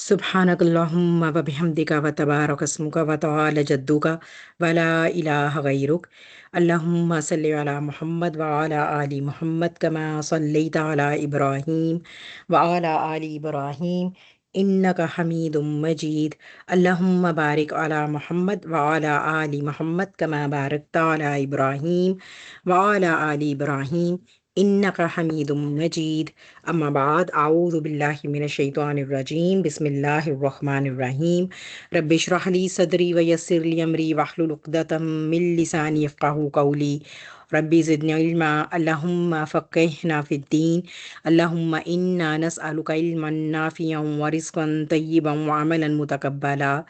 سبحانك اللهم وبحمدك وتبارك اسمك وتعالى جدك ولا إله غيرك. اللهم صل على محمد وعلى آل محمد كما صليت على إبراهيم وعلى آل إبراهيم إنك حميد مجيد. اللهم بارك على محمد وعلى آل محمد كما باركت على إبراهيم وعلى آل إبراهيم إنك حميد مجيد. اما بعد، اعوذ باللہ من الشیطان الرجیم، بسم اللہ الرحمن الرحیم۔ رب اشرح لی صدری ویسر لی امری واحلل عقدۃ من لسانی یفقہوا قولی۔ ربی زدنی علما، اللہم فقہنا فی الدین، اللہم انا نسألک علما نافعا ورزقا طیبا وعملا متقبلا۔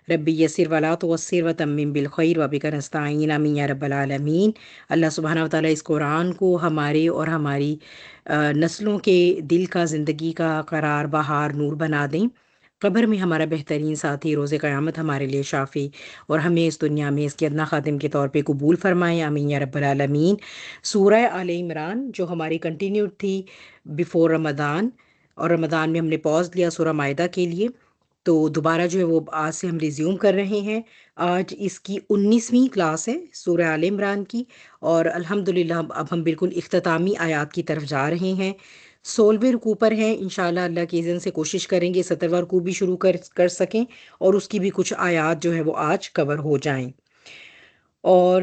ربی یسر ولا تعسر وتمم بالخیر وبک نستعین، آمین یا رب العالمین۔ اللہ سبحانہ و تعالیٰ اس قرآن کو ہمارے اور ہماری نسلوں کے دل کا، زندگی کا قرار بہار نور بنا دیں، قبر میں ہمارا بہترین ساتھی، روز قیامت ہمارے لیے شافی، اور ہمیں اس دنیا میں اس کے ادنا خادم کے طور پہ قبول فرمائیں، آمین یا رب العالمین۔ سورہ آل عمران جو ہماری کنٹینیو تھی بیفور رمضان، اور رمضان میں ہم نے پاز لیا سورہ مائدہ کے لیے، تو دوبارہ جو ہے وہ آج سے ہم ریزیوم کر رہے ہیں۔ آج اس کی 19ویں کلاس ہے سورہ آل عمران کی، اور الحمدللہ اب ہم بالکل اختتامی آیات کی طرف جا رہے ہیں۔ 16ویں رکوع پر ہیں، انشاءاللہ اللہ کے اذن سے کوشش کریں گے 17واں رکوع بھی شروع کر سکیں، اور اس کی بھی کچھ آیات جو ہے وہ آج کور ہو جائیں۔ اور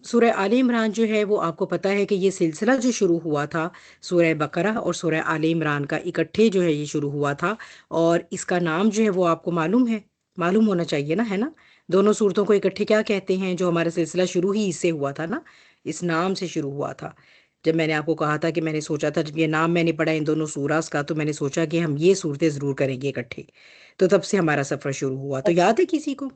سورہ آل عمران جو ہے وہ آپ کو پتہ ہے کہ یہ سلسلہ جو شروع ہوا تھا سورہ بقرہ اور سورہ آل عمران کا اکٹھے جو ہے یہ شروع ہوا تھا، اور اس کا نام جو ہے وہ آپ کو معلوم ہے، معلوم ہونا چاہیے نا، ہے نا؟ دونوں صورتوں کو اکٹھے کیا کہتے ہیں؟ جو ہمارا سلسلہ شروع ہی اس سے ہوا تھا نا، اس نام سے شروع ہوا تھا۔ جب میں نے آپ کو کہا تھا کہ میں نے سوچا تھا، جب یہ نام میں نے پڑھا ان دونوں سوراز کا، تو میں نے سوچا کہ ہم یہ صورتیں ضرور کریں گے اکٹھے، تو تب سے ہمارا سفر شروع ہوا۔ تو یاد ہے کسی کو؟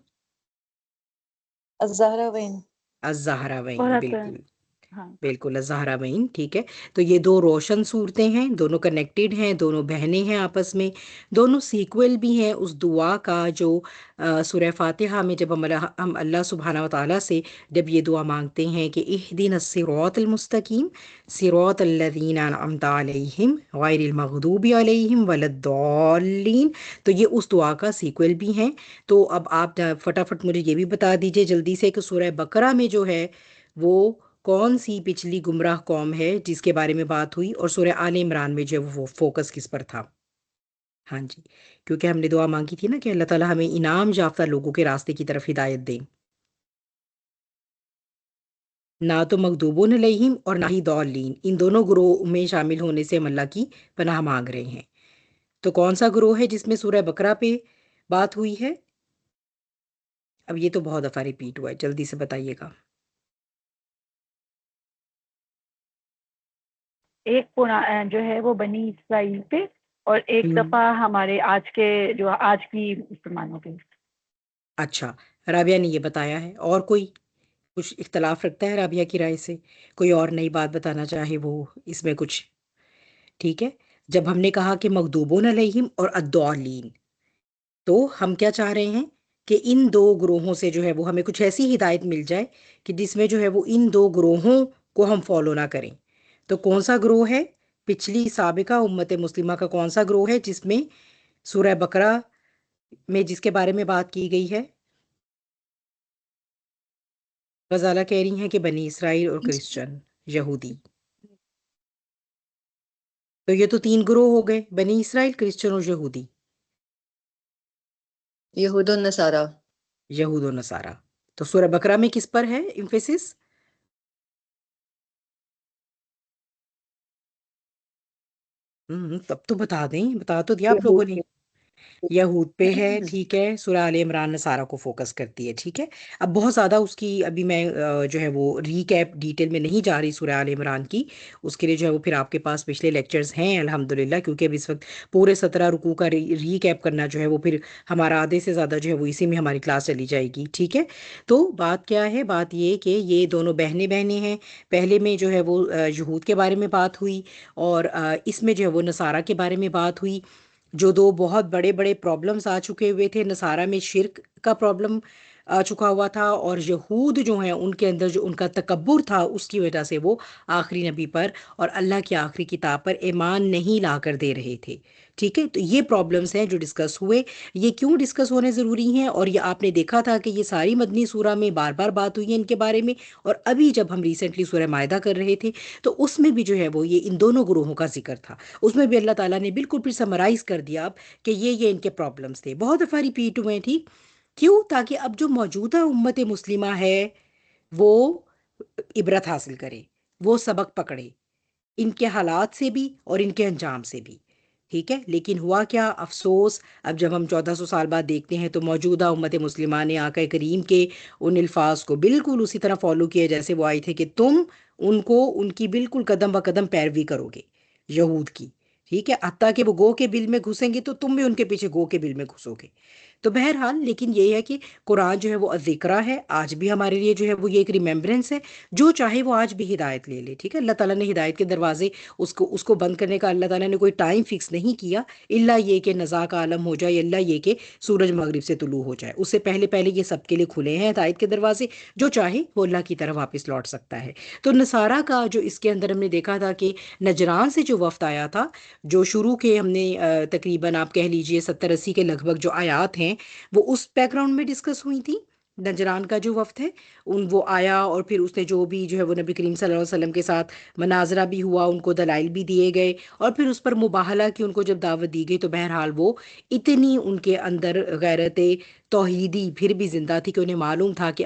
الزہراوین، الزہراوین، پڑھا تو ہے۔ بالکل ہاں، بالکل الزہراوین، ٹھیک ہے۔ تو یہ دو روشن صورتیں ہیں، دونوں کنیکٹڈ ہیں، دونوں بہنیں ہیں آپس میں، دونوں سیکول بھی ہیں اس دعا کا جو سورہ فاتحہ میں جب ہم اللہ سبحانہ و تعالیٰ سے جب یہ دعا مانگتے ہیں کہ اہدنا الصراط المستقیم صراط الذین انعمت علیہم غیر المغضوب علیہم ولا الضالین، تو یہ اس دعا کا سیکول بھی ہیں۔ تو اب آپ فٹافٹ مجھے یہ بھی بتا دیجئے جلدی سے کہ سورہ بقرہ میں جو ہے وہ کون سی پچھلی گمراہ قوم ہے جس کے بارے میں بات ہوئی، اور سورہ آل عمران میں جو وہ فوکس کس پر تھا؟ ہاں جی، کیونکہ ہم نے دعا مانگی تھی نا کہ اللہ تعالیٰ ہمیں انعام یافتہ لوگوں کے راستے کی طرف ہدایت دیں، نہ تو مغضوبون علیہم اور نہ ہی ضالین، ان دونوں گروہ میں شامل ہونے سے ہم اللہ کی پناہ مانگ رہے ہیں۔ تو کون سا گروہ ہے جس میں سورہ بقرہ پہ بات ہوئی ہے؟ اب یہ تو بہت دفعہ ریپیٹ ہوا ہے، جلدی سے بتائیے گا۔ ایک جو ہے وہ بنی اسرائیل پہ، اور ایک دفعہ ہمارے آج کے جو آج کی مسلمانوں پہ۔ اچھا، رابعہ نے یہ بتایا ہے، اور کوئی کچھ اختلاف رکھتا ہے رابعہ کی رائے سے؟ کوئی اور نئی بات بتانا چاہے وہ اس میں کچھ؟ ٹھیک ہے، جب ہم نے کہا کہ مغضوبون علیہم اور الضالین، تو ہم کیا چاہ رہے ہیں کہ ان دو گروہوں سے جو ہے وہ ہمیں کچھ ایسی ہدایت مل جائے کہ جس میں جو ہے وہ ان دو گروہوں کو ہم فالو نہ کریں۔ تو کون سا گروہ ہے؟ پچھلی سابقہ امت مسلمہ کا کون سا گروہ ہے جس میں سورہ بقرہ میں جس کے بارے میں بات کی گئی ہے؟ غزالہ کہہ رہی ہیں کہ بنی اسرائیل اور کرسچن، یہودی۔ تو یہ تو تین گروہ ہو گئے، بنی اسرائیل، کرسچن اور یہودی، یہود و نصارہ۔ یہود و نصارہ۔ تو سورہ بقرہ میں کس پر ہے ایمفیسس؟ تب تو بتا دیں، بتا تو دیا آپ لوگوں نے۔ یہود پہ ہے، ٹھیک ہے۔ سورہ آل عمران نصارہ کو فوکس کرتی ہے، ٹھیک ہے۔ اب بہت زیادہ اس کی ابھی میں جو ہے وہ ریکیپ ڈیٹیل میں نہیں جا رہی سورہ آل عمران کی، اس کے لیے جو ہے وہ پھر آپ کے پاس پچھلے لیکچرز ہیں الحمدللہ، کیونکہ اب اس وقت پورے 17 رکوع کا ریکیپ کرنا جو ہے وہ پھر ہمارا آدھے سے زیادہ جو ہے وہ اسی میں ہماری کلاس چلی جائے گی، ٹھیک ہے۔ تو بات کیا ہے؟ بات یہ کہ یہ دونوں بہنیں ہیں۔ پہلے میں جو ہے وہ یہود کے بارے میں بات ہوئی، اور اس میں جو ہے وہ نصارہ کے بارے میں بات ہوئی، جو دو بہت بڑے بڑے پرابلمز آ چکے ہوئے تھے۔ نصارہ میں شرک کا پرابلم آ چکا ہوا تھا، اور یہود جو ہیں ان کے اندر جو ان کا تکبر تھا اس کی وجہ سے وہ آخری نبی پر اور اللہ کی آخری کتاب پر ایمان نہیں لا کر دے رہے تھے. ٹھیک ہے، تو یہ پرابلمس ہیں جو ڈسکس ہوئے. یہ کیوں ڈسکس ہونے ضروری ہیں، اور یہ آپ نے دیکھا تھا کہ یہ ساری مدنی سورہ میں بار بار بات ہوئی ہے ان کے بارے میں. اور ابھی جب ہم ریسنٹلی سورہ مائدہ کر رہے تھے تو اس میں بھی جو ہے وہ یہ ان دونوں گروہوں کا ذکر تھا. اس میں بھی اللہ تعالیٰ نے بالکل پھر سمرائز کر دیا اب کہ یہ ان کے پرابلمس تھے. بہت دفعہ ریپیٹ ہوئے. ٹھیک، کیوں؟ تاکہ اب جو موجودہ امت مسلمہ ہے وہ عبرت حاصل کرے، وہ سبق پکڑے، ان کے حالات سے بھی اور ان کے انجام سے بھی. ٹھیک ہے، لیکن ہوا کیا افسوس، اب جب ہم 1400 سال بعد دیکھتے ہیں تو موجودہ امت مسلمہ نے آقا کریم کے ان الفاظ کو بالکل اسی طرح فالو کیا جیسے وہ آئی تھے کہ تم ان کو ان کی بالکل قدم بہ قدم پیروی کرو گے یہود کی. ٹھیک ہے، حتیٰ کہ وہ گو کے بل میں گھسیں گے تو تم بھی ان کے پیچھے گو کے بل میں گھسو گے. تو بہرحال لیکن یہ ہے کہ قرآن جو ہے وہ ذکرہ ہے، آج بھی ہمارے لیے جو ہے وہ یہ ایک ریمیمبرنس ہے. جو چاہے وہ آج بھی ہدایت لے لے. ٹھیک ہے، اللہ تعالیٰ نے ہدایت کے دروازے اس کو بند کرنے کا اللہ تعالیٰ نے کوئی ٹائم فکس نہیں کیا، اللہ یہ کہ نزاع کا عالم ہو جائے، اللہ یہ کہ سورج مغرب سے طلوع ہو جائے، اس سے پہلے پہلے یہ سب کے لیے کھلے ہیں ہدایت کے دروازے. جو چاہے وہ اللہ کی طرف واپس لوٹ سکتا ہے. تو نصارہ کا جو اس کے اندر ہم نے دیکھا تھا کہ نجران سے جو وفد آیا تھا، جو شروع کے ہم نے تقریباً آپ کہہ لیجئے 70-80 کے لگ بھگ جو آیات ہیں وہ اس بیک گراؤنڈ میں ڈسکس ہوئی تھی. نجران کا جو وفد ہے وہ آیا، اور پھر اس نے جو بھی جو ہے وہ نبی کریم صلی اللہ علیہ وسلم کے ساتھ مناظرہ بھی ہوا، ان کو دلائل بھی دیے گئے، اور پھر اس پر مباہلہ کی ان کو جب دعوت دی گئی تو بہرحال وہ اتنی ان کے اندر غیرت توحیدی پھر بھی زندہ تھی کہ انہیں معلوم تھا کہ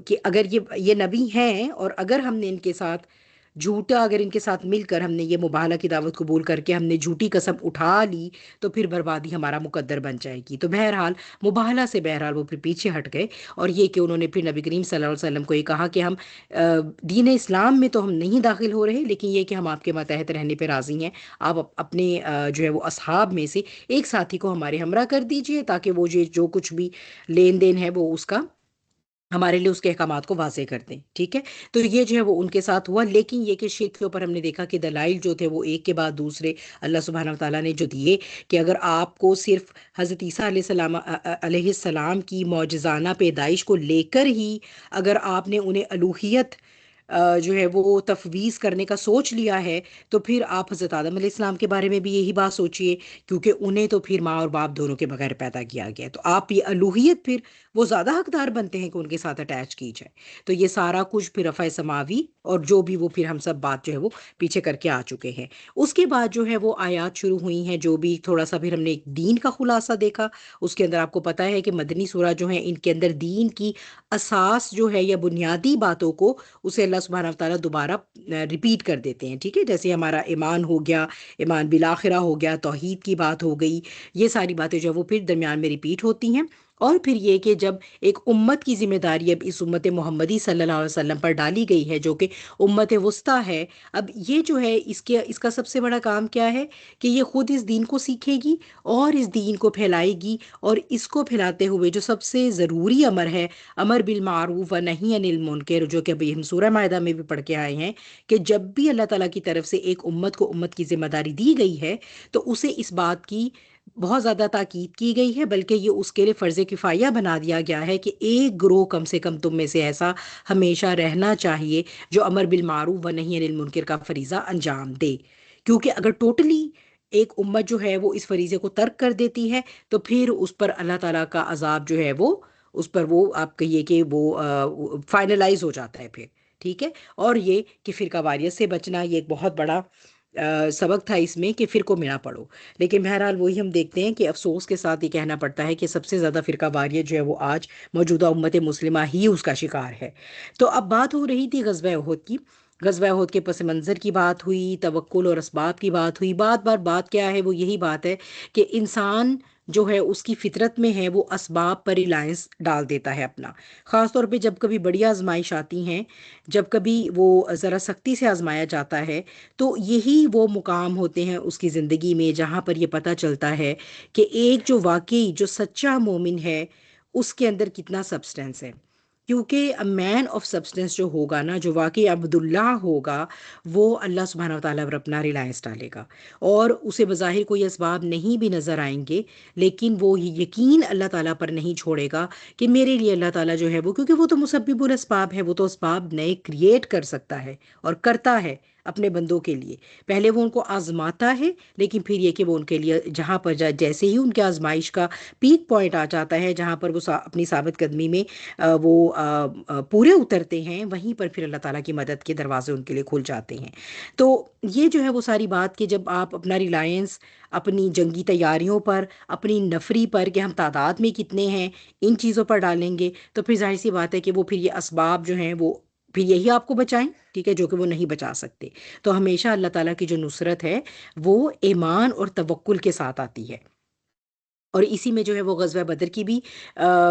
کہ اگر یہ نبی ہیں، اور اگر ہم نے ان کے ساتھ جھوٹا، اگر ان کے ساتھ مل کر ہم نے یہ مباہلہ کی دعوت قبول کر کے ہم نے جھوٹی قسم اٹھا لی تو پھر بربادی ہمارا مقدر بن جائے گی. تو بہرحال مباہلہ سے بہرحال وہ پھر پیچھے ہٹ گئے، اور یہ کہ انہوں نے پھر نبی کریم صلی اللہ علیہ وسلم کو یہ کہا کہ ہم دین اسلام میں تو ہم نہیں داخل ہو رہے، لیکن یہ کہ ہم آپ کے ماتحت رہنے پہ راضی ہیں. آپ اپنے جو ہے وہ اصحاب میں سے ایک ساتھی کو ہمارے ہمراہ کر دیجئے تاکہ وہ جو کچھ بھی لین دین ہے وہ اس کا ہمارے لیے اس کے احکامات کو واضح کر دیں. ٹھیک ہے، تو یہ جو ہے وہ ان کے ساتھ ہوا. لیکن یہ کہ شرک کے اوپر ہم نے دیکھا کہ دلائل جو تھے وہ ایک کے بعد دوسرے اللہ سبحانہ وتعالیٰ نے جو دیے کہ اگر آپ کو صرف حضرت عیسیٰ علیہ السلام کی معجزانہ پیدائش کو لے کر ہی اگر آپ نے انہیں الوہیت جو ہے وہ تفویض کرنے کا سوچ لیا ہے تو پھر آپ حضرت آدم علیہ السلام کے بارے میں بھی یہی بات سوچئے، کیونکہ انہیں تو پھر ماں اور باپ دونوں کے بغیر پیدا کیا گیا. تو آپ یہ الوہیت پھر وہ زیادہ حقدار بنتے ہیں کہ ان کے ساتھ اٹیچ کی جائے. تو یہ سارا کچھ پھر رفع سماوی اور جو بھی وہ پھر ہم سب بات جو ہے وہ پیچھے کر کے آ چکے ہیں. اس کے بعد جو ہے وہ آیات شروع ہوئی ہیں، جو بھی تھوڑا سا پھر ہم نے ایک دین کا خلاصہ دیکھا. اس کے اندر آپ کو پتہ ہے کہ مدنی سورہ جو ہیں ان کے اندر دین کی اساس جو ہے یا بنیادی باتوں کو اسے اللہ سبحانہ وتعالیٰ دوبارہ ریپیٹ کر دیتے ہیں. ٹھیک ہے، جیسے ہمارا ایمان ہو گیا، ایمان بالآخرہ ہو گیا، توحید کی بات ہو گئی، یہ ساری باتیں جو ہے وہ پھر درمیان میں ریپیٹ ہوتی ہیں. اور پھر یہ کہ جب ایک امت کی ذمہ داری اب اس امت محمدی صلی اللہ علیہ وسلم پر ڈالی گئی ہے جو کہ امت وسطیٰ ہے، اب یہ جو ہے اس کا سب سے بڑا کام کیا ہے کہ یہ خود اس دین کو سیکھے گی اور اس دین کو پھیلائے گی. اور اس کو پھیلاتے ہوئے جو سب سے ضروری امر ہے، امر بالمعروف و نہی عن المنکر، جو کہ ابھی ہم سورہ مائدہ میں بھی پڑھ کے آئے ہیں کہ جب بھی اللہ تعالیٰ کی طرف سے ایک امت کو امت کی ذمہ داری دی گئی ہے تو اسے اس بات کی بہت زیادہ تاکید کی گئی ہے، بلکہ یہ اس کے لیے فرض کفایہ بنا دیا گیا ہے کہ ایک گروہ کم سے کم تم میں سے ایسا ہمیشہ رہنا چاہیے جو امر بالمعروف و نہی عن المنکر کا فریضہ انجام دے. کیونکہ اگر ٹوٹلی ایک امت جو ہے وہ اس فریضے کو ترک کر دیتی ہے تو پھر اس پر اللہ تعالیٰ کا عذاب جو ہے وہ اس پر وہ آپ کہیے کہ وہ فائنلائز ہو جاتا ہے پھر. ٹھیک ہے، اور یہ کہ فرقہ واریت سے بچنا یہ ایک بہت بڑا سبق تھا اس میں کہ فرقوں میں نہ پڑو. لیکن بہرحال وہی ہم دیکھتے ہیں کہ افسوس کے ساتھ یہ کہنا پڑتا ہے کہ سب سے زیادہ فرقہ واریت جو ہے وہ آج موجودہ امت مسلمہ ہی اس کا شکار ہے. تو اب بات ہو رہی تھی غزوہ احد کی. غزوہ احد کے پس منظر کی بات ہوئی، توکل اور اسباب کی بات ہوئی. بات کیا ہے وہ یہی بات ہے کہ انسان جو ہے اس کی فطرت میں ہے وہ اسباب پر ریلائنس ڈال دیتا ہے اپنا، خاص طور پہ جب کبھی بڑی آزمائش آتی ہیں، جب کبھی وہ ذرا سختی سے آزمایا جاتا ہے تو یہی وہ مقام ہوتے ہیں اس کی زندگی میں جہاں پر یہ پتہ چلتا ہے کہ ایک جو واقعی جو سچا مومن ہے اس کے اندر کتنا سبسٹینس ہے. کیونکہ مین آف سبسٹنس جو ہوگا نا، جو واقعی عبداللہ ہوگا، وہ اللہ سبحانہ و تعالیٰ پر اپنا ریلائنس ڈالے گا، اور اسے بظاہر کوئی اسباب نہیں بھی نظر آئیں گے، لیکن وہ یہ یقین اللہ تعالیٰ پر نہیں چھوڑے گا کہ میرے لیے اللہ تعالیٰ جو ہے وہ، کیونکہ وہ تو مسبب الاسباب ہے، وہ تو اسباب نئے کریٹ کر سکتا ہے اور کرتا ہے اپنے بندوں کے لیے. پہلے وہ ان کو آزماتا ہے، لیکن پھر یہ کہ وہ ان کے لیے جہاں پر جیسے ہی ان کے آزمائش کا پیک پوائنٹ آ جاتا ہے، جہاں پر وہ اپنی ثابت قدمی میں وہ پورے اترتے ہیں، وہیں پر پھر اللہ تعالیٰ کی مدد کے دروازے ان کے لیے کھل جاتے ہیں. تو یہ جو ہے وہ ساری بات کہ جب آپ اپنا ریلائنس اپنی جنگی تیاریوں پر، اپنی نفری پر کہ ہم تعداد میں کتنے ہیں، ان چیزوں پر ڈالیں گے، تو پھر ظاہر سی بات ہے کہ وہ پھر یہ اسباب جو ہیں وہ پھر یہی آپ کو بچائیں، ٹھیک ہے، جو کہ وہ نہیں بچا سکتے. تو ہمیشہ اللہ تعالیٰ کی جو نصرت ہے وہ ایمان اور توکل کے ساتھ آتی ہے. اور اسی میں جو ہے وہ غزوہ بدر کی بھی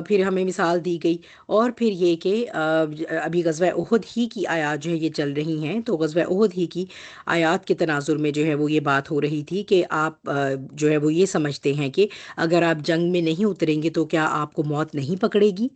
پھر ہمیں مثال دی گئی. اور پھر یہ کہ ابھی غزوہ احد ہی کی آیات جو ہے یہ چل رہی ہیں، تو غزوہ احد ہی کی آیات کے تناظر میں جو ہے وہ یہ بات ہو رہی تھی کہ آپ جو ہے وہ یہ سمجھتے ہیں کہ اگر آپ جنگ میں نہیں اتریں گے تو کیا آپ کو موت نہیں پکڑے گی؟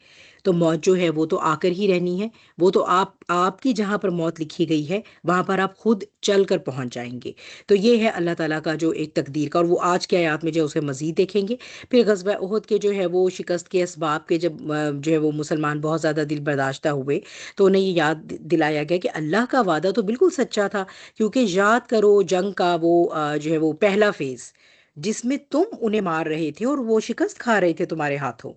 تو موت جو ہے وہ تو آ کر ہی رہنی ہے، وہ تو آپ کی جہاں پر موت لکھی گئی ہے وہاں پر آپ خود چل کر پہنچ جائیں گے. تو یہ ہے اللہ تعالیٰ کا جو ایک تقدیر کا، اور وہ آج کے آیات میں جو اسے مزید دیکھیں گے. پھر غزوہ احد کے جو ہے وہ شکست کے اسباب کے جب جو ہے وہ مسلمان بہت زیادہ دل برداشتہ ہوئے، تو انہیں یہ یاد دلایا گیا کہ اللہ کا وعدہ تو بالکل سچا تھا. کیونکہ یاد کرو جنگ کا وہ جو ہے وہ پہلا فیز جس میں تم انہیں مار رہے تھے اور وہ شکست کھا رہے تھے تمہارے ہاتھوں.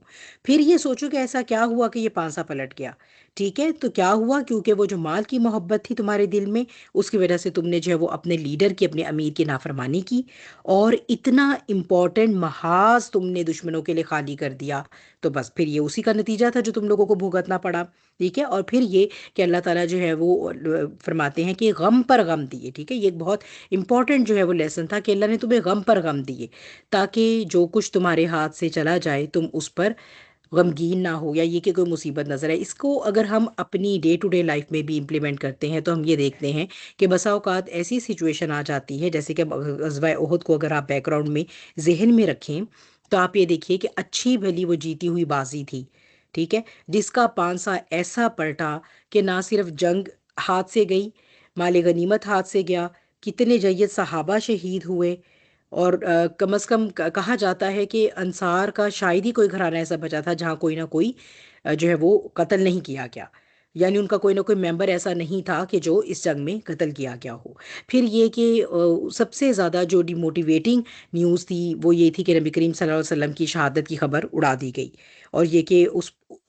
پھر یہ سوچو کہ ایسا کیا ہوا کہ یہ پانسا پلٹ گیا. ٹھیک ہے، تو کیا ہوا؟ کیونکہ وہ جو مال کی محبت تھی تمہارے دل میں، اس کی وجہ سے تم نے جو ہے وہ اپنے لیڈر کی، اپنے امیر کی نافرمانی کی، اور اتنا امپورٹنٹ محاذ تم نے دشمنوں کے لیے خالی کر دیا. تو بس پھر یہ اسی کا نتیجہ تھا جو تم لوگوں کو بھگتنا پڑا. ٹھیک ہے، اور پھر یہ کہ اللہ تعالیٰ جو ہے وہ فرماتے ہیں کہ غم پر غم دیے. ٹھیک ہے، یہ ایک بہت امپورٹنٹ جو ہے وہ لیسن تھا کہ اللہ نے تمہیں غم پر غم دیے، تاکہ جو کچھ تمہارے ہاتھ سے چلا جائے تم اس پر غمگین نہ ہو، یا یہ کہ کوئی مصیبت نظر آئے. اس کو اگر ہم اپنی ڈے ٹو ڈے لائف میں بھی امپلیمنٹ کرتے ہیں تو ہم یہ دیکھتے ہیں کہ بسا اوقات ایسی سچویشن آ جاتی ہے، جیسے کہ غزوہ احد کو اگر آپ بیک گراؤنڈ میں ذہن میں رکھیں تو آپ یہ دیکھیے کہ اچھی بھلی وہ جیتی ہوئی بازی تھی. ٹھیک ہے، جس کا پانسا ایسا پلٹا کہ نہ صرف جنگ ہاتھ سے گئی، مال غنیمت ہاتھ سے گیا، کتنے جید صحابہ شہید ہوئے، اور کم از کم کہا جاتا ہے کہ انصار کا شاید ہی کوئی گھرانہ ایسا بچا تھا جہاں کوئی نہ کوئی جو ہے وہ قتل نہیں کیا گیا، یعنی ان کا کوئی نہ کوئی ممبر ایسا نہیں تھا کہ جو اس جنگ میں قتل کیا گیا ہو. پھر یہ کہ سب سے زیادہ جو ڈی موٹیویٹنگ نیوز تھی وہ یہ تھی کہ نبی کریم صلی اللہ علیہ وسلم کی شہادت کی خبر اڑا دی گئی، اور یہ کہ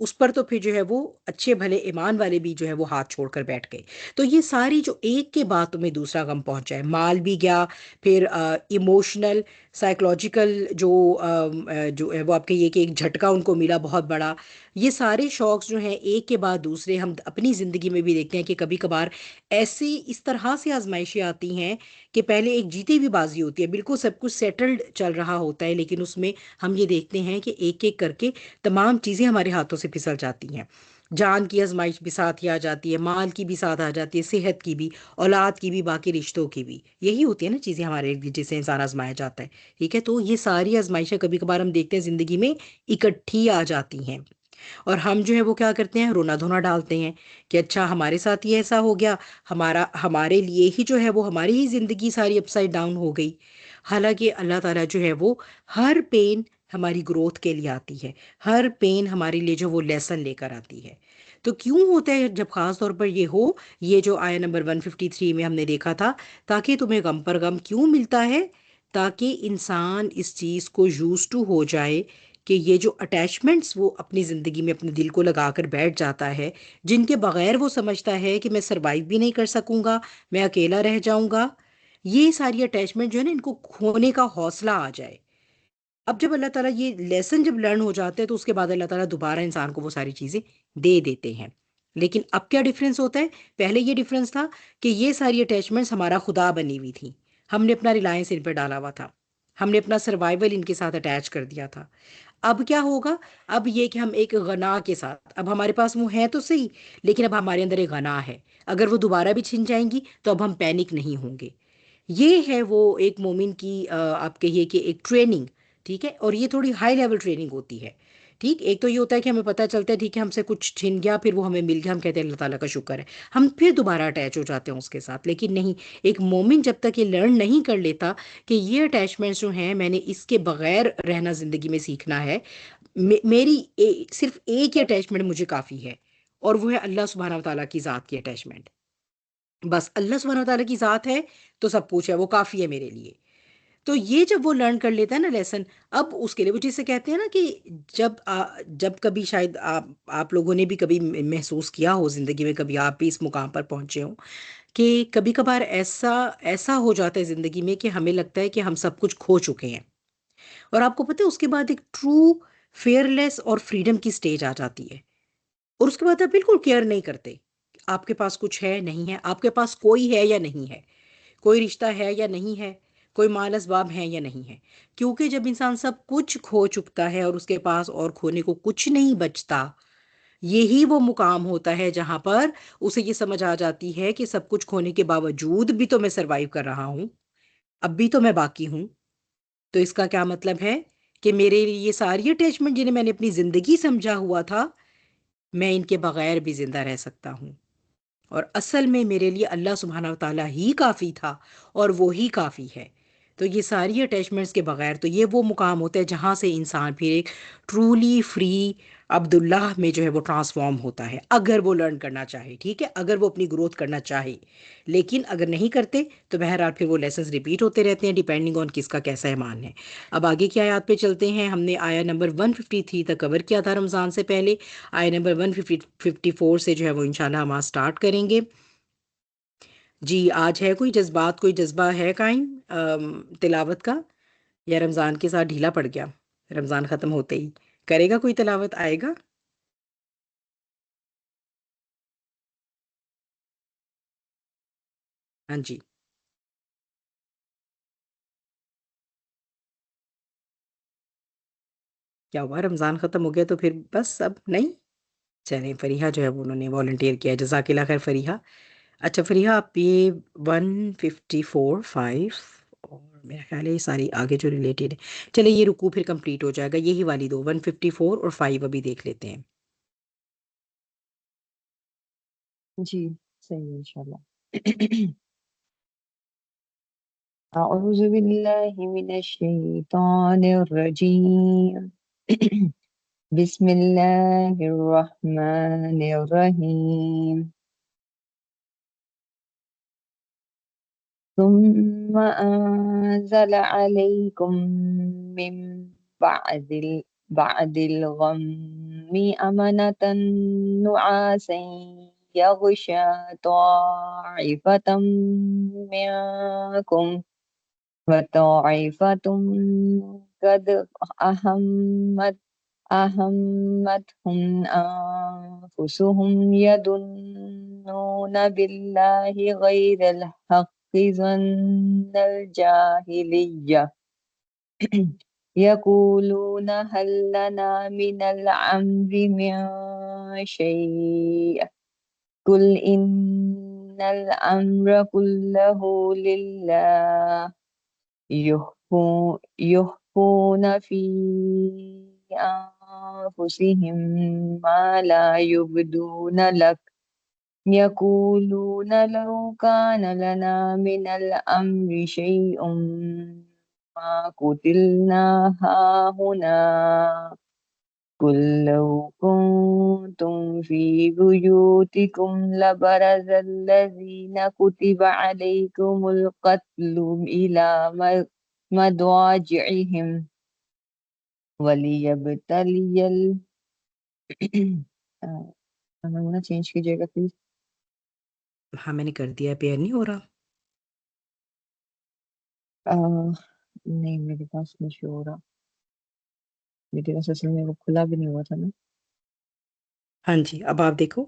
اس پر تو پھر جو ہے وہ اچھے بھلے ایمان والے بھی جو ہے وہ ہاتھ چھوڑ کر بیٹھ گئے. تو یہ ساری جو ایک کے بعد تمہیں دوسرا غم پہنچا ہے، مال بھی گیا، پھر ایموشنل سائیکلوجیکل جو ہے وہ آپ کے یہ کہ ایک جھٹکا ان کو ملا بہت بڑا. یہ سارے شوقس جو ہیں ایک کے بعد دوسرے ہم اپنی زندگی میں بھی دیکھتے ہیں کہ کبھی کبھار ایسی اس طرح سے آزمائشیں آتی ہیں کہ پہلے ایک جیتی ہوئی بازی ہوتی ہے، بالکل سب کچھ سیٹلڈ چل رہا ہوتا ہے، لیکن اس میں ہم یہ دیکھتے ہیں کہ ایک ایک کر کے تمام چیزیں ہمارے ہاتھوں سے پھسل جاتی ہیں. جان کی آزمائش بھی ساتھ ہی آ جاتی ہے، مال کی بھی ساتھ آ جاتی ہے، صحت کی بھی، اولاد کی بھی، باقی رشتوں کی بھی. یہی ہوتی ہے نا چیزیں ہمارے جسے انسان آزمایا جاتا ہے. ٹھیک ہے، تو یہ ساری آزمائشیں کبھی کبھار ہم دیکھتے ہیں زندگی میں اکٹھی آ جاتی ہیں، اور ہم جو ہے وہ کیا کرتے ہیں، رونا دھونا ڈالتے ہیں کہ اچھا ہمارے ساتھ یہ ایسا ہو گیا، ہمارے لیے ہی جو ہے وہ ہماری ہی زندگی ساری اپ سائڈ ڈاؤن ہو گئی. حالانکہ اللہ تعالیٰ جو ہے وہ ہر پین ہماری گروتھ کے لیے آتی ہے، ہر پین ہمارے لیے جو وہ لیسن لے کر آتی ہے. تو کیوں ہوتا ہے جب خاص طور پر یہ ہو، یہ جو آیا نمبر 153 میں ہم نے دیکھا تھا، تاکہ تمہیں غم پر غم کیوں ملتا ہے؟ تاکہ انسان اس چیز کو یوز ٹو ہو جائے کہ یہ جو اٹیچمنٹس وہ اپنی زندگی میں اپنے دل کو لگا کر بیٹھ جاتا ہے، جن کے بغیر وہ سمجھتا ہے کہ میں سروائیو بھی نہیں کر سکوں گا، میں اکیلا رہ جاؤں گا، یہ ساری اٹیچمنٹ جو ہے نا ان کو کھونے کا حوصلہ آ جائے. اب جب اللہ تعالیٰ یہ لیسن جب لرن ہو جاتے ہیں تو اس کے بعد اللہ تعالیٰ دوبارہ انسان کو وہ ساری چیزیں دے دیتے ہیں. لیکن اب کیا ڈیفرنس ہوتا ہے؟ پہلے یہ ڈیفرنس تھا کہ یہ ساری اٹیچمنٹس ہمارا خدا بنی ہوئی تھی، ہم نے اپنا ریلائنس ان پہ ڈالا ہوا تھا، ہم نے اپنا سروائیول ان کے ساتھ اٹیچ کر دیا تھا. اب کیا ہوگا؟ اب یہ کہ ہم ایک غنا کے ساتھ، اب ہمارے پاس وہ ہیں تو صحیح، لیکن اب ہمارے اندر ایک غنا ہے، اگر وہ دوبارہ بھی چھن جائیں گی تو اب ہم پینک نہیں ہوں گے. یہ ہے وہ ایک مومن کی آپ کہیے کہ ایک ٹریننگ. ٹھیک ہے، اور یہ تھوڑی ہائی لیول ٹریننگ ہوتی ہے ٹھیک، ایک تو یہ ہوتا ہے کہ ہمیں پتہ چلتا ہے ٹھیک ہے ہم سے کچھ چھن گیا، پھر وہ ہمیں مل گیا، ہم کہتے ہیں اللہ تعالیٰ کا شکر ہے، ہم پھر دوبارہ اٹیچ ہو جاتے ہیں اس کے ساتھ. لیکن نہیں، ایک مومن جب تک یہ لرن نہیں کر لیتا کہ یہ اٹیچمنٹس جو ہیں میں نے اس کے بغیر رہنا زندگی میں سیکھنا ہے، میری صرف ایک ہی اٹیچمنٹ مجھے کافی ہے، اور وہ ہے اللہ سبحانہ و تعالیٰ کی ذات کی اٹیچمنٹ. بس اللہ سبحانہ و تعالیٰ کی ذات ہے تو سب کچھ ہے، وہ کافی ہے میرے لیے. تو یہ جب وہ لرن کر لیتا ہے نا لیسن، اب اس کے لیے وہ جسے کہتے ہیں نا کہ جب کبھی شاید آپ لوگوں نے بھی کبھی محسوس کیا ہو زندگی میں، کبھی آپ بھی اس مقام پر پہنچے ہوں کہ کبھی کبھار ایسا ایسا ہو جاتا ہے زندگی میں کہ ہمیں لگتا ہے کہ ہم سب کچھ کھو چکے ہیں، اور آپ کو پتہ ہے اس کے بعد ایک ٹرو فیئر لیس اور فریڈم کی سٹیج آ جاتی ہے، اور اس کے بعد آپ بالکل کیئر نہیں کرتے آپ کے پاس کچھ ہے نہیں ہے، آپ کے پاس کوئی ہے یا نہیں ہے، کوئی رشتہ ہے یا نہیں ہے، کوئی مال اسباب ہے یا نہیں ہے. کیونکہ جب انسان سب کچھ کھو چکتا ہے اور اس کے پاس اور کھونے کو کچھ نہیں بچتا، یہی وہ مقام ہوتا ہے جہاں پر اسے یہ سمجھ آ جاتی ہے کہ سب کچھ کھونے کے باوجود بھی تو میں سروائیو کر رہا ہوں، اب بھی تو میں باقی ہوں. تو اس کا کیا مطلب ہے کہ میرے لیے یہ ساری اٹیچمنٹ جنہیں میں نے اپنی زندگی سمجھا ہوا تھا، میں ان کے بغیر بھی زندہ رہ سکتا ہوں، اور اصل میں میرے لیے اللہ سبحانہ و تعالیٰ ہی کافی تھا اور وہی کافی ہے. تو یہ ساری اٹیچمنٹس کے بغیر تو یہ وہ مقام ہوتا ہے جہاں سے انسان پھر ایک ٹرولی فری عبداللہ میں جو ہے وہ ٹرانسفارم ہوتا ہے، اگر وہ لرن کرنا چاہے. ٹھیک ہے، اگر وہ اپنی گروتھ کرنا چاہے. لیکن اگر نہیں کرتے تو بہرحال پھر وہ لیسنز ریپیٹ ہوتے رہتے ہیں ڈیپینڈنگ آن کس کا کیسا ایمان ہے. اب آگے کی آیات پہ چلتے ہیں. ہم نے آیا نمبر 153 تک کور کیا تھا رمضان سے پہلے. آیا نمبر 154 سے جو ہے وہ انشاءاللہ ہم آج سٹارٹ کریں گے. جی آج ہے کوئی جذبات، کوئی جذبہ ہے قائم تلاوت کا، یا رمضان کے ساتھ ڈھیلا پڑ گیا؟ رمضان ختم ہوتے ہی کرے گا کوئی تلاوت، آئے گا؟ ہاں جی. کیا ہوا، رمضان ختم ہو گیا تو پھر بس اب نہیں؟ چلیں، فریحہ جو ہے وہ انہوں نے والنٹیئر کیا ہے، جزاک اللہ خیر فریحہ. اچھا فریحہ، آپ یہ 154 5 اور میرا خیال ہے یہ ساری آگے جو ریلیٹڈ ہے، چلے یہ رکو پھر کمپلیٹ ہو جائے گا، یہی والی دو 154 اور 5 ابھی دیکھ لیتے ہیں. جی صحیح ہے انشاءاللہ. أعوذ بالله من الشيطان الرجيم. بسم الله الرحمن الرحيم. ثم أنزل عليكم من بعد الغم أمنة نعاسا يغشى طائفة منكم وطائفة قد أهمتهم أنفسهم يظنون بالله غير الحق ظن الجاهلية يقولون هل لنا من الأمر من شيء قل إن الأمر كله لله يخفون في أنفسهم ما لا يبدون لك يقولون لو كان لنا من الأمر شيء ما قتلنا هاهنا قل لو كنتم في بيوتكم لبرز الذين كتب عليكم القتل إلى مضاجعهم وليبتلي ہمیں چینج کیجیے گا پلیز. ہاں میں نے کر دیا، پیئر نہیں ہو رہا. نہیں میرے پاس نہیں شو ہو رہا، میرے پاس اصل میں وہ کھلا بھی نہیں ہوا تھا نا. ہاں جی اب آپ دیکھو.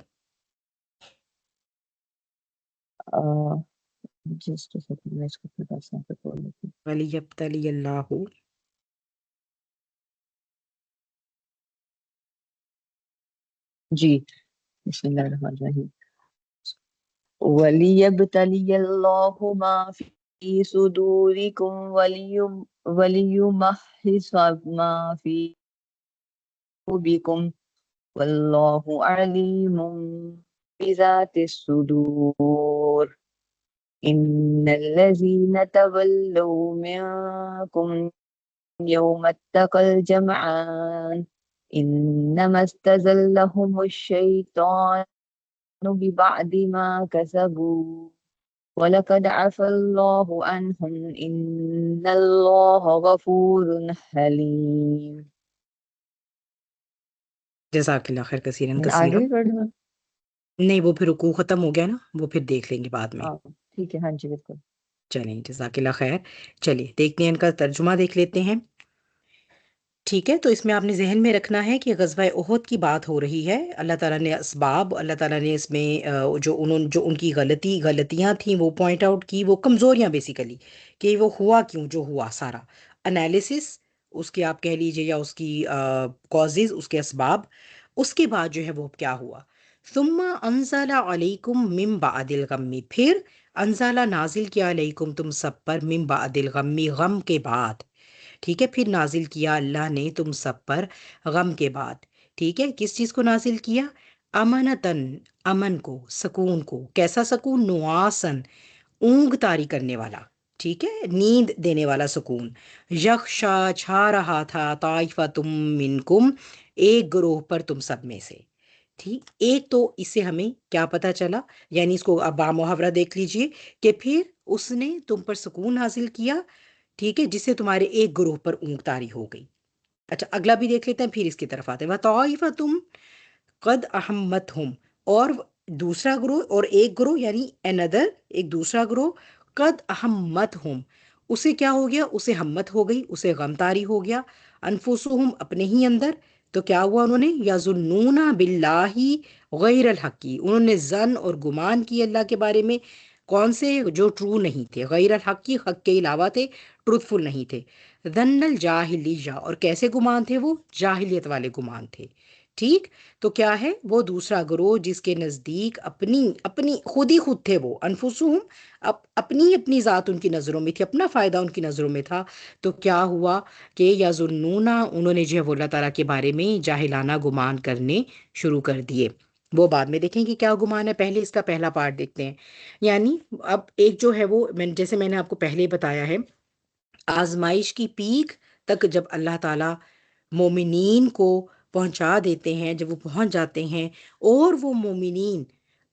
جسٹ سیکنڈ میں اس کو اپنے پاس یہاں پہ کھول لیتی ہوں. وَلِيَبْتَلِيَ اللَّهُ. جی بسم اللہ الرحمن الرحیم. وَلِيَبْتَلِيَ اللَّهُ مَا فِي صُدُورِكُمْ وَلِيُمَحِّصَ مَا فِي بكم والله عليم بذات الصدور إن الذين تولوا منكم يوم التقى الجمعان إنما استزلهم الشيطان ببعد ما كسبوا وَلَقَدْ عَفَا اللَّهُ عَنْهُمْ إِنَّ اللَّهَ غَفُورٌ حَلِيمٌ. جزاک اللہ خیر کثیرن آگے کثیرہ. بھی پڑھ دوں؟ نہیں وہ پھر رکوع ختم ہو گیا نا، وہ پھر دیکھ لیں گے بعد میں. ٹھیک ہے، ہاں جی بالکل. چلیں جزاک اللہ خیر. چلیے دیکھتے ہیں، ان کا ترجمہ دیکھ لیتے ہیں. ٹھیک ہے، تو اس میں آپ نے ذہن میں رکھنا ہے کہ غزوہ احد کی بات ہو رہی ہے. اللہ تعالیٰ نے اسباب، اللہ تعالیٰ نے اس میں جو ان کی غلطیاں تھیں وہ پوائنٹ آؤٹ کی، وہ کمزوریاں بیسیکلی، کہ وہ ہوا کیوں جو ہوا، سارا انالیسس اس کے آپ کہہ لیجئے، یا اس کی کازز، اس کے اسباب. اس کے بعد جو ہے وہ کیا ہوا، ثم انزل علیکم من بعد الغم، پھر انزل نازل کیا علیکم تم سب پر، من بعد الغم، غم کے بعد. ٹھیک ہے، پھر نازل کیا اللہ نے تم سب پر غم کے بعد. ٹھیک ہے، کس چیز کو نازل کیا؟ امنتن، امن کو، سکون کو. کیسا سکون؟ نعاسن، اونگ طاری کرنے والا. ٹھیک ہے، نیند دینے والا سکون. یخشا، چھا رہا تھا، طائفتم منکم، ایک گروہ پر تم سب میں سے. ٹھیک، ایک تو اس سے ہمیں کیا پتہ چلا، یعنی اس کو اب با محاورہ دیکھ لیجئے کہ پھر اس نے تم پر سکون حاصل کیا. ٹھیک ہے، جس سے تمہارے ایک گروہ پر اونگ طاری ہو گئی. اچھا اگلا بھی دیکھ لیتے ہیں، پھر اس کی طرف آتے ہیں. وَطَائِفَةٌ قَدْ أَحَمَّتْهُمْ، اور دوسرا گروہ، اور ایک گروہ یعنی another، ایک دوسرا گروہ، قَدْ أَحَمَّتْهُمْ، اسے کیا ہو گیا؟ اسے ہمت ہو گئی، اسے غم طاری ہو گیا. انفسہم، اپنے ہی اندر. تو کیا ہوا انہوں نے؟ یظنون باللہ غیر الحق، انہوں نے ظن اور گمان کی اللہ کے بارے میں. کون سے؟ جو ٹرو نہیں تھے، غیر الحق کی، حق کے علاوہ تھے، ٹروتھفل نہیں تھے. ظن الجاہلیہ، اور کیسے گمان تھے وہ؟ جاہلیت والے گمان تھے. ٹھیک، تو کیا ہے وہ دوسرا گروہ جس کے نزدیک اپنی خود ہی خود تھے وہ، انفسہم، اپنی ذات ان کی نظروں میں تھی، اپنا فائدہ ان کی نظروں میں تھا. تو کیا ہوا کہ یظنون، انہوں نے جو ہے وہ اللہ تعالیٰ کے بارے میں جاہلانہ گمان کرنے شروع کر دیے. وہ بعد میں دیکھیں کہ کیا گمان ہے، پہلے اس کا پہلا پارٹ دیکھتے ہیں. یعنی اب ایک جو ہے وہ جیسے میں نے آپ کو پہلے بتایا ہے، آزمائش کی پیک تک جب اللہ تعالیٰ مومنین کو پہنچا دیتے ہیں، جب وہ پہنچ جاتے ہیں، اور وہ مومنین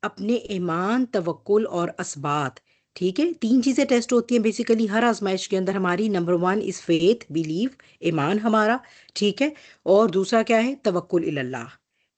اپنے ایمان، توکل اور اسبات. ٹھیک ہے، تین چیزیں ٹیسٹ ہوتی ہیں بیسیکلی ہر آزمائش کے اندر ہماری. نمبر 1 از فیتھ، بلیو، ایمان ہمارا. ٹھیک ہے، اور دوسرا کیا ہے؟ توکل اللہ.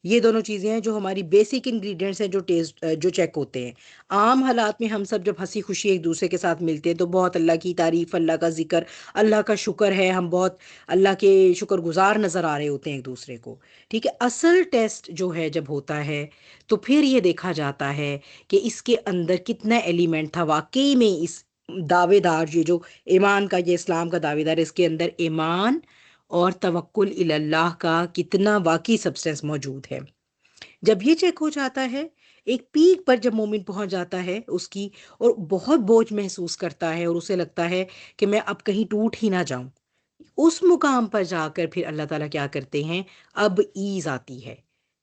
یہ دونوں چیزیں ہیں جو ہماری بیسک انگریڈینٹس ہیں، جو چیک ہوتے ہیں. عام حالات میں ہم سب جب ہنسی خوشی ایک دوسرے کے ساتھ ملتے ہیں تو بہت اللہ کی تعریف، اللہ کا ذکر، اللہ کا شکر ہے، ہم بہت اللہ کے شکر گزار نظر آ رہے ہوتے ہیں ایک دوسرے کو. ٹھیک ہے، اصل ٹیسٹ جو ہے جب ہوتا ہے تو پھر یہ دیکھا جاتا ہے کہ اس کے اندر کتنا ایلیمنٹ تھا واقعی میں. اس دعوے دار، یہ جو ایمان کا، یہ اسلام کا دعوے دار، اس کے اندر ایمان اور توکل الی اللہ کا کتنا واقعی سبسٹنس موجود ہے. جب یہ چیک ہو جاتا ہے، ایک پیک پر جب مومن پہنچ جاتا ہے اس کی، اور بہت بوجھ محسوس کرتا ہے، اور اسے لگتا ہے کہ میں اب کہیں ٹوٹ ہی نہ جاؤں، اس مقام پر جا کر پھر اللہ تعالیٰ کیا کرتے ہیں؟ اب ایز آتی ہے.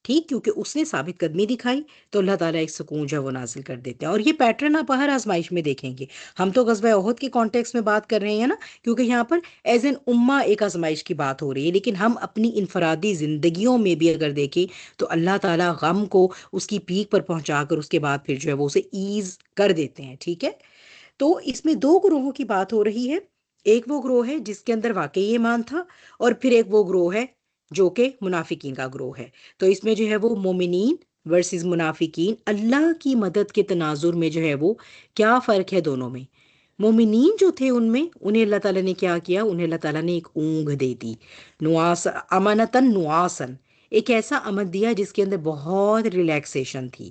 ٹھیک، کیونکہ اس نے ثابت قدمی دکھائی تو اللہ تعالیٰ ایک سکون جو ہے وہ نازل کر دیتے ہیں. اور یہ پیٹرن آپ ہر آزمائش میں دیکھیں گے. ہم تو غزوہ احد کے کانٹیکس میں بات کر رہے ہیں نا، کیونکہ یہاں پر ایز این امہ ایک آزمائش کی بات ہو رہی ہے، لیکن ہم اپنی انفرادی زندگیوں میں بھی اگر دیکھیں تو اللہ تعالیٰ غم کو اس کی پیک پر پہنچا کر اس کے بعد پھر جو ہے وہ اسے ایز کر دیتے ہیں. ٹھیک ہے، تو اس میں دو گروہوں کی بات ہو رہی ہے. ایک وہ گروہ ہے جس کے اندر واقعی ایمان تھا، اور پھر ایک وہ گروہ ہے جو کہ منافقین کا گروہ ہے. تو اس میں جو ہے وہ مومنین ورسز منافقین، اللہ کی مدد کے تناظر میں جو ہے وہ کیا فرق ہے دونوں میں؟ مومنین جو تھے ان میں، انہیں اللہ تعالیٰ نے کیا کیا؟ انہیں اللہ تعالیٰ نے ایک اونگ دے دی، نواس، امانتاً نواسن، ایک ایسا امن دیا جس کے اندر بہت ریلیکسیشن تھی.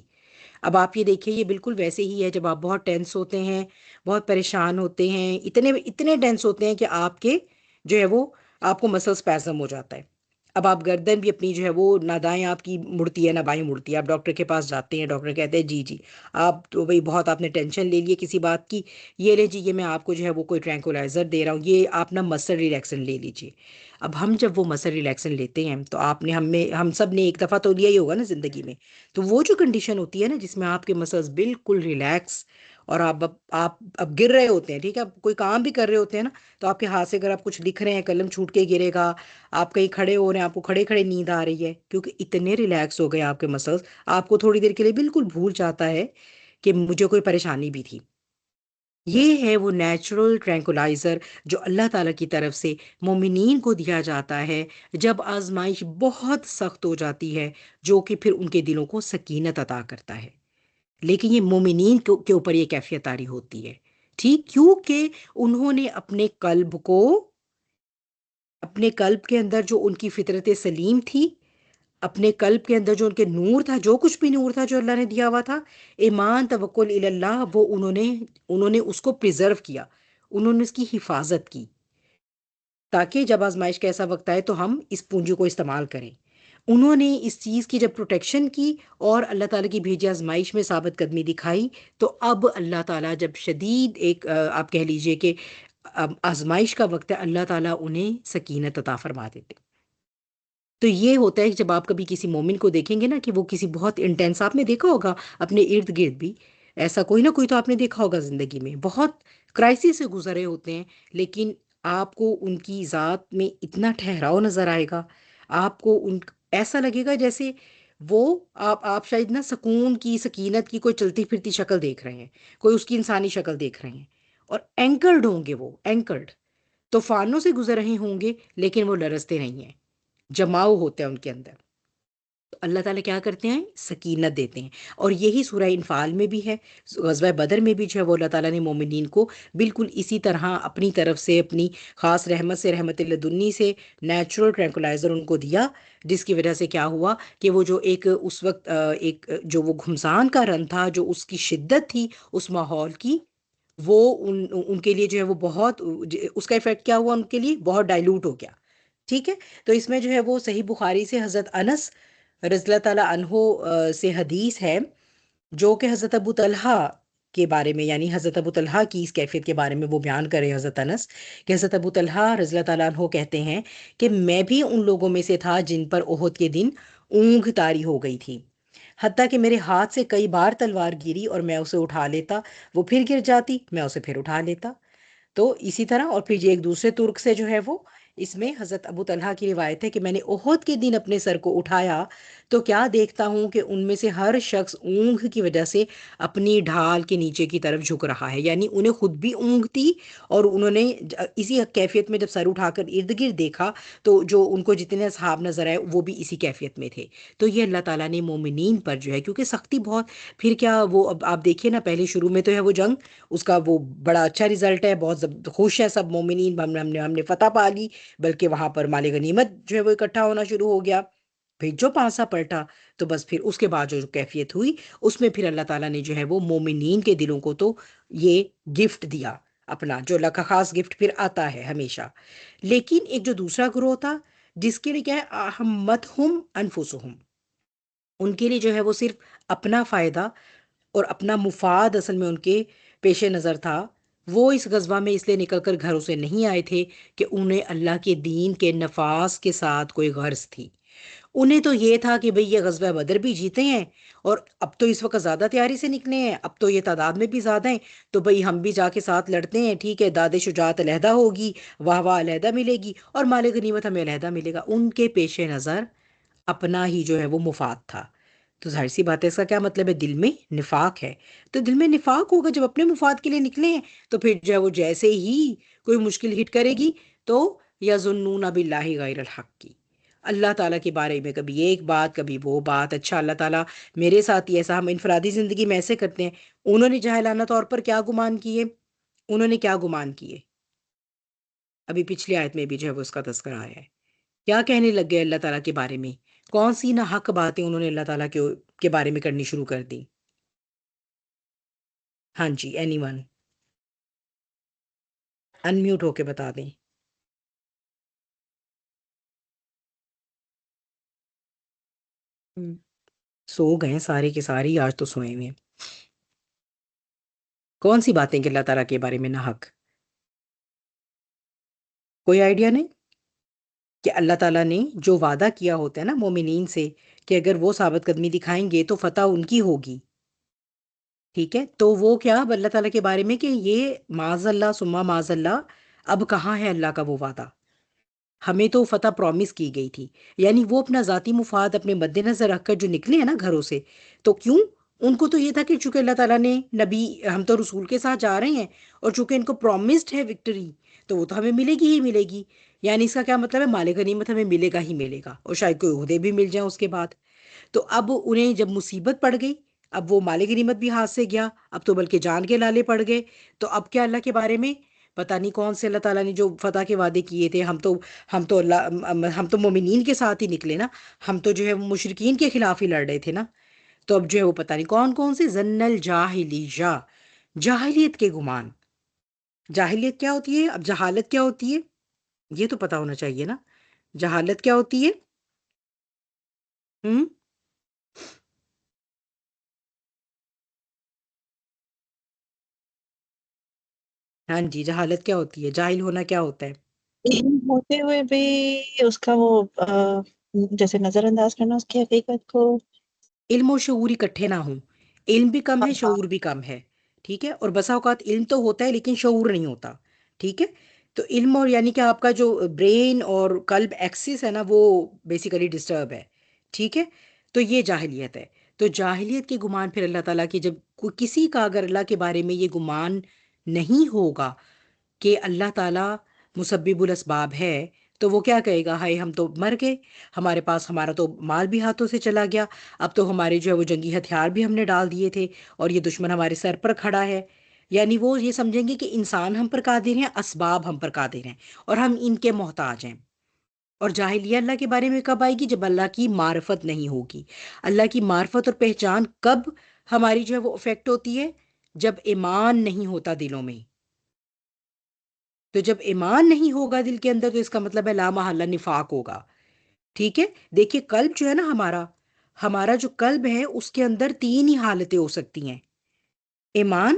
اب آپ یہ دیکھیں، یہ بالکل ویسے ہی ہے جب آپ بہت ٹینس ہوتے ہیں، بہت پریشان ہوتے ہیں، اتنے ٹینس ہوتے ہیں کہ آپ کے جو ہے وہ آپ کو مسل اسپیزم ہو جاتا ہے. اب آپ گردن بھی اپنی جو ہے وہ نہ دائیں آپ کی مڑتی ہے نہ بائیں مڑتی ہے. آپ ڈاکٹر کے پاس جاتے ہیں, ڈاکٹر کہتے ہیں جی آپ تو بھائی بہت آپ نے ٹینشن لے لی کسی بات کی, یہ لے جی یہ میں آپ کو جو ہے وہ کوئی ٹرینکولائزر دے رہا ہوں, یہ آپ نا مسل ریلیکسن لے لیجیے. اب ہم جب وہ مسل ریلیکسن لیتے ہیں تو آپ نے ہم سب نے ایک دفعہ تو لیا ہی ہوگا نا زندگی میں, تو وہ جو کنڈیشن ہوتی ہے نا جس میں آپ کے مسلس بالکل ریلیکس, اور آپ اب گر رہے ہوتے ہیں, ٹھیک ہے, آپ کوئی کام بھی کر رہے ہوتے ہیں نا, تو آپ کے ہاتھ سے اگر آپ کچھ لکھ رہے ہیں قلم چھوٹ کے گرے گا, آپ کہیں کھڑے ہو رہے ہیں آپ کو کھڑے کھڑے نیند آ رہی ہے کیونکہ اتنے ریلیکس ہو گئے آپ کے مسلس, آپ کو تھوڑی دیر کے لیے بالکل بھول جاتا ہے کہ مجھے کوئی پریشانی بھی تھی. یہ ہے وہ نیچرل ٹرینکولائزر جو اللہ تعالیٰ کی طرف سے مومنین کو دیا جاتا ہے جب آزمائش بہت سخت ہو جاتی ہے, جو کہ پھر ان کے دلوں کو سکینت عطا کرتا ہے. لیکن یہ مومنین کے اوپر یہ کیفیت طاری ہوتی ہے, ٹھیک, کیونکہ انہوں نے اپنے قلب کے اندر جو ان کی فطرت سلیم تھی, اپنے قلب کے اندر جو ان کے نور تھا, جو کچھ بھی نور تھا جو اللہ نے دیا ہوا تھا, ایمان توکل الی اللہ, وہ انہوں نے اس کو پریزرو کیا, انہوں نے اس کی حفاظت کی, تاکہ جب آزمائش کا ایسا وقت آئے تو ہم اس پونجی کو استعمال کریں. انہوں نے اس چیز کی جب پروٹیکشن کی اور اللہ تعالیٰ کی بھیجی آزمائش میں ثابت قدمی دکھائی, تو اب اللہ تعالیٰ جب شدید ایک آپ کہہ لیجئے کہ آزمائش کا وقت ہے, اللہ تعالیٰ انہیں سکینت عطا فرما دیتے. تو یہ ہوتا ہے کہ جب آپ کبھی کسی مومن کو دیکھیں گے نا کہ وہ کسی بہت انٹینس, آپ نے دیکھا ہوگا اپنے ارد گرد بھی, ایسا کوئی نہ کوئی تو آپ نے دیکھا ہوگا زندگی میں, بہت کرائسس سے گزرے ہوتے ہیں, لیکن آپ کو ان کی ذات میں اتنا ٹھہراؤ نظر آئے گا, آپ کو ایسا لگے گا جیسے وہ آپ شاید نا سکون کی سکینت کی کوئی چلتی پھرتی شکل دیکھ رہے ہیں, کوئی اس کی انسانی شکل دیکھ رہے ہیں, اور اینکرڈ ہوں گے, وہ اینکرڈ طوفانوں سے گزر رہے ہوں گے لیکن وہ لرزتے نہیں ہیں, جماؤ ہوتے ہیں ان کے اندر. تو اللہ تعالیٰ کیا کرتے ہیں, سکینت دیتے ہیں. اور یہی سورہ انفال میں بھی ہے, غزوہ بدر میں بھی جو ہے وہ اللہ تعالیٰ نے مومنین کو بالکل اسی طرح اپنی طرف سے, اپنی خاص رحمت سے, رحمت لدنی سے نیچرل ٹرینکولائزر ان کو دیا, جس کی وجہ سے کیا ہوا کہ وہ جو ایک اس وقت ایک جو وہ گھمسان کا رن تھا, جو اس کی شدت تھی اس ماحول کی, وہ ان کے لیے جو ہے وہ بہت, اس کا ایفیکٹ کیا ہوا ان کے لیے, بہت ڈائلوٹ ہو گیا. ٹھیک ہے, تو اس میں جو ہے وہ صحیح بخاری سے حضرت انس رضی اللہ تعالیٰ عنہ سے حدیث ہے, جو کہ حضرت ابو طلحہ کے بارے میں, یعنی حضرت ابو طلحہ کی اس کیفیت کے بارے میں وہ بیان کرے حضرت انس, کہ حضرت ابو طلحہ رضی اللہ تعالیٰ عنہ کہتے ہیں کہ میں بھی ان لوگوں میں سے تھا جن پر احد کے دن اونگ طاری ہو گئی تھی, حتیٰ کہ میرے ہاتھ سے کئی بار تلوار گری اور میں اسے اٹھا لیتا, وہ پھر گر جاتی, میں اسے پھر اٹھا لیتا. تو اسی طرح, اور پھر یہ ایک دوسرے ترک سے جو ہے وہ, اس میں حضرت ابو طلحہ کی روایت ہے کہ میں نے احد کے دن اپنے سر کو اٹھایا تو کیا دیکھتا ہوں کہ ان میں سے ہر شخص اونگ کی وجہ سے اپنی ڈھال کے نیچے کی طرف جھک رہا ہے, یعنی انہیں خود بھی اونگ تھی, اور انہوں نے اسی کیفیت میں جب سر اٹھا کر ارد گرد دیکھا تو جو ان کو جتنے اصحاب نظر آئے وہ بھی اسی کیفیت میں تھے. تو یہ اللہ تعالیٰ نے مومنین پر جو ہے, کیونکہ سختی بہت, پھر کیا وہ اب آپ دیکھیے نا, پہلے شروع میں تو ہے وہ جنگ, اس کا وہ بڑا اچھا رزلٹ ہے, بہت خوش ہے سب مومنین, ہم نے فتح پا لی, بلکہ وہاں پر مال غنیمت جو ہے وہ اکٹھا ہونا شروع ہو گیا. پھر جو پانسا پلٹا تو بس پھر اس کے بعد جو کیفیت ہوئی, اس میں پھر اللہ تعالیٰ نے جو ہے وہ مومنین کے دلوں کو تو یہ گفٹ دیا اپنا, جو اللہ کا خاص گفٹ پھر آتا ہے ہمیشہ. لیکن ایک جو دوسرا گروہ تھا جس کے لیے کیا ہے, اہمتہم انفسہم, ان کے لیے جو ہے وہ صرف اپنا فائدہ اور اپنا مفاد اصل میں ان کے پیش نظر تھا, وہ اس غزوہ میں اس لیے نکل کر گھروں سے نہیں آئے تھے کہ انہیں اللہ کے دین کے نفاذ کے ساتھ کوئی غرض تھی. انہیں تو یہ تھا کہ بھئی یہ غزوہ بدر بھی جیتے ہیں, اور اب تو اس وقت زیادہ تیاری سے نکلے ہیں, اب تو یہ تعداد میں بھی زیادہ ہیں, تو بھئی ہم بھی جا کے ساتھ لڑتے ہیں, ٹھیک ہے, داد شجاعت علیحدہ ہوگی, واہ واہ علیحدہ ملے گی, اور مال غنیمت ہمیں علیحدہ ملے گا. ان کے پیش نظر اپنا ہی جو ہے وہ مفاد تھا. تو ظاہر سی بات ہے, اس کا کیا مطلب ہے, دل میں نفاق ہے. تو دل میں نفاق ہوگا جب اپنے مفاد کے لیے نکلے ہیں, تو پھر جو ہے وہ جیسے ہی کوئی مشکل ہٹ کرے گی تو یظنون باللہ غیر الحق کی, اللہ تعالیٰ کے بارے میں کبھی ایک بات کبھی وہ بات, اچھا اللہ تعالیٰ میرے ساتھ ہی ایسا, ہم انفرادی زندگی میں ایسے کرتے ہیں. انہوں نے جاہلانہ طور پر کیا گمان کیے, انہوں نے کیا گمان کیے, ابھی پچھلی آیت میں بھی جو ہے وہ اس کا تذکرہ آیا ہے. کیا کہنے لگ گئے اللہ تعالیٰ کے بارے میں, کون سی نہ حق باتیں انہوں نے اللہ تعالیٰ کے بارے میں کرنی شروع کر دی. ہاں جی, اینی ون ان میوٹ ہو کے بتا دیں. سو گئے سارے کے سارے، آج تو سوئے ہوئے ہیں۔ کون سی باتیں کہ اللہ تعالیٰ کے بارے میں نہ حق؟ کوئی آئیڈیا نہیں کہ اللہ تعالیٰ نے جو وعدہ کیا ہوتا ہے نا مومنین سے کہ اگر وہ ثابت قدمی دکھائیں گے تو فتح ان کی ہوگی، ٹھیک ہے؟ تو وہ کیا اب اللہ تعالیٰ کے بارے میں کہ یہ معاذ اللہ ثم معاذ اللہ، اب کہاں ہے اللہ کا وہ وعدہ؟ ہمیں تو فتح پرومس کی گئی تھی، یعنی وہ اپنا ذاتی مفاد اپنے مد نظر رکھ کر جو نکلے ہیں نا گھروں سے، تو کیوں؟ ان کو تو یہ تھا کہ چونکہ اللہ تعالیٰ نے نبی، ہم تو رسول کے ساتھ جا رہے ہیں اور چونکہ ان کو پرومسڈ ہے وکٹری، تو وہ تو ہمیں ملے گی ہی ملے گی۔ یعنی اس کا کیا مطلب ہے؟ مال غنیمت ہمیں ملے گا ہی ملے گا، اور شاید کوئی عہدے بھی مل جائیں اس کے بعد۔ تو اب انہیں جب مصیبت پڑ گئی، اب وہ مال غنیمت بھی ہاتھ سے گیا، اب تو بلکہ جان کے لالے پڑ گئے۔ تو اب کیا اللہ کے بارے میں پتہ نہیں کون سے اللہ تعالیٰ نے جو فتح کے وعدے کیے تھے، ہم تو مومنین کے ساتھ ہی نکلے نا، ہم تو جو ہے وہ مشرکین کے خلاف ہی لڑ رہے تھے نا۔ تو اب جو ہے وہ پتہ نہیں کون کون سے ظن الجاہلیہ، جاہلیت کے گمان۔ جاہلیت کیا ہوتی ہے؟ اب جہالت کیا ہوتی ہے یہ تو پتہ ہونا چاہیے نا۔ جہالت کیا ہوتی ہے؟ ہم ہاں جی، جہالت کیا ہوتی ہے؟ جاہل ہونا کیا ہوتا ہے؟ علم ہوتے ہوئے بھی اس کا وہ جیسے نظر انداز کرنا اس کی حقیقت کو۔ علم اور شعور اکٹھے نہ ہوں، علم بھی کم ہاں ہے ہاں شعور بھی کم ہے، ٹھیک ہے؟ اور بسا اوقات علم تو ہوتا ہے لیکن شعور نہیں ہوتا، ٹھیک ہے؟ تو علم اور یعنی کہ آپ کا جو برین اور قلب ایکسس ہے نا وہ بیسیکلی ڈسٹرب ہے، ٹھیک ہے؟ تو یہ جاہلیت ہے۔ تو جاہلیت کے گمان پھر اللہ تعالیٰ کی جب کسی کا اگر اللہ کے بارے میں یہ گمان نہیں ہوگا کہ اللہ تعالیٰ مسبب الاسباب ہے، تو وہ کیا کہے گا؟ ہائے ہم تو مر گئے، ہمارے پاس ہمارا تو مال بھی ہاتھوں سے چلا گیا، اب تو ہمارے جو ہے وہ جنگی ہتھیار بھی ہم نے ڈال دیے تھے اور یہ دشمن ہمارے سر پر کھڑا ہے۔ یعنی وہ یہ سمجھیں گے کہ انسان ہم پر قادر ہیں، اسباب ہم پر قادر ہیں اور ہم ان کے محتاج ہیں۔ اور جاہلیہ اللہ کے بارے میں کب آئے گی؟ جب اللہ کی معرفت نہیں ہوگی۔ اللہ کی معرفت اور پہچان کب ہماری جو ہے وہ افیکٹ ہوتی ہے؟ جب ایمان نہیں ہوتا دلوں میں۔ تو جب ایمان نہیں ہوگا دل کے اندر تو اس کا مطلب ہے لا محالہ نفاق ہوگا، ٹھیک ہے؟ دیکھیے قلب جو ہے نا ہمارا جو قلب ہے اس کے اندر تین ہی حالتیں ہو سکتی ہیں: ایمان،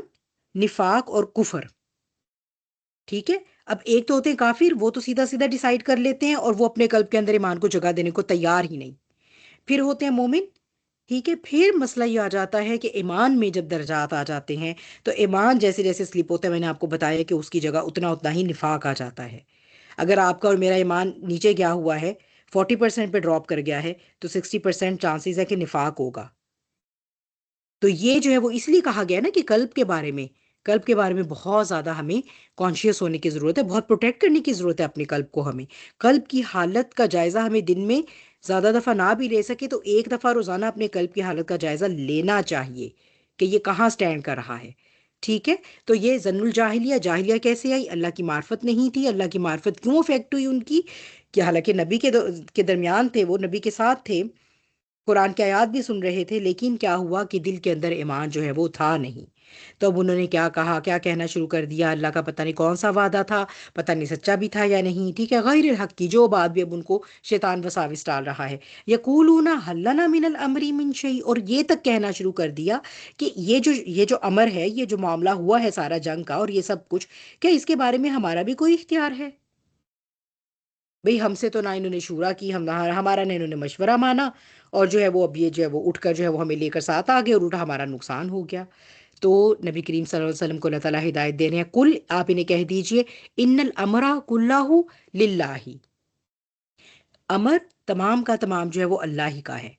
نفاق اور کفر، ٹھیک ہے؟ اب ایک تو ہوتے ہیں کافر، وہ تو سیدھا سیدھا ڈیسائیڈ کر لیتے ہیں اور وہ اپنے قلب کے اندر ایمان کو جگہ دینے کو تیار ہی نہیں۔ پھر ہوتے ہیں مومن، ٹھیک ہے؟ پھر مسئلہ یہ آ جاتا ہے کہ ایمان میں جب درجات آ جاتے ہیں تو ایمان جیسے جیسے سلپ ہوتا ہے، میں نے آپ کو بتایا کہ اس کی جگہ اتنا ہی نفاق آ جاتا ہے۔ اگر آپ کا اور میرا ایمان نیچے گیا ہوا ہے، 40% پہ ڈراپ کر گیا ہے، تو 60% چانسز ہے کہ نفاق ہوگا۔ تو یہ جو ہے وہ اس لیے کہا گیا نا کہ قلب کے بارے میں بہت زیادہ ہمیں کانشیس ہونے کی ضرورت ہے، بہت پروٹیکٹ کرنے کی ضرورت ہے اپنے قلب کو۔ ہمیں قلب کی حالت کا جائزہ ہمیں دن میں زیادہ دفعہ نہ بھی لے سکے تو ایک دفعہ روزانہ اپنے قلب کی حالت کا جائزہ لینا چاہیے کہ یہ کہاں سٹینڈ کر رہا ہے، ٹھیک ہے؟ تو یہ ظن الجاہلیہ، جاہلیہ کیسے آئی؟ اللہ کی معرفت نہیں تھی۔ اللہ کی معرفت کیوں افیکٹ ہوئی ان کی؟ کہ حالانکہ نبی کے درمیان تھے، وہ نبی کے ساتھ تھے، قرآن کی آیات بھی سن رہے تھے، لیکن کیا ہوا کہ دل کے اندر ایمان جو ہے وہ تھا نہیں۔ تو اب انہوں نے کیا کہا، کیا کہنا شروع کر دیا؟ اللہ کا پتہ نہیں کون سا وعدہ تھا، پتہ نہیں سچا بھی تھا یا نہیں، ٹھیک ہے؟ غیر الحق کی جو بات بھی اب ان کو شیطان وساوس ڈال رہا ہے۔ یقولون حل لنا من الامر من شیء، اور یہ تک کہنا شروع کر دیا کہ یہ جو امر ہے، یہ جو معاملہ ہوا ہے سارا جنگ کا اور یہ سب کچھ، کیا اس کے بارے میں ہمارا بھی کوئی اختیار ہے؟ بھئی ہم سے تو نہ انہوں نے شورا کی، ہمارا نہ انہوں نے مشورہ مانا، اور جو ہے وہ اب یہ جو ہے وہ اٹھ کر جو ہے وہ ہمیں لے کر ساتھ آ گئے اور الٹا ہمارا نقصان ہو گیا۔ تو نبی کریم صلی اللہ علیہ وسلم کو اللہ تعالیٰ ہدایت دے رہے ہیں، کل آپ انہیں کہہ دیجئے ان الامر کلہ للہ، امر تمام کا تمام جو ہے وہ اللہ ہی کا ہے۔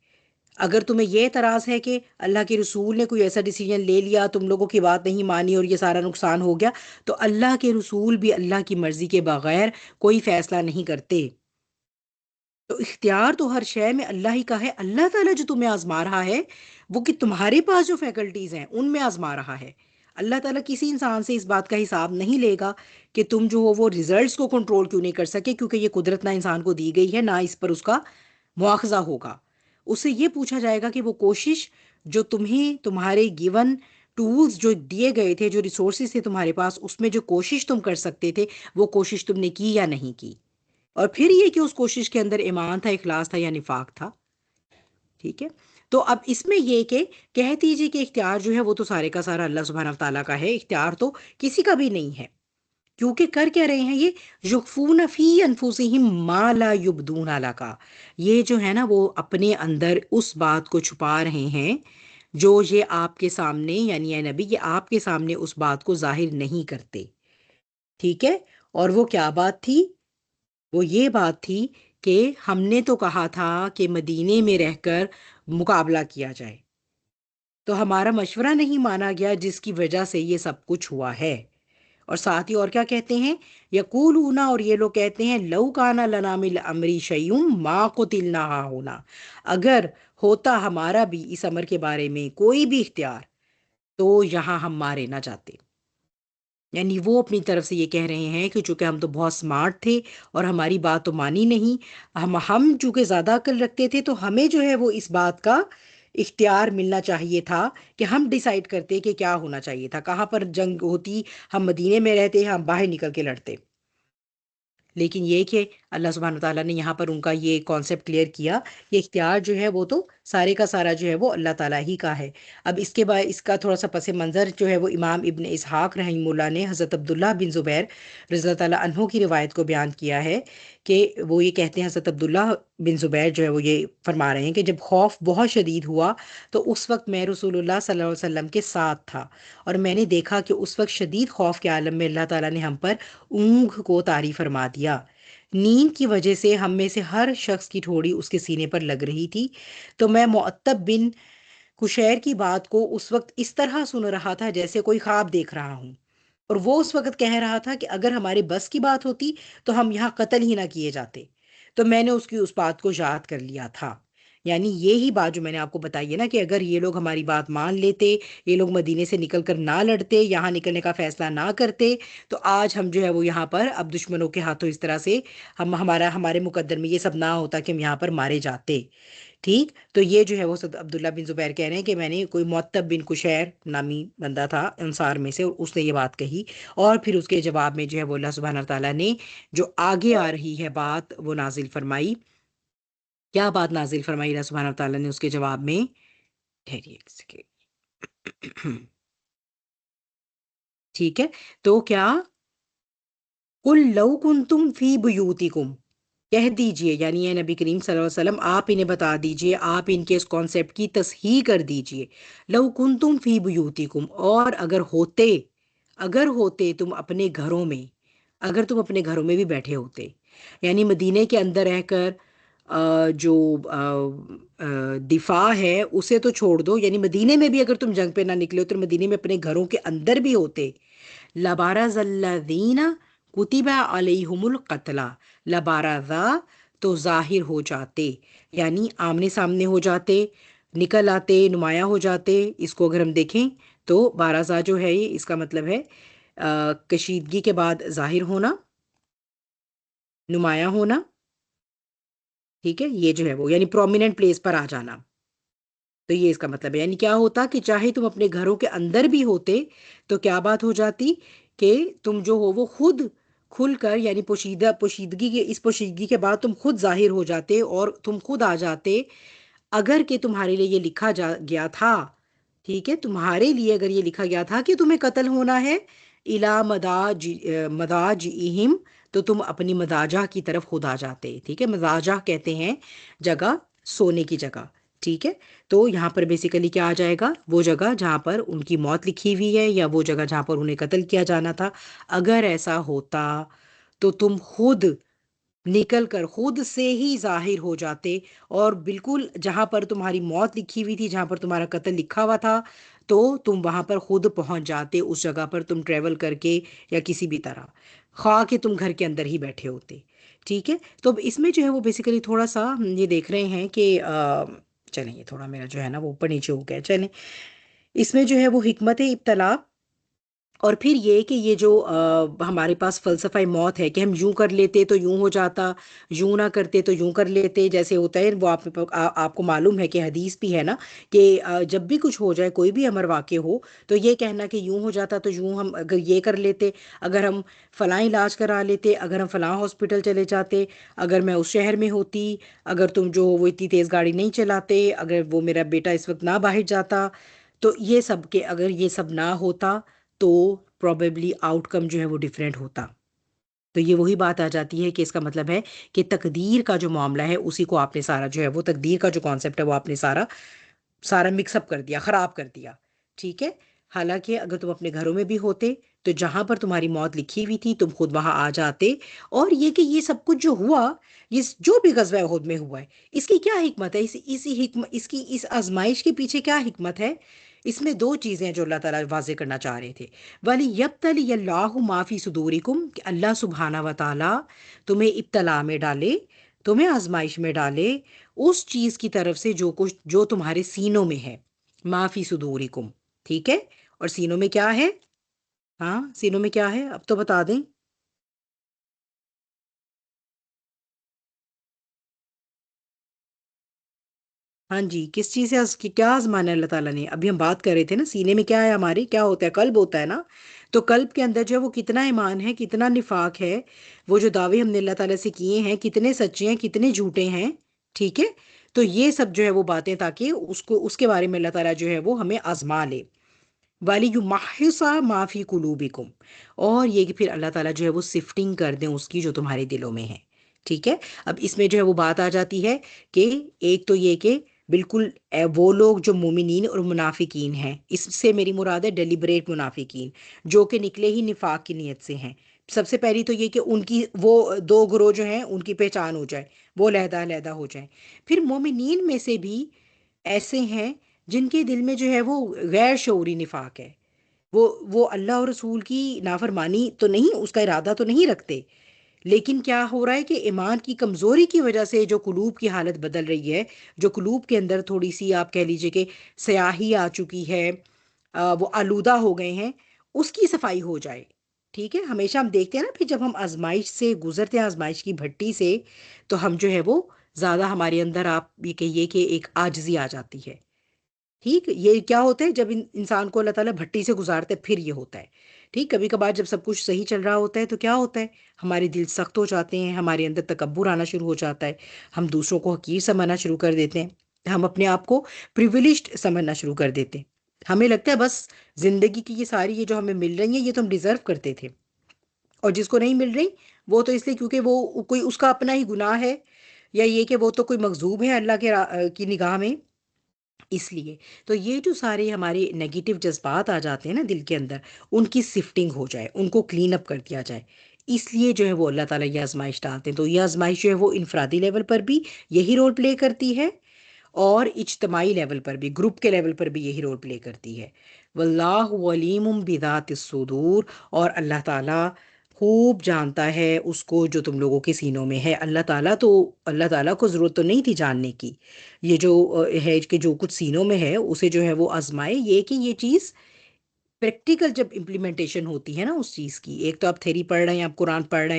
اگر تمہیں یہ اعتراض ہے کہ اللہ کے رسول نے کوئی ایسا ڈیسیجن لے لیا، تم لوگوں کی بات نہیں مانی اور یہ سارا نقصان ہو گیا، تو اللہ کے رسول بھی اللہ کی مرضی کے بغیر کوئی فیصلہ نہیں کرتے۔ تو اختیار تو ہر شے میں اللہ ہی کا ہے۔ اللہ تعالیٰ جو تمہیں آزما رہا ہے وہ کہ تمہارے پاس جو فیکلٹیز ہیں ان میں آزما رہا ہے۔ اللہ تعالیٰ کسی انسان سے اس بات کا حساب نہیں لے گا کہ تم جو ہو وہ ریزلٹس کو کنٹرول کیوں نہیں کر سکے، کیونکہ یہ قدرت نہ انسان کو دی گئی ہے، نہ اس پر اس کا مواخذہ ہوگا۔ اس سے یہ پوچھا جائے گا کہ وہ کوشش جو تمہیں تمہارے گیون ٹولز جو دیے گئے تھے، جو ریسورسز تھے تمہارے پاس، اس میں جو کوشش تم کر سکتے تھے وہ کوشش تم نے کی یا نہیں کی، اور پھر یہ کہ اس کوشش کے اندر ایمان تھا، اخلاص تھا یا نفاق تھا۔ ٹھیک ہے. تو اب اس میں یہ کہ کہہ دیجیے کہ اختیار جو ہے وہ تو سارے کا سارا اللہ سبحانہ تعالیٰ کا ہے، اختیار تو کسی کا بھی نہیں ہے. کیونکہ کر کیا رہے ہیں یہ یخفون فی انفسہم ما لا یبدون لکا، یہ جو ہے نا وہ اپنے اندر اس بات کو چھپا رہے ہیں جو یہ آپ کے سامنے، یعنی اے نبی یہ آپ کے سامنے اس بات کو ظاہر نہیں کرتے. ٹھیک ہے. اور وہ کیا بات تھی؟ وہ یہ بات تھی کہ ہم نے تو کہا تھا کہ مدینے میں رہ کر مقابلہ کیا جائے، تو ہمارا مشورہ نہیں مانا گیا جس کی وجہ سے یہ سب کچھ ہوا ہے. اور ساتھ ہی اور کیا کہتے ہیں؟ یقولون، اور یہ لوگ کہتے ہیں لو کان لنا من الامر شیء ما قتلنا ہونا، اگر ہوتا ہمارا بھی اس امر کے بارے میں کوئی بھی اختیار تو یہاں ہم مارے نہ جاتے. یعنی وہ اپنی طرف سے یہ کہہ رہے ہیں کہ چونکہ ہم تو بہت سمارٹ تھے اور ہماری بات تو مانی نہیں، ہم چونکہ زیادہ عقل رکھتے تھے تو ہمیں جو ہے وہ اس بات کا اختیار ملنا چاہیے تھا کہ ہم ڈیسائیڈ کرتے کہ کیا ہونا چاہیے تھا، کہاں پر جنگ ہوتی، ہم مدینے میں رہتے، ہم باہر نکل کے لڑتے. لیکن یہ کہ اللہ سبحانہ تعالیٰ نے یہاں پر ان کا یہ کانسیپٹ کلیئر کیا کہ اختیار جو ہے وہ تو سارے کا سارا جو ہے وہ اللہ تعالیٰ ہی کا ہے. اب اس کے بعد اس کا تھوڑا سا پس منظر جو ہے وہ امام ابن اسحاق رحمہ اللہ نے حضرت عبداللہ بن زبیر رضی اللہ تعالیٰ عنہ کی روایت کو بیان کیا ہے کہ وہ یہ کہتے ہیں، حضرت عبداللہ بن زبیر جو ہے وہ یہ فرما رہے ہیں کہ جب خوف بہت شدید ہوا تو اس وقت میں رسول اللہ صلی اللہ علیہ وسلم کے ساتھ تھا، اور میں نے دیکھا کہ اس وقت شدید خوف کے عالم میں اللہ تعالیٰ نے ہم پر اونگ کو طاری فرما دیا. نیند کی وجہ سے ہم میں سے ہر شخص کی ٹھوڑی اس کے سینے پر لگ رہی تھی، تو میں معتب بن کشیر کی بات کو اس وقت اس طرح سن رہا تھا جیسے کوئی خواب دیکھ رہا ہوں، اور وہ اس وقت کہہ رہا تھا کہ اگر ہمارے بس کی بات ہوتی تو ہم یہاں قتل ہی نہ کیے جاتے. تو میں نے اس کی اس بات کو یاد کر لیا تھا. یعنی یہی بات جو میں نے آپ کو بتائی ہے نا کہ اگر یہ لوگ ہماری بات مان لیتے، یہ لوگ مدینے سے نکل کر نہ لڑتے، یہاں نکلنے کا فیصلہ نہ کرتے، تو آج ہم جو ہے وہ یہاں پر اب دشمنوں کے ہاتھوں اس طرح سے ہمارے مقدر میں یہ سب نہ ہوتا کہ ہم یہاں پر مارے جاتے. ٹھیک. تو یہ جو ہے وہ عبداللہ بن زبیر کہہ رہے ہیں کہ میں نے کوئی معتب بن کشیر نامی بندہ تھا انصار میں سے، اور اس نے یہ بات کہی، اور پھر اس کے جواب میں جو ہے وہ اللہ سبحانہ تعالیٰ نے جو آگے آ رہی ہے بات وہ نازل فرمائی. کیا بات نازل فرمائی اللہ سبحانہ تعالیٰ نے اس کے جواب میں؟ ٹھہریے ایک سیکنڈ. ٹھیک ہے. تو کیا قل لو کنتم فی بیوتکم، کہہ دیجئے، یعنی اے نبی کریم صلی اللہ علیہ وسلم آپ انہیں بتا دیجئے، آپ ان کے اس کانسیپٹ کی تصحیح کر دیجئے. لو کنتم فی بیوتکم، اور اگر ہوتے تم اپنے گھروں میں، اگر تم اپنے گھروں میں بھی بیٹھے ہوتے، یعنی مدینے کے اندر رہ کر جو دفاع ہے اسے تو چھوڑ دو، یعنی مدینے میں بھی اگر تم جنگ پہ نہ نکلے ہو تو مدینے میں اپنے گھروں کے اندر بھی ہوتے، لبارز الذین کتب علیہم القتل، لبارزا تو ظاہر ہو جاتے، یعنی آمنے سامنے ہو جاتے، نکل آتے، نمایاں ہو جاتے. اس کو اگر ہم دیکھیں تو بارزا جو ہے یہ اس کا مطلب ہے کشیدگی کے بعد ظاہر ہونا، نمایاں ہونا. ٹھیک ہے. یہ جو ہے وہ یعنی پرومیننٹ پلیس پر آ جانا. تو یہ اس کا مطلب ہے، یعنی کیا ہوتا کہ چاہے تم اپنے گھروں کے اندر بھی ہوتے تو کیا بات ہو جاتی کہ تم جو ہو وہ خود کھل کر، یعنی پوشیدگی کے بعد تم خود ظاہر ہو جاتے اور تم خود آ جاتے، اگر کہ تمہارے لیے یہ لکھا گیا تھا. ٹھیک ہے. تمہارے لیے اگر یہ لکھا گیا تھا کہ تمہیں قتل ہونا ہے، الا مداجہم، تو تم اپنی مداجہ کی طرف خود آ جاتے. ٹھیک ہے. مداجہ کہتے ہیں جگہ، سونے کی جگہ. ٹھیک ہے. تو یہاں پر بیسیکلی کیا آ جائے گا؟ وہ جگہ جہاں پر ان کی موت لکھی ہوئی ہے، یا وہ جگہ جہاں پر انہیں قتل کیا جانا تھا. اگر ایسا ہوتا تو تم خود نکل کر خود سے ہی ظاہر ہو جاتے، اور بالکل جہاں پر تمہاری موت لکھی ہوئی تھی، جہاں پر تمہارا قتل لکھا ہوا تھا، تو تم وہاں پر خود پہنچ جاتے، اس جگہ پر تم ٹریول کر کے یا کسی بھی طرح، خواہ کہ تم گھر کے اندر ہی بیٹھے ہوتے. ٹھیک ہے. تو اب اس میں جو ہے وہ بیسیکلی تھوڑا سا یہ دیکھ رہے ہیں کہ چلیں یہ تھوڑا میرا جو ہے نا وہ اوپر نیچے ہو گیا. چلیں اس میں جو ہے وہ حکمت ابتلا اور پھر یہ کہ یہ جو ہمارے پاس فلسفہ موت ہے کہ ہم یوں کر لیتے تو یوں ہو جاتا، یوں نہ کرتے تو یوں کر لیتے، جیسے ہوتا ہے وہ آپ کو معلوم ہے کہ حدیث بھی ہے نا کہ جب بھی کچھ ہو جائے، کوئی بھی امر واقع ہو، تو یہ کہنا کہ یوں ہو جاتا تو یوں ہم اگر یہ کر لیتے، اگر ہم فلاں علاج کرا لیتے، اگر ہم فلاں ہاسپٹل چلے جاتے، اگر میں اس شہر میں ہوتی، اگر تم جو وہ اتنی تیز گاڑی نہیں چلاتے، اگر وہ میرا بیٹا اس وقت نہ باہر جاتا، تو یہ سب کہ اگر یہ سب نہ ہوتا تو پروبیبلی آؤٹ کم جو ہے وہ ڈفرینٹ ہوتا۔ تو یہ وہی بات آ جاتی ہے کہ اس کا مطلب ہے کہ تقدیر کا جو معاملہ ہے اسی کو آپ نے سارا جو ہے وہ تقدیر کا جو کانسیپٹ ہے وہ آپ نے سارا سارا مکس اپ کر دیا، خراب کر دیا، ٹھیک ہے۔ حالانکہ اگر تم اپنے گھروں میں بھی ہوتے تو جہاں پر تمہاری موت لکھی ہوئی تھی تم خود وہاں آ جاتے، اور یہ کہ یہ سب کچھ جو ہوا، یہ جو بھی غزوہ احد میں ہوا ہے، اس کی کیا حکمت ہے، اس کی اس آزمائش کے پیچھے کیا حکمت ہے؟ اس میں دو چیزیں جو اللہ تعالیٰ واضح کرنا چاہ رہے تھے۔ وَلِيَبْتَلِيَ اللَّهُ مَا فِي صُدُورِكُمْ، کہ اللہ سبحانہ و تعالیٰ تمہیں ابتلا میں ڈالے، تمہیں آزمائش میں ڈالے اس چیز کی طرف سے جو کچھ جو تمہارے سینوں میں ہے، ما فی صدورکم، ٹھیک ہے۔ اور سینوں میں کیا ہے؟ ہاں سینوں میں کیا ہے اب تو بتا دیں۔ ہاں جی، کس چیز سے کیا آزمانا ہے اللہ تعالیٰ نے؟ ابھی ہم بات کر رہے تھے نا، سینے میں کیا ہے ہمارے، کیا ہوتا ہے؟ قلب ہوتا ہے نا۔ تو قلب کے اندر جو ہے وہ کتنا ایمان ہے، کتنا نفاق ہے، وہ جو دعوے ہم نے اللہ تعالیٰ سے کیے ہیں کتنے سچے ہیں کتنے جھوٹے ہیں، ٹھیک ہے۔ تو یہ سب جو ہے وہ باتیں تاکہ اس کے بارے میں اللہ تعالیٰ جو ہے وہ ہمیں آزما لے۔ وَلِيُمَحِّصَ مَا فِي قُلُوبِكُمْ، اور یہ کہ پھر اللہ تعالیٰ جو ہے وہ سفٹنگ کر دیں اس کی جو تمہارے دلوں میں ہے، ٹھیک ہے۔ اب اس میں جو ہے وہ بات آ جاتی ہے کہ ایک تو یہ کہ بالکل وہ لوگ جو مومنین اور منافقین ہیں، اس سے میری مراد ہے ڈیلیبریٹ منافقین، جو کہ نکلے ہی نفاق کی نیت سے ہیں۔ سب سے پہلی تو یہ کہ ان کی وہ دو گروہ جو ہیں ان کی پہچان ہو جائے، وہ علیحدہ علیحدہ ہو جائیں۔ پھر مومنین میں سے بھی ایسے ہیں جن کے دل میں جو ہے وہ غیر شعوری نفاق ہے، وہ اللہ اور رسول کی نافرمانی تو نہیں، اس کا ارادہ تو نہیں رکھتے، لیکن کیا ہو رہا ہے کہ ایمان کی کمزوری کی وجہ سے جو قلوب کی حالت بدل رہی ہے، جو قلوب کے اندر تھوڑی سی آپ کہہ لیجئے کہ سیاہی آ چکی ہے، وہ آلودہ ہو گئے ہیں، اس کی صفائی ہو جائے، ٹھیک ہے۔ ہمیشہ ہم دیکھتے ہیں نا، پھر جب ہم آزمائش سے گزرتے ہیں، آزمائش کی بھٹی سے، تو ہم جو ہے وہ زیادہ ہمارے اندر آپ یہ کہیے کہ ایک عاجزی آ جاتی ہے، ٹھیک۔ یہ کیا ہوتا ہے جب انسان کو اللہ تعالیٰ بھٹی سے گزارتا ہے پھر یہ ہوتا ہے، ٹھیک۔ کبھی کبھار جب سب کچھ صحیح چل رہا ہوتا ہے تو کیا ہوتا ہے، ہمارے دل سخت ہو جاتے ہیں، ہمارے اندر تکبر آنا شروع ہو جاتا ہے، ہم دوسروں کو حقیر سمجھنا شروع کر دیتے ہیں، ہم اپنے آپ کو پریویلیجڈ سمجھنا شروع کر دیتے ہیں۔ ہمیں لگتا ہے بس زندگی کی یہ ساری یہ جو ہمیں مل رہی ہیں یہ تو ہم ڈیزرو کرتے تھے، اور جس کو نہیں مل رہی وہ تو اس لیے کیونکہ وہ کوئی اس کا اپنا ہی گناہ ہے، یا یہ کہ وہ تو کوئی مغضوب ہے اللہ کے کی نگاہ میں، اس لیے۔ تو یہ جو سارے ہمارے نیگیٹو جذبات آ جاتے ہیں نا دل کے اندر، ان کی سفٹنگ ہو جائے، ان کو کلین اپ کر دیا جائے، اس لیے جو ہے وہ اللہ تعالیٰ یہ آزمائش ڈالتے ہیں۔ تو یہ آزمائش جو ہے وہ انفرادی لیول پر بھی یہی رول پلے کرتی ہے، اور اجتماعی لیول پر بھی، گروپ کے لیول پر بھی یہی رول پلے کرتی ہے۔ واللہ علیم بذات الصدور، اور اللہ تعالیٰ خوب جانتا ہے اس کو جو تم لوگوں کے سینوں میں ہے۔ اللہ تعالیٰ کو ضرورت تو نہیں تھی جاننے کی، یہ جو ہے کہ جو کچھ سینوں میں ہے اسے جو ہے وہ آزمائے، یہ کہ یہ چیز پریکٹیکل جب امپلیمنٹیشن ہوتی ہے نا اس چیز کی، ایک تو آپ تھیری پڑھ رہے ہیں، آپ قرآن پڑھ رہے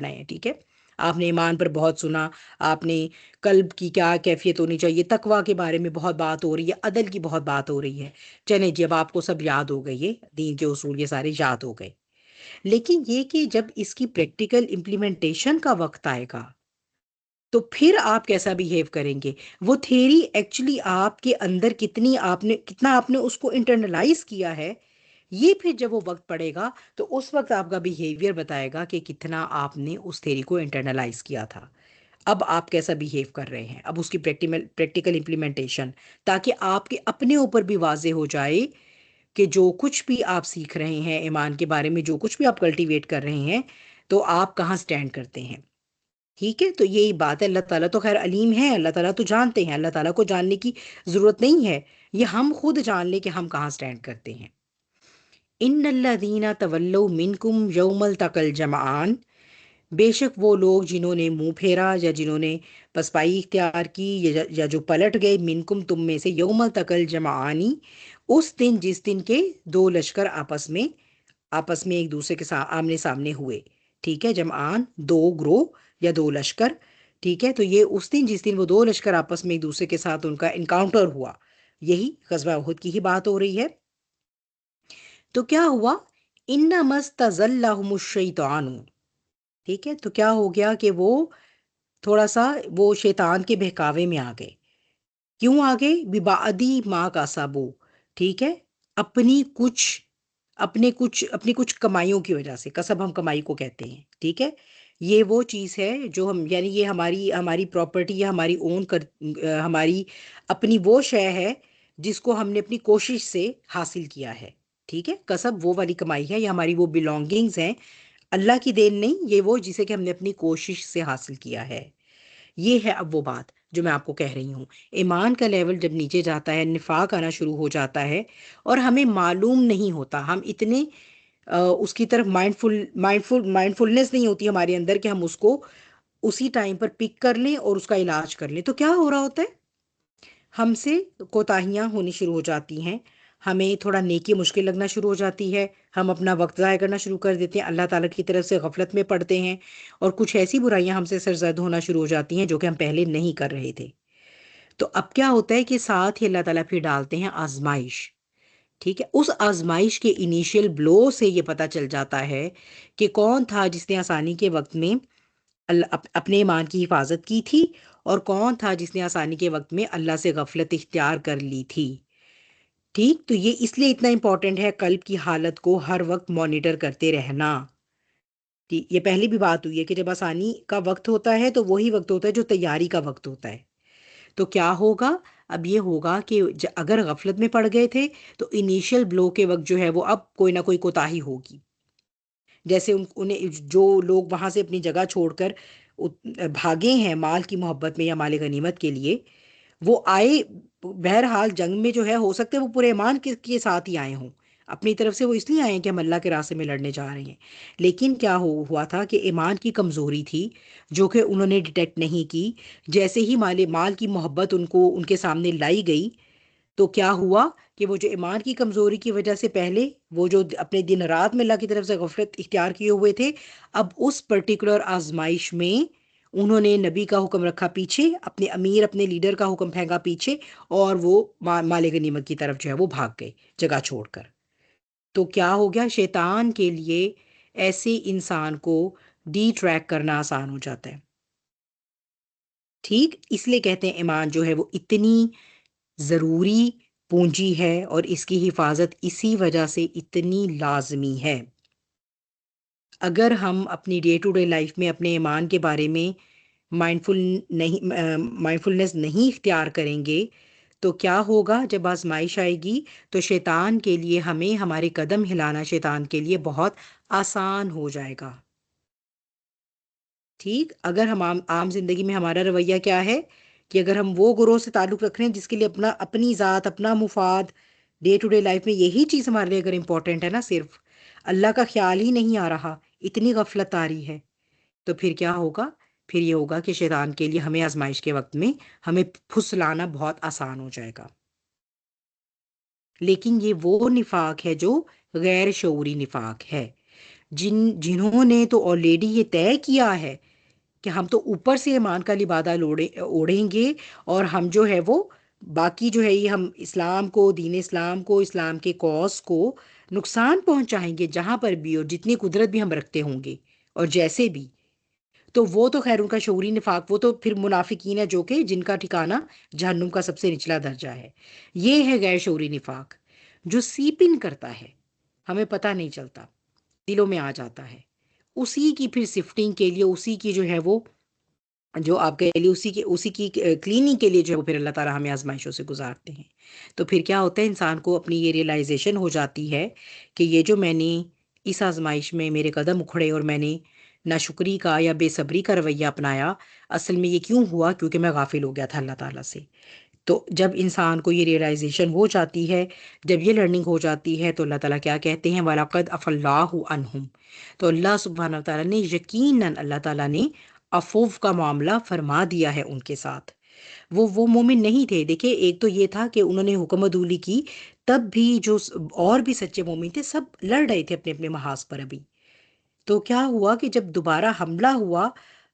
ہیں، ٹھیک ہے، آپ نے ایمان پر بہت سنا، آپ نے قلب کی کیا کیفیت ہونی چاہیے، تقویٰ کے بارے میں بہت بات ہو رہی ہے، عدل کی بہت بات ہو رہی ہے، چلیں جی اب آپ کو سب یاد ہو گئے، یہ دین کے اصول یہ سارے یاد ہو گئے، لیکن یہ کہ جب اس کی پریکٹیکل امپلیمنٹیشن کا وقت آئے گا تو پھر آپ کیسا بیہیو کریں گے؟ وہ تھیری ایکچولی آپ کے اندر کتنا آپ نے اس کو انٹرنلائز کیا ہے، یہ پھر جب وہ وقت پڑے گا تو اس وقت آپ کا بیہیویئر بتائے گا کہ کتنا آپ نے اس تھیری کو انٹرنلائز کیا تھا، اب آپ کیسا بیہیو کر رہے ہیں، اب اس کی پریکٹیکل امپلیمنٹیشن، تاکہ آپ کے اپنے اوپر بھی واضح ہو جائے کہ جو کچھ بھی آپ سیکھ رہے ہیں ایمان کے بارے میں، جو کچھ بھی آپ کلٹیویٹ کر رہے ہیں، تو آپ کہاں سٹینڈ کرتے ہیں، ٹھیک ہے۔ تو یہی بات ہے، اللہ تعالیٰ تو خیر علیم ہے، اللہ تعالیٰ تو جانتے ہیں، اللہ تعالیٰ کو جاننے کی ضرورت نہیں ہے، یہ ہم خود جان لیں کہ ہم کہاں سٹینڈ کرتے ہیں۔ ان الذین تولوا منکم یوم التقی الجمعان، بے شک وہ لوگ جنہوں نے منہ پھیرا یا جنہوں نے پسپائی اختیار کی یا جو پلٹ گئے، منکم تم میں سے، یوم التقی الجمعانی، اس دن جس دن کے دو لشکر آپس میں آپس میں ایک دوسرے کے ساتھ آمنے سامنے ہوئے، ٹھیک ہے، جمعان دو گروہ یا دو لشکر، ٹھیک ہے، تو یہ اس دن جس دن وہ دو لشکر آپس میں ایک دوسرے کے ساتھ ان کا انکاؤنٹر ہوا، یہی غزوہ احد کی ہی بات ہو رہی ہے۔ تو کیا ہوا؟ انما استزلهم الشیطان، ٹھیک ہے، تو کیا ہو گیا کہ وہ تھوڑا سا وہ شیطان کے بہکاوے میں آ گئے۔ کیوں آ گئے؟ ببعدی ما کسبوا، ٹھیک ہے، اپنی کچھ کمائیوں کی وجہ سے، کسب ہم کمائی کو کہتے ہیں، ٹھیک ہے، یہ وہ چیز ہے جو ہم، یعنی یہ ہماری پراپرٹی یا ہماری ہماری اپنی وہ شے ہے جس کو ہم نے اپنی کوشش سے حاصل کیا ہے، ٹھیک ہے، کسب وہ والی کمائی ہے، یہ ہماری وہ بلونگنگز ہیں، اللہ کی دین نہیں، یہ وہ جسے کہ ہم نے اپنی کوشش سے حاصل کیا ہے۔ یہ ہے اب وہ بات جو میں آپ کو کہہ رہی ہوں، ایمان کا لیول جب نیچے جاتا ہے، نفاق آنا شروع ہو جاتا ہے اور ہمیں معلوم نہیں ہوتا، ہم اتنے اس کی طرف مائنڈفلنس نہیں ہوتی ہمارے اندر کہ ہم اس کو اسی ٹائم پر پک کر لیں اور اس کا علاج کر لیں، تو کیا ہو رہا ہوتا ہے؟ ہم سے کوتاہیاں ہونی شروع ہو جاتی ہیں، ہمیں تھوڑا نیکی مشکل لگنا شروع ہو جاتی ہے، ہم اپنا وقت ضائع کرنا شروع کر دیتے ہیں، اللہ تعالیٰ کی طرف سے غفلت میں پڑتے ہیں، اور کچھ ایسی برائیاں ہم سے سرزد ہونا شروع ہو جاتی ہیں جو کہ ہم پہلے نہیں کر رہے تھے۔ تو اب کیا ہوتا ہے کہ ساتھ ہی اللہ تعالیٰ پھر ڈالتے ہیں آزمائش، ٹھیک ہے، اس آزمائش کے انیشیل بلو سے یہ پتہ چل جاتا ہے کہ کون تھا جس نے آسانی کے وقت میں اپنے ایمان کی حفاظت کی تھی، اور کون تھا جس نے آسانی کے وقت میں اللہ سے غفلت اختیار کر لی تھی، ٹھیک۔ تو یہ اس لیے اتنا امپورٹنٹ ہے قلب کی حالت کو ہر وقت مانیٹر کرتے رہنا۔ یہ پہلی بھی بات ہوئی ہے کہ جب آسانی کا وقت ہوتا ہے تو وہی وقت ہوتا ہے جو تیاری کا وقت ہوتا ہے۔ تو کیا ہوگا؟ اب یہ ہوگا کہ اگر غفلت میں پڑ گئے تھے تو انیشل بلو کے وقت جو ہے وہ اب کوئی نہ کوئی کوتاہی ہوگی، جیسے انہیں جو لوگ وہاں سے اپنی جگہ چھوڑ کر بھاگے ہیں مال کی محبت میں یا مال غنیمت کے لیے، وہ آئے بہرحال جنگ میں جو ہے، ہو سکتا ہے وہ پورے ایمان کے ساتھ ہی آئے ہوں، اپنی طرف سے وہ اس لیے آئے ہیں کہ ہم اللہ کے راستے میں لڑنے جا رہے ہیں، لیکن کیا ہوا تھا کہ ایمان کی کمزوری تھی جو کہ انہوں نے ڈیٹیکٹ نہیں کی۔ جیسے ہی مال کی محبت ان کے سامنے لائی گئی تو کیا ہوا کہ وہ جو ایمان کی کمزوری کی وجہ سے پہلے وہ جو اپنے دن رات میں اللہ کی طرف سے غفلت اختیار کیے ہوئے تھے، اب اس پرٹیکولر آزمائش میں انہوں نے نبی کا حکم رکھا پیچھے، اپنے امیر اپنے لیڈر کا حکم پھینکا پیچھے، اور وہ مال غنیمت کی طرف جو ہے وہ بھاگ گئے جگہ چھوڑ کر۔ تو کیا ہو گیا؟ شیطان کے لیے ایسے انسان کو ڈی ٹریک کرنا آسان ہو جاتا ہے، ٹھیک، اس لیے کہتے ہیں ایمان جو ہے وہ اتنی ضروری پونجی ہے اور اس کی حفاظت اسی وجہ سے اتنی لازمی ہے۔ اگر ہم اپنی ڈے ٹو ڈے لائف میں اپنے ایمان کے بارے میں مائنڈفلنس نہیں اختیار کریں گے تو کیا ہوگا؟ جب آزمائش آئے گی تو شیطان کے لیے ہمیں ہمارے قدم ہلانا شیطان کے لیے بہت آسان ہو جائے گا، ٹھیک۔ اگر ہم عام زندگی میں ہمارا رویہ کیا ہے کہ اگر ہم وہ گروہ سے تعلق رکھ رہے ہیں جس کے لیے اپنی ذات، اپنا مفاد ڈے ٹو ڈے لائف میں یہی چیز ہمارے لیے اگر امپورٹنٹ ہے نا، صرف اللہ کا خیال ہی نہیں آ رہا، اتنی غفلت آ رہی ہے، تو پھر کیا ہوگا؟ پھر یہ ہوگا کہ شیطان کے لیے ہمیں آزمائش کے وقت میں ہمیں پھسلانا بہت آسان ہو جائے گا۔ لیکن یہ وہ نفاق ہے جو غیر شعوری نفاق ہے، جنہوں نے تو آلریڈی یہ طے کیا ہے کہ ہم تو اوپر سے ایمان کا لبادہ اوڑھیں گے، اور ہم جو ہے وہ باقی جو ہے یہ ہم اسلام کو، دین اسلام کو، اسلام کے کاز کو نقصان پہنچائیں گے جہاں پر بھی اور جتنی قدرت بھی ہم رکھتے ہوں گے اور جیسے بھی۔ تو وہ تو خیر ان کا شعوری نفاق، وہ تو پھر منافقین ہے جو کہ جن کا ٹھکانہ جہنم کا سب سے نچلا درجہ ہے۔ یہ ہے غیر شعوری نفاق جو سیپ ان کرتا ہے، ہمیں پتہ نہیں چلتا، دلوں میں آ جاتا ہے، اسی کی پھر سفٹنگ کے لیے، اسی کی جو ہے وہ جو آپ کے لیے اسی کی کلیننگ کے لیے جو ہے وہ پھر اللہ تعالیٰ ہمیں آزمائشوں سے گزارتے ہیں۔ تو پھر کیا ہوتا ہے؟ انسان کو اپنی یہ ریئلائزیشن ہو جاتی ہے کہ یہ جو میں نے اس آزمائش میں میرے قدم اکھڑے اور میں نے ناشکری کا یا بے صبری کا رویہ اپنایا، اصل میں یہ کیوں ہوا؟ کیونکہ میں غافل ہو گیا تھا اللہ تعالیٰ سے۔ تو جب انسان کو یہ ریئلائزیشن ہو جاتی ہے، جب یہ لرننگ ہو جاتی ہے، تو اللہ تعالیٰ کیا کہتے ہیں؟ وَلَقَدْ عَفَا اللَّهُ عَنْهُمْ، تو اللہ سبحانہ وتعالیٰ نے یقیناً اللہ تعالیٰ نے عفو کا معاملہ فرما دیا ہے ان کے ساتھ۔ وہ مومن نہیں تھے. دیکھیں ایک تو یہ تھا کہ انہوں نے حکم عدولی کی، تب بھی جو اور بھی سچے مومن تھے سب لڑ رہے تھے اپنے اپنے محاذ پر. ابھی تو کیا ہوا کہ جب دوبارہ حملہ ہوا،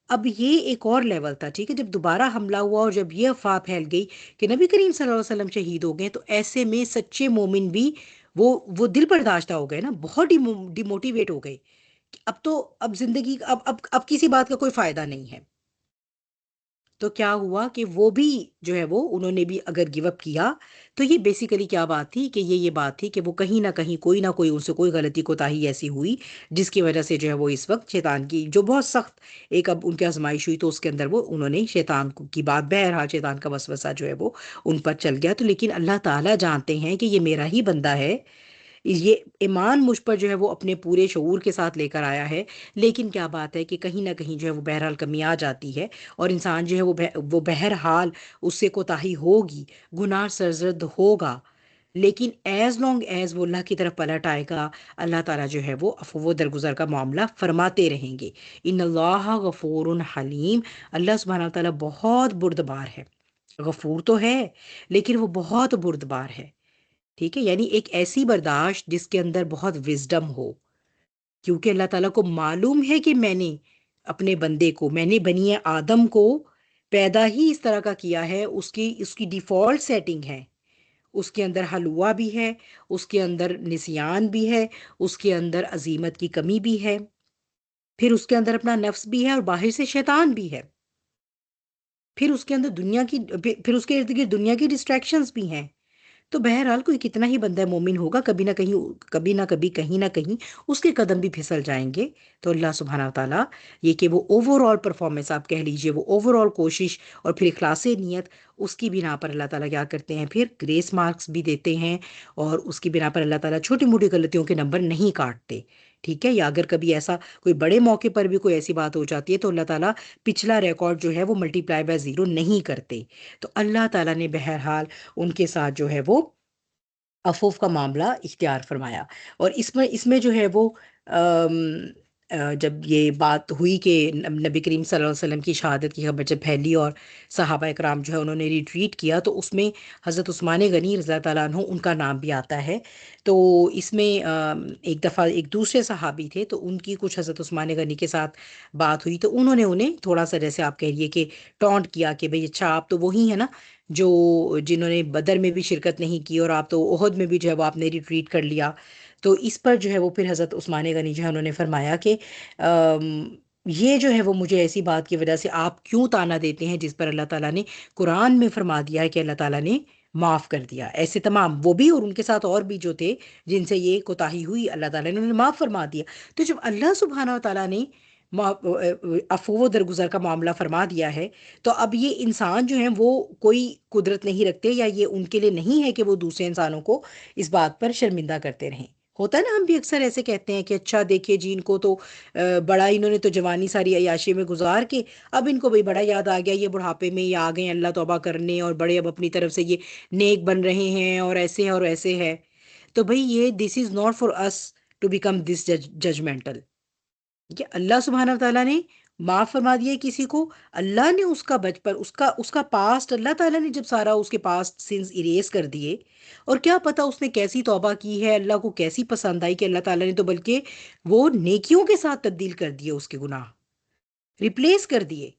اب یہ ایک اور لیول تھا، ٹھیک ہے، جب دوبارہ حملہ ہوا اور جب یہ افواہ پھیل گئی کہ نبی کریم صلی اللہ علیہ وسلم شہید ہو گئے، تو ایسے میں سچے مومن بھی وہ دل برداشتہ ہو گئے نا، بہت ڈیموٹیویٹ ہو گئے کہ اب زندگی اب کسی بات کا کوئی فائدہ نہیں ہے. تو کیا ہوا کہ وہ بھی جو ہے وہ انہوں نے بھی اگر گیو اپ کیا، تو یہ بیسیکلی کیا بات تھی کہ یہ بات تھی کہ وہ کہیں نہ کہیں کوئی نہ کوئی ان سے کوئی غلطی کوتاہی ایسی ہوئی جس کی وجہ سے جو ہے وہ اس وقت شیطان کی جو بہت سخت ایک اب ان کی آزمائش ہوئی، تو اس کے اندر وہ انہوں نے شیطان کی بات، بہرحال شیطان کا وسوسہ جو ہے وہ ان پر چل گیا. تو لیکن اللہ تعالیٰ جانتے ہیں کہ یہ میرا ہی بندہ ہے، یہ ایمان مجھ پر جو ہے وہ اپنے پورے شعور کے ساتھ لے کر آیا ہے، لیکن کیا بات ہے کہ کہیں نہ کہیں جو ہے وہ بہرحال کمی آ جاتی ہے، اور انسان جو ہے وہ بہرحال اس سے کوتاہی ہوگی، گناہ سرزد ہوگا، لیکن ایز لانگ ایز وہ اللہ کی طرف پلٹ آئے گا، اللہ تعالیٰ جو ہے وہ عفو و درگزر کا معاملہ فرماتے رہیں گے. ان اللہ غفور حلیم، اللہ سبحانہ تعالیٰ بہت بردبار ہے. غفور تو ہے لیکن وہ بہت بردبار ہے، ٹھیک ہے، یعنی ایک ایسی برداشت جس کے اندر بہت وزڈم ہو، کیونکہ اللہ تعالیٰ کو معلوم ہے کہ میں نے اپنے بندے کو، میں نے بنی آدم کو پیدا ہی اس طرح کا کیا ہے، اس کی ڈیفالٹ سیٹنگ ہے، اس کے اندر حلوہ بھی ہے، اس کے اندر نسیان بھی ہے، اس کے اندر عزیمت کی کمی بھی ہے، پھر اس کے اندر اپنا نفس بھی ہے اور باہر سے شیطان بھی ہے، پھر اس کے اندر پھر اس کے ارد گرد دنیا کی ڈسٹریکشنز بھی ہیں. تو بہرحال کوئی کتنا ہی بندہ مومن ہوگا، کبھی نہ کبھی کہیں نہ کہیں اس کے قدم بھی پھسل جائیں گے. تو اللہ سبحانہ تعالیٰ یہ کہ وہ اوور آل پرفارمنس آپ کہہ لیجئے، وہ اوور آل کوشش اور پھر اخلاص نیت، اس کی بنا پر اللہ تعالیٰ کیا کرتے ہیں، پھر گریس مارکس بھی دیتے ہیں، اور اس کی بنا پر اللہ تعالیٰ چھوٹی موٹی غلطیوں کے نمبر نہیں کاٹتے. ٹھیک ہے، یا اگر کبھی ایسا کوئی بڑے موقع پر بھی کوئی ایسی بات ہو جاتی ہے تو اللہ تعالیٰ پچھلا ریکارڈ جو ہے وہ ملٹی پلائی بائی 0 نہیں کرتے. تو اللہ تعالیٰ نے بہرحال ان کے ساتھ جو ہے وہ عفوف کا معاملہ اختیار فرمایا. اور اس میں جو ہے وہ جب یہ بات ہوئی کہ نبی کریم صلی اللہ علیہ وسلم کی شہادت کی خبر جب پھیلی اور صحابہ اکرام جو ہے انہوں نے ریٹریٹ کیا، تو اس میں حضرت عثمان غنی رضی اللہ تعالیٰ عنہ ان کا نام بھی آتا ہے. تو اس میں ایک دفعہ ایک دوسرے صحابی تھے، تو ان کی کچھ حضرت عثمان غنی کے ساتھ بات ہوئی، تو انہوں نے انہیں تھوڑا سا جیسے آپ کہہ رہیے کہ ٹونٹ کیا کہ بھئی اچھا آپ تو وہی ہیں نا جنہوں نے بدر میں بھی شرکت نہیں کی، اور آپ تو احد میں بھی جو ہے وہ آپ نے ریٹریٹ کر لیا. تو اس پر جو ہے وہ پھر حضرت عثمان غنی جو ہے انہوں نے فرمایا کہ یہ جو ہے وہ مجھے ایسی بات کی وجہ سے آپ کیوں تانا دیتے ہیں جس پر اللہ تعالیٰ نے قرآن میں فرما دیا ہے کہ اللہ تعالیٰ نے معاف کر دیا. ایسے تمام وہ بھی اور ان کے ساتھ اور بھی جو تھے جن سے یہ کوتاہی ہوئی، اللہ تعالیٰ نے انہیں معاف فرما دیا. تو جب اللہ سبحانہ تعالیٰ نے عفو و درگزر کا معاملہ فرما دیا ہے، تو اب یہ انسان جو ہیں وہ کوئی قدرت نہیں رکھتے، یا یہ ان کے لیے نہیں ہے کہ وہ دوسرے انسانوں کو اس بات پر شرمندہ کرتے رہیں. ہوتا ہے نا، ہم بھی اکثر ایسے کہتے ہیں کہ اچھا دیکھیے جی ان کو تو بڑا، انہوں نے تو جوانی ساری عیاشی میں گزار کے اب ان کو بھئی بڑا یاد آ گیا، یہ بڑھاپے میں یہ آ گئے ہیں اللہ توبہ کرنے، اور بڑے اب اپنی طرف سے یہ نیک بن رہے ہیں اور ایسے ہیں اور ایسے ہے. تو بھئی یہ this is not for us to become this judgmental. کہ اللہ سبحانہ تعالیٰ نے معاف فرما دیا کسی کو، اللہ نے اس کا بچپن، اس کا پاسٹ، اللہ تعالیٰ نے جب سارا اس کے پاسٹ سنز اریز کر دیے، اور کیا پتہ اس نے کیسی توبہ کی ہے، اللہ کو کیسی پسند آئی، کہ اللہ تعالیٰ نے تو بلکہ وہ نیکیوں کے ساتھ تبدیل کر دیے، اس کے گناہ ریپلیس کر دیے.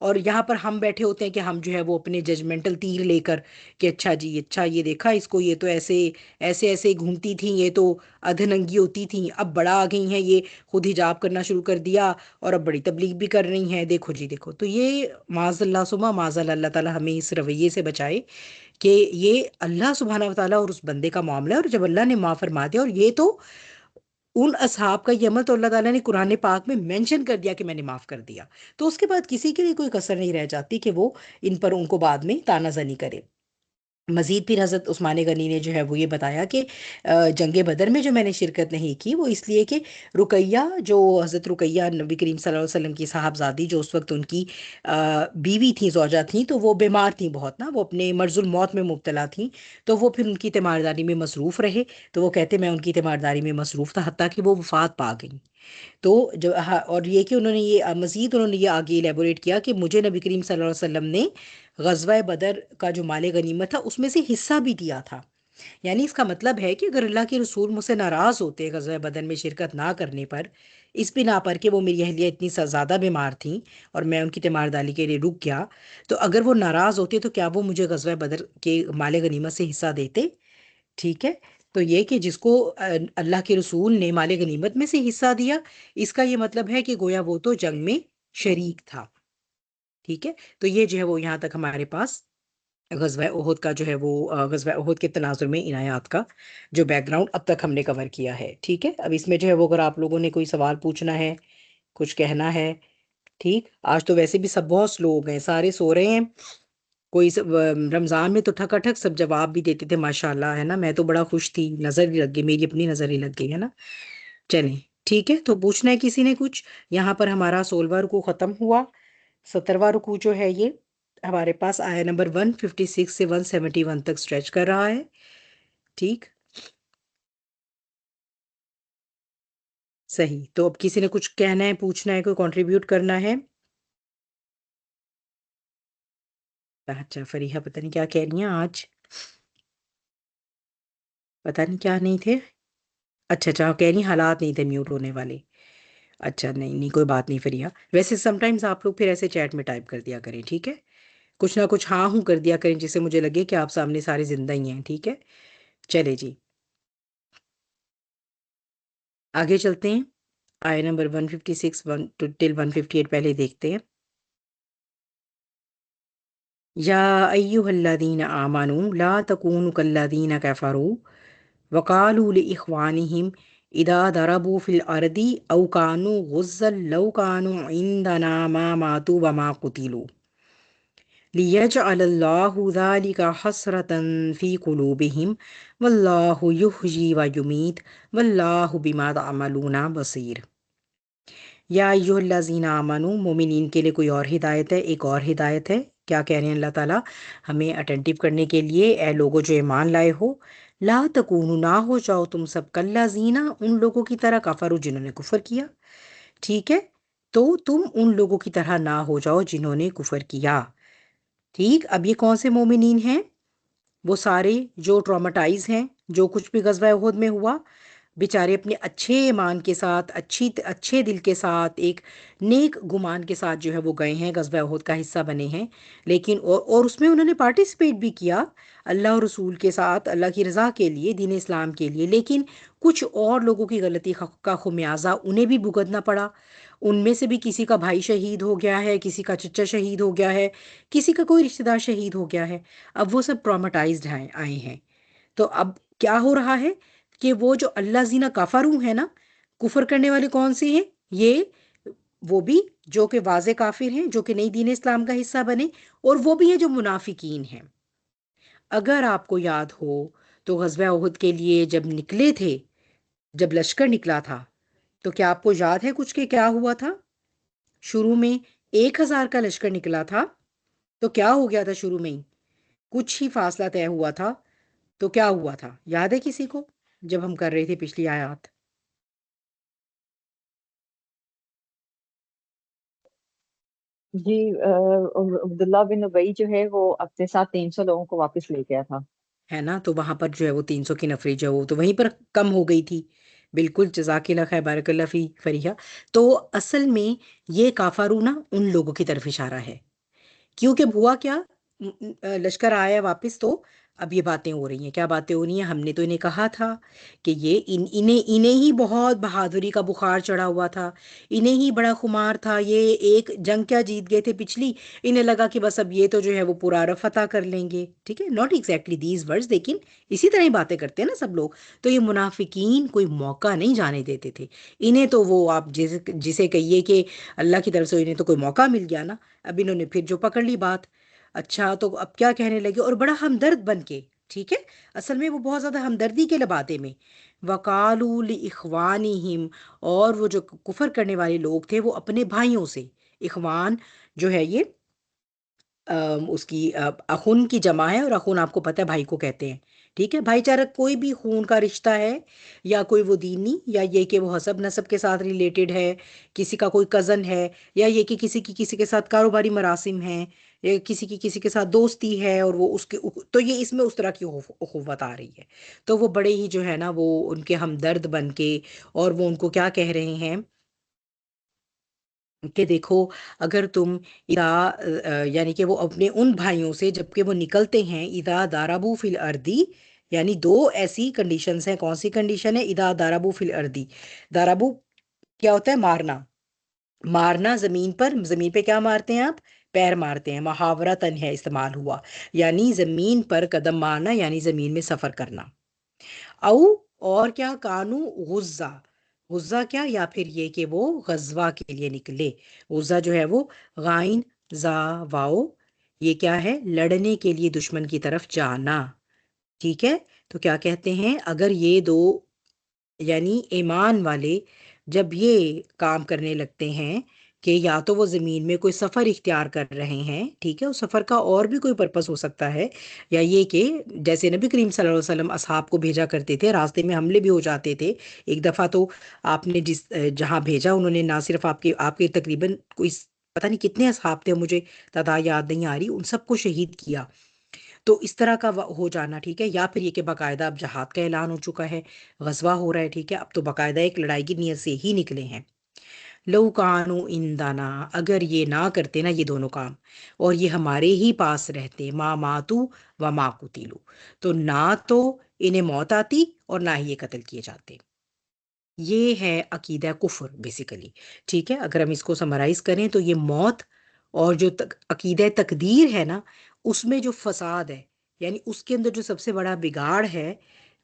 اور یہاں پر ہم بیٹھے ہوتے ہیں کہ ہم جو ہے وہ اپنے ججمنٹل تیر لے کر کہ اچھا جی، اچھا یہ دیکھا اس کو، یہ تو ایسے ایسے ایسے گھومتی تھیں، یہ تو ادھننگی ہوتی تھیں، اب بڑا آ گئی ہیں، یہ خود حجاب کرنا شروع کر دیا اور اب بڑی تبلیغ بھی کر رہی ہیں، دیکھو جی دیکھو. تو یہ معاذ اللہ سما معاذ اللہ، اللہ تعالیٰ ہمیں اس رویے سے بچائے کہ یہ اللہ سبحانہ و تعالیٰ اور اس بندے کا معاملہ ہے. اور جب اللہ نے معاف فرما دیا، اور یہ تو ان اصحاب کا یہ عمل تو اللہ تعالیٰ نے قرآن پاک میں مینشن کر دیا کہ میں نے معاف کر دیا، تو اس کے بعد کسی کے لیے کوئی کسر نہیں رہ جاتی کہ وہ ان کو بعد میں طعنہ زنی کرے. مزید پھر حضرت عثمان غنی نے جو ہے وہ یہ بتایا کہ جنگ بدر میں جو میں نے شرکت نہیں کی وہ اس لیے کہ رقیہ، جو حضرت رقیہ نبی کریم صلی اللہ علیہ وسلم کی صاحبزادی، جو اس وقت ان کی بیوی تھیں، زوجہ تھیں، تو وہ بیمار تھیں بہت نا، وہ اپنے مرض الموت میں مبتلا تھیں. تو وہ پھر ان کی تیمارداری میں مصروف رہے. تو وہ کہتے میں ان کی تیمارداری میں مصروف تھا حتیٰ کہ وہ وفات پا گئیں. تو اور یہ کہ انہوں نے یہ مزید انہوں نے یہ آگے الیبوریٹ کیا کہ مجھے نبی کریم صلی اللہ علیہ وسلم نے غزوہ بدر کا جو مال غنیمت تھا اس میں سے حصہ بھی دیا تھا. یعنی اس کا مطلب ہے کہ اگر اللہ کے رسول مجھ سے ناراض ہوتے غزوہ بدر میں شرکت نہ کرنے پر، اس بنا پر کہ وہ میری اہلیہ اتنی زیادہ بیمار تھیں اور میں ان کی تیمارداری کے لیے رک گیا، تو اگر وہ ناراض ہوتے تو کیا وہ مجھے غزوہ بدر کے مال غنیمت سے حصہ دیتے؟ ٹھیک ہے. تو یہ کہ جس کو اللہ کے رسول نے مال غنیمت میں سے حصہ دیا، اس کا یہ مطلب ہے کہ گویا وہ تو جنگ میں شریک تھا. ٹھیک ہے. تو یہ جو ہے وہ یہاں تک ہمارے پاس غزوہ احد کا جو ہے وہ غزوہ احد کے تناظر میں ان آیات کا جو بیک گراؤنڈ اب تک ہم نے کور کیا ہے. ٹھیک ہے. اب اس میں جو ہے وہ اگر آپ لوگوں نے کوئی سوال پوچھنا ہے، کچھ کہنا ہے. ٹھیک. آج تو ویسے بھی سب بہت سلو ہو گئے، سارے سو رہے ہیں. کوئی رمضان میں تو ٹھکا ٹھک سب جواب بھی دیتے تھے ماشاء اللہ، ہے نا. میں تو بڑا خوش تھی، نظر ہی لگ گئی، میری اپنی نظر ہی لگ گئی، ہے نا. چلیں ٹھیک ہے. تو پوچھنا ہے کسی نے کچھ؟ یہاں پر ہمارا 16واں رکوع ختم ہوا. 17واں رکوع جو ہے یہ ہمارے پاس آیا نمبر 156 سے 171 تک سٹریچ کر رہا ہے. ٹھیک. صحیح. تو اب کسی نے کچھ کہنا ہے، پوچھنا ہے، کوئی کنٹریبیوٹ کرنا ہے؟ اچھا فریحہ پتہ نہیں کیا کہہ رہی ہیں آج، پتہ نہیں کیا نہیں تھے. اچھا کہہ رہی ہیں حالات نہیں تھے میوٹ ہونے والے. اچھا نہیں کوئی بات نہیں فریحہ. ویسے سم ٹائمز آپ لوگ پھر ایسے چیٹ میں ٹائپ کر دیا کریں. ٹھیک ہے. کچھ نہ کچھ ہاں ہوں کر دیا کریں جس سے مجھے لگے کہ آپ سامنے سارے زندہ ہی ہیں. ٹھیک ہے. چلے جی آگے چلتے ہیں. آئے نمبر 156 ٹل 158 پہلے دیکھتے ہیں. یا ایھا الذین آمنوا لا تکونوا کالذین کفروا وقالوا لاخوانہم اذا ضربوا فی الارض او کانوا غزا لو کانوا عندنا ما ماتوا وما قتلوا لیجعل اللہ ذلک حسرۃ فی قلوبہم واللہ یحیی ویمیت واللہ بما تعملون بصیر. یا ایھا الذین آمنوا، مومنین کے لیے کوئی اور ہدایت ہے، ایک اور ہدایت ہے. کیا کہہ رہے ہیں اللہ تعالیٰ ہمیں اٹینٹیو کرنے کے لیے؟ اے لوگوں جو ایمان لائے ہو، لا تکونوا، نہ ہو جاؤ تم سب کالذین، ان لوگوں کی طرح، کفروا، جنہوں نے کفر کیا. ٹھیک ہے. تو تم ان لوگوں کی طرح نہ ہو جاؤ جنہوں نے کفر کیا. ٹھیک. اب یہ کون سے مومنین ہیں؟ وہ سارے جو ٹرامیٹائز ہیں، جو کچھ بھی غزوہ احد میں ہوا، بیچارے اپنے اچھے ایمان کے ساتھ، اچھے دل کے ساتھ، ایک نیک گمان کے ساتھ جو ہے وہ گئے ہیں، غزوہ احد کا حصہ بنے ہیں. لیکن اور اس میں انہوں نے پارٹیسپیٹ بھی کیا اللہ اور رسول کے ساتھ، اللہ کی رضا کے لیے، دین اسلام کے لیے. لیکن کچھ اور لوگوں کی غلطی کا خمیازہ انہیں بھی بھگتنا پڑا. ان میں سے بھی کسی کا بھائی شہید ہو گیا ہے، کسی کا چچا شہید ہو گیا ہے، کسی کا کوئی رشتہ دار شہید ہو گیا ہے. اب وہ سب ٹرامیٹائزڈ آئے ہیں. تو اب کیا ہو رہا ہے کہ وہ جو اللہ زینہ کافروں ہیں نا، کفر کرنے والے کون سے ہیں؟ یہ وہ بھی جو کہ واضح کافر ہیں، جو کہ نئی دین اسلام کا حصہ بنے، اور وہ بھی ہیں جو منافقین ہیں. اگر آپ کو یاد ہو تو غزوہ احد کے لیے جب نکلے تھے، جب لشکر نکلا تھا، تو کیا آپ کو یاد ہے کچھ کہ کیا ہوا تھا؟ شروع میں 1000 کا لشکر نکلا تھا. تو کیا ہو گیا تھا؟ شروع میں ہی کچھ ہی فاصلہ طے ہوا تھا، تو کیا ہوا تھا؟ یاد ہے کسی کو جب ہم کر رہے تھے پچھلی آیات؟ جی عبداللہ بن ابی جو ہے وہ اپنے ساتھ 300 لوگوں کو واپس لے گیا تھا. ہے نا. تو وہاں پر جو ہے وہ 300 کی نفری جو ہے وہ تو وہیں پر کم ہو گئی تھی. بالکل. جزاک اللہ خیر، بارک اللہ فی فریحہ. تو اصل میں یہ کافرونہ ان لوگوں کی طرف اشارہ ہے، کیونکہ ہوا کیا، لشکر آیا واپس، تو اب یہ باتیں ہو رہی ہیں. کیا باتیں ہو رہی ہیں؟ ہم نے تو انہیں کہا تھا کہ یہ انہیں ہی بہت بہادری کا بخار چڑھا ہوا تھا، انہیں ہی بڑا خمار تھا، یہ ایک جنگ کیا جیت گئے تھے پچھلی، انہیں لگا کہ بس اب یہ تو جو ہے وہ پورا عرب فتح کر لیں گے. ٹھیک ہے. ناٹ ایگزیکٹلی دیز ورڈز، لیکن اسی طرح ہی باتیں کرتے ہیں نا سب لوگ. تو یہ منافقین کوئی موقع نہیں جانے دیتے تھے انہیں. تو وہ آپ جسے کہیے کہ اللہ کی طرف سے انہیں تو کوئی موقع مل گیا نا. اب انہوں نے پھر جو پکڑ لی بات. اچھا تو اب کیا کہنے لگے، اور بڑا ہمدرد بن کے. ٹھیک ہے. اصل میں وہ بہت زیادہ ہمدردی کے لباتے میں، وقالوا لاخوانہم، اور وہ جو کفر کرنے والے لوگ تھے وہ اپنے بھائیوں سے، اخوان جو ہے یہ اس کی اخون کی جمع ہے، اور اخون آپ کو پتہ ہے بھائی کو کہتے ہیں. ٹھیک ہے. بھائی چارہ کوئی بھی خون کا رشتہ ہے، یا کوئی وہ دینی، یا یہ کہ وہ حسب نسب کے ساتھ ریلیٹڈ ہے، کسی کا کوئی کزن ہے، یا یہ کہ کسی کے ساتھ کاروباری مراسم ہیں. کسی کی کسی کے ساتھ دوستی ہے اور وہ اس کے، تو یہ اس میں اس طرح کی اخوت آ رہی ہے. تو وہ بڑے ہی جو ہے نا وہ ان کے ہمدرد بن کے، اور وہ ان کو کیا کہہ رہے ہیں کہ دیکھو اگر تم یعنی کہ وہ اپنے ان بھائیوں سے جب کہ وہ نکلتے ہیں، اذا ضربوا فی الارضی، یعنی دو ایسی کنڈیشنز ہیں. کون سی کنڈیشن ہے؟ اذا ضربوا فی الارضی، ضربوا کیا ہوتا ہے؟ مارنا. مارنا زمین پر، زمین پہ کیا مارتے ہیں آپ؟ پیر مارتے ہیں. محاورہ تن ہے استعمال ہوا، یعنی زمین پر قدم مارنا، یعنی زمین میں سفر کرنا. او، اور کیا؟ کانو غزہ، غزہ کیا؟ یا پھر یہ کہ وہ غزوہ کے لیے نکلے. غزہ جو ہے وہ غائن زا واؤ، یہ کیا ہے؟ لڑنے کے لیے دشمن کی طرف جانا. ٹھیک ہے. تو کیا کہتے ہیں؟ اگر یہ دو یعنی ایمان والے جب یہ کام کرنے لگتے ہیں کہ یا تو وہ زمین میں کوئی سفر اختیار کر رہے ہیں، ٹھیک ہے، اس سفر کا اور بھی کوئی پرپس ہو سکتا ہے، یا یہ کہ جیسے نبی کریم صلی اللہ علیہ وسلم اصحاب کو بھیجا کرتے تھے، راستے میں حملے بھی ہو جاتے تھے. ایک دفعہ تو آپ نے جہاں بھیجا، انہوں نے نہ صرف آپ کے تقریباً کوئی پتہ نہیں کتنے اصحاب تھے، مجھے تعداد یاد نہیں آ رہی، ان سب کو شہید کیا. تو اس طرح کا ہو جانا، ٹھیک ہے. یا پھر یہ کہ باقاعدہ اب جہاد کا اعلان ہو چکا ہے، غزوہ ہو رہا ہے، ٹھیک ہے، اب تو باقاعدہ ایک لڑائی کی نیت سے ہی نکلے ہیں. لو کانو اندانا، اگر یہ نہ کرتے نا یہ دونوں کام، اور یہ ہمارے ہی پاس رہتے، ما ماتو و ما قتلوا، تو نہ تو انہیں موت آتی اور نہ ہی یہ قتل کیے جاتے. یہ ہے عقیدہ کفر بیسیکلی. ٹھیک ہے. اگر ہم اس کو سمرائز کریں تو یہ موت اور جو عقیدہ تقدیر ہے نا، اس میں جو فساد ہے، یعنی اس کے اندر جو سب سے بڑا بگاڑ ہے،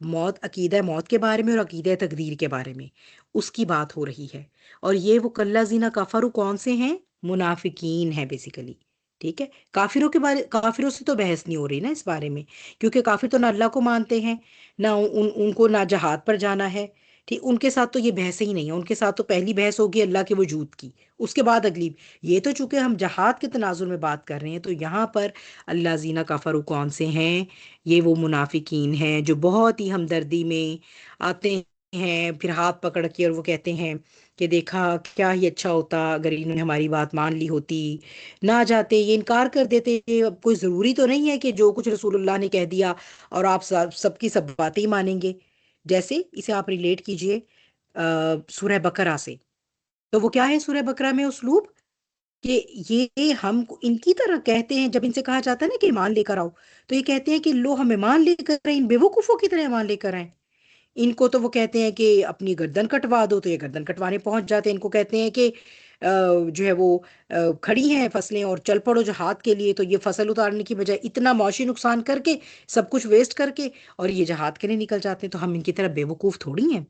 موت، عقیدہ موت کے بارے میں اور عقیدہ تقدیر کے بارے میں، اس کی بات ہو رہی ہے. اور یہ وہ کالذین کفروا کون سے ہیں؟ منافقین ہیں بیسیکلی. ٹھیک ہے. کافروں کے بارے، کافروں سے تو بحث نہیں ہو رہی نا اس بارے میں، کیونکہ کافر تو نہ اللہ کو مانتے ہیں، نہ ان کو نہ جہاد پر جانا ہے. ٹھیک، ان کے ساتھ تو یہ بحث ہی نہیں ہے. ان کے ساتھ تو پہلی بحث ہوگی اللہ کے وجود کی، اس کے بعد اگلی. یہ تو چونکہ ہم جہاد کے تناظر میں بات کر رہے ہیں، تو یہاں پر اللہ زینہ کفروا کون سے ہیں؟ یہ وہ منافقین ہیں جو بہت ہی ہمدردی میں آتے ہیں، پھر ہاتھ پکڑ کے، اور وہ کہتے ہیں کہ دیکھا کیا ہی اچھا ہوتا اگر انہوں نے ہماری بات مان لی ہوتی. نہ جاتے، یہ انکار کر دیتے. اب کوئی ضروری تو نہیں ہے کہ جو کچھ رسول اللہ نے کہہ دیا اور آپ سب کی سب باتیں ہی مانیں گے. جیسے اسے آپ ریلیٹ کیجئے سورہ بقرہ سے. تو وہ کیا ہے سورہ بقرہ میں اسلوب؟ کہ یہ ہم ان کی طرح کہتے ہیں، جب ان سے کہا جاتا ہے نا کہ ایمان لے کر آؤ، تو یہ کہتے ہیں کہ لو ہم ایمان لے کر آئیں، ان بیوقوفوں کی طرح ایمان لے کر آئیں. ان کو تو وہ کہتے ہیں کہ اپنی گردن کٹوا دو، تو یہ گردن کٹوانے پہنچ جاتے ہیں. ان کو کہتے ہیں کہ جو ہے وہ کھڑی ہیں فصلیں اور چل پڑو جہاد کے لیے، تو یہ فصل اتارنے کی بجائے اتنا معاشی نقصان کر کے، سب کچھ ویسٹ کر کے، اور یہ جہاد کے لیے نکل جاتے ہیں. تو ہم ان کی طرح بیوقوف تھوڑی ہیں.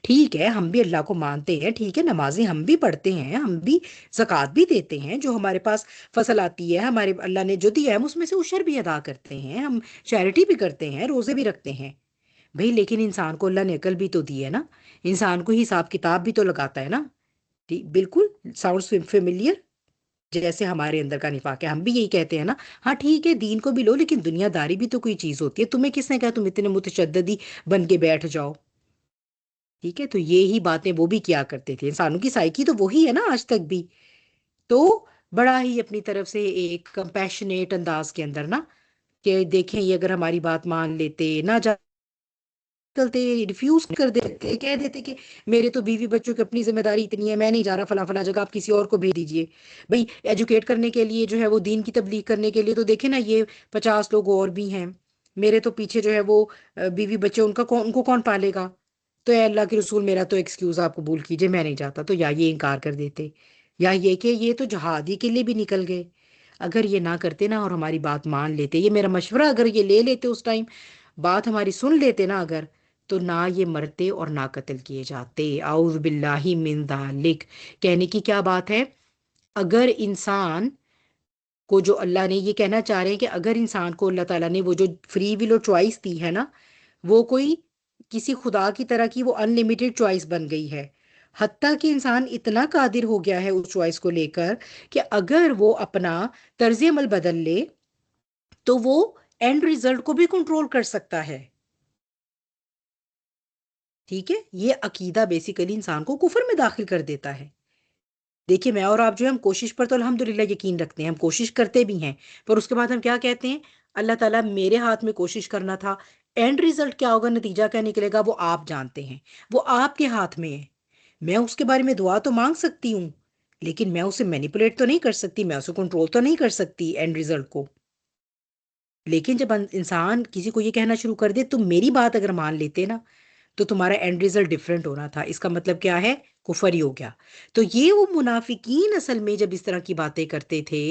ٹھیک ہے، ہم بھی اللہ کو مانتے ہیں، ٹھیک ہے، نمازیں ہم بھی پڑھتے ہیں، ہم بھی زکوٰۃ بھی دیتے ہیں، جو ہمارے پاس فصل آتی ہے، ہمارے اللہ نے جو دیا ہے ہم اس میں سے عشر بھی ادا کرتے ہیں، ہم چیریٹی بھی کرتے ہیں، روزے بھی رکھتے ہیں. بھئی لیکن انسان کو اللہ نے عقل بھی تو دی ہے نا، انسان کو حساب کتاب بھی تو لگاتا ہے نا. بالکل ساؤنڈز فیملیئر. جیسے ہمارے اندر کا نفاق ہے، ہم بھی یہی کہتے ہیں نا، ہاں ٹھیک ہے دین کو بھی لو، لیکن دنیا داری بھی تو کوئی چیز ہوتی ہے. تمہیں کس نے کہا تم اتنے متشددی بن کے بیٹھ جاؤ؟ ٹھیک ہے. تو یہی باتیں وہ بھی کیا کرتے تھے. انسانوں کی سائیکی تو وہی ہے نا آج تک بھی. تو بڑا ہی اپنی طرف سے ایک کمپیشنیٹ انداز کے اندر نا، کہ دیکھیں یہ اگر ہماری بات مان لیتے، نہ چلتے، ریفیوز کر دیتے، کہہ دیتے کہ میرے تو بیوی بچوں کی اپنی ذمہ داری اتنی ہے، میں نہیں جا رہا فلاں فلاں جگہ، آپ کسی اور کو بھیج دیجیے. بھئی ایجوکیٹ کرنے کے لیے جو ہے وہ دین کی تبلیغ کرنے کے لیے، تو دیکھیں نا یہ 50 لوگ اور بھی ہیں، میرے تو پیچھے جو ہے وہ بیوی بچے، ان کو کون پالے گا؟ تو اے اللہ کے رسول میرا تو ایکسکیوز آپ قبول کیجئے، میں نہیں جاتا. تو یا یہ انکار کر دیتے، یا یہ کہ یہ تو جہادی کے لیے بھی نکل گئے. اگر یہ نہ کرتے نا اور ہماری بات مان لیتے، یہ میرا مشورہ اگر یہ لے لیتے اس ٹائم، بات ہماری سن لیتے نا اگر، تو نہ یہ مرتے اور نہ قتل کیے جاتے. اعوذ باللہ من ذالک. کہنے کی کیا بات ہے؟ اگر انسان کو جو اللہ نے یہ کہنا چاہ رہے ہیں کہ اگر انسان کو اللہ تعالیٰ نے وہ جو فری ول اور چوائس دی ہے نا، وہ کوئی کسی خدا کی طرح کی وہ ان لمیٹڈ چوائس بن گئی ہے. حتیٰ کہ انسان اتنا قادر ہو گیا ہے اس چوائس کو لے کر کہ اگر وہ اپنا طرز عمل بدل لے تو وہ اینڈ ریزلٹ کو بھی کنٹرول کر سکتا ہے. ٹھیک ہے. یہ عقیدہ بیسیکلی انسان کو کفر میں داخل کر دیتا ہے. دیکھیے میں اور آپ جو ہے ہم کوشش پر تو الحمدللہ یقین رکھتے ہیں، ہم کوشش کرتے بھی ہیں، پر اس کے بعد ہم کیا کہتے ہیں؟ اللہ تعالیٰ میرے ہاتھ میں کوشش کرنا تھا، اینڈ ریزلٹ کیا ہوگا، نتیجہ کیا نکلے گا، وہ آپ جانتے ہیں، وہ آپ کے ہاتھ میں ہے۔ میں اس کے بارے میں دعا تو مانگ سکتی ہوں، لیکن میں اسے مینیپولیٹ تو نہیں کر سکتی، میں اسے کنٹرول تو نہیں کر سکتی اینڈ ریزلٹ کو۔ لیکن جب انسان کسی کو یہ کہنا شروع کر دے تم میری بات اگر مان لیتے نا تو تمہارا اینڈ ریزلٹ ڈفرینٹ ہونا تھا، اس کا مطلب کیا ہے؟ کفر ہی ہو گیا۔ تو یہ وہ منافقین اصل میں جب اس طرح کی باتیں کرتے تھے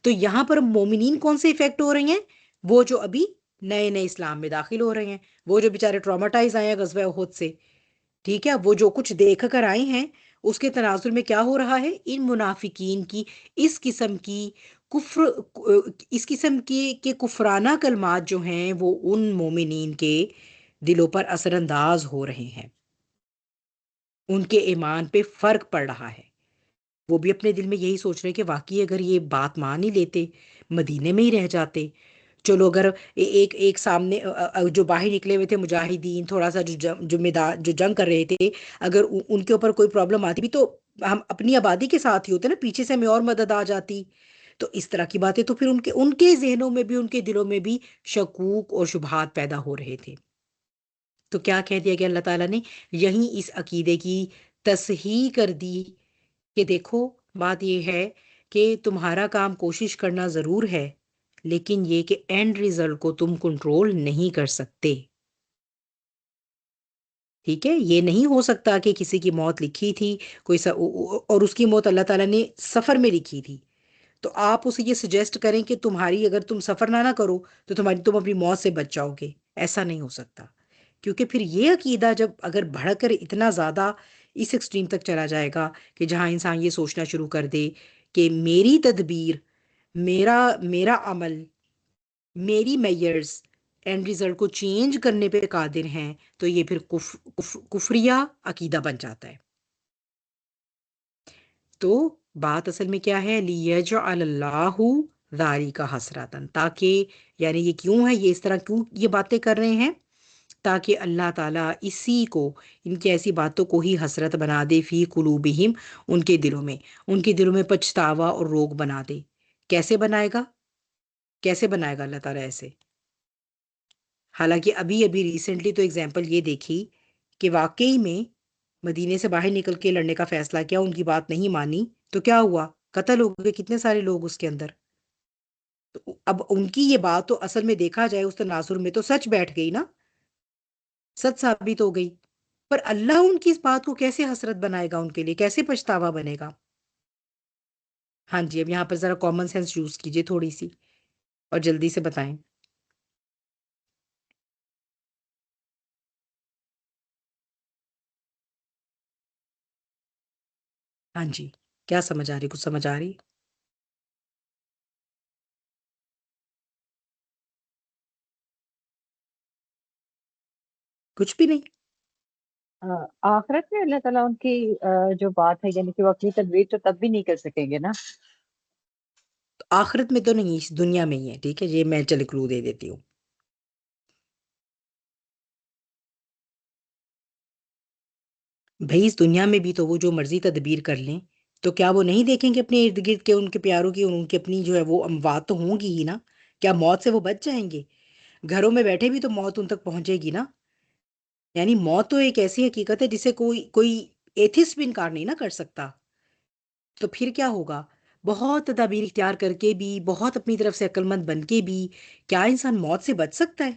تو یہاں پر مومنین کون سے افیکٹ ہو رہے ہیں؟ وہ جو ابھی نئے نئے اسلام میں داخل ہو رہے ہیں، وہ جو بیچارے ٹراماٹائز آئے ہیں غزوہ احد سے، ٹھیک ہے، وہ جو کچھ دیکھ کر آئے ہیں اس کے تناظر میں کیا ہو رہا ہے؟ ان منافقین کی اس قسم کی کفر، اس قسم کے کفرانہ کلمات جو ہیں وہ ان مومنین کے دلوں پر اثر انداز ہو رہے ہیں، ان کے ایمان پہ فرق پڑ رہا ہے۔ وہ بھی اپنے دل میں یہی سوچ رہے ہیں کہ واقعی اگر یہ بات مان ہی لیتے، مدینے میں ہی رہ جاتے، چلو اگر ایک ایک سامنے جو باہر نکلے ہوئے تھے مجاہدین، تھوڑا سا جو میدان جو جنگ کر رہے تھے، اگر ان کے اوپر کوئی پرابلم آتی بھی تو ہم اپنی آبادی کے ساتھ ہی ہوتے نا، پیچھے سے ہمیں اور مدد آ جاتی۔ تو اس طرح کی باتیں تو پھر ان کے ذہنوں میں بھی، ان کے دلوں میں بھی شکوک اور شبہات پیدا ہو رہے تھے۔ تو کیا کہہ دیا گیا اللہ تعالیٰ نے؟ یہیں اس عقیدے کی تصحیح کر دی کہ دیکھو بات یہ ہے کہ تمہارا کام کوشش کرنا ضرور ہے، لیکن یہ کہ اینڈ ریزلٹ کو تم کنٹرول نہیں کر سکتے، ٹھیک ہے؟ یہ نہیں ہو سکتا کہ کسی کی موت لکھی تھی اور اس کی موت اللہ تعالیٰ نے سفر میں لکھی تھی، تو آپ اسے یہ سجیسٹ کریں کہ تمہاری اگر تم سفر نہ کرو تو تم اپنی موت سے بچ جاؤ گے، ایسا نہیں ہو سکتا۔ کیونکہ پھر یہ عقیدہ جب اگر بڑھ کر اتنا زیادہ اس ایکسٹریم تک چلا جائے گا کہ جہاں انسان یہ سوچنا شروع کر دے کہ میری تدبیر، میرا عمل، میری میئرز اینڈ ریزلٹ کو چینج کرنے پہ قادر ہیں، تو یہ پھر کفریہ عقیدہ بن جاتا ہے۔ تو بات اصل میں کیا ہے؟ لیجعل اللہ ذالک حسرتاً، تاکہ یعنی یہ کیوں ہے، یہ اس طرح کیوں یہ باتیں کر رہے ہیں؟ تاکہ اللہ تعالیٰ اسی کو، ان کی ایسی باتوں کو ہی حسرت بنا دے، فی قلوبہم، ان کے دلوں میں پچھتاوا اور روگ بنا دے۔ کیسے بنائے گا؟ کیسے بنائے گا اللہ تعالیٰ ایسے؟ حالانکہ ابھی ابھی ریسنٹلی تو اگزامپل یہ دیکھی کہ واقعی میں مدینے سے باہر نکل کے لڑنے کا فیصلہ کیا، ان کی بات نہیں مانی تو کیا ہوا؟ قتل ہو گئے کتنے سارے لوگ اس کے اندر۔ تو اب ان کی یہ بات تو اصل میں دیکھا جائے اس تناظر میں تو سچ بیٹھ گئی نا، سچ ثابت ہو گئی، پر اللہ ان کی اس بات کو کیسے حسرت بنائے گا، ان کے لیے کیسے پچھتاوا بنے گا؟ ہاں جی، اب یہاں پر ذرا کامن سینس یوز کیجئے تھوڑی سی اور جلدی سے بتائیں۔ ہاں جی، کیا سمجھ آ رہی؟ کچھ سمجھ آ رہی؟ کچھ بھی نہیں؟ آخرت میں اللہ تعالیٰ ان کی جو بات ہے یعنی کہ وہ اپنی تدبیر تو تب بھی نہیں کر سکیں گے نا۔ تو آخرت میں تو نہیں، اس دنیا میں ہی ہے، ٹھیک ہے، یہ میں چل کلو دے دیتی ہوں۔ بھئی اس دنیا میں بھی تو وہ جو مرضی تدبیر کر لیں تو کیا وہ نہیں دیکھیں گے اپنے ارد گرد کے ان کے پیاروں کی، ان کی اپنی جو ہے وہ اموات تو ہوں گی ہی نا؟ کیا موت سے وہ بچ جائیں گے؟ گھروں میں بیٹھے بھی تو موت ان تک پہنچے گی نا۔ یعنی موت تو ایک ایسی حقیقت ہے جسے کوئی ایتھسٹ بھی انکار نہیں نا کر سکتا۔ تو پھر کیا ہوگا؟ بہت تدابیر اختیار کر کے بھی، بہت اپنی طرف سے عقل مند بن کے بھی کیا انسان موت سے بچ سکتا ہے؟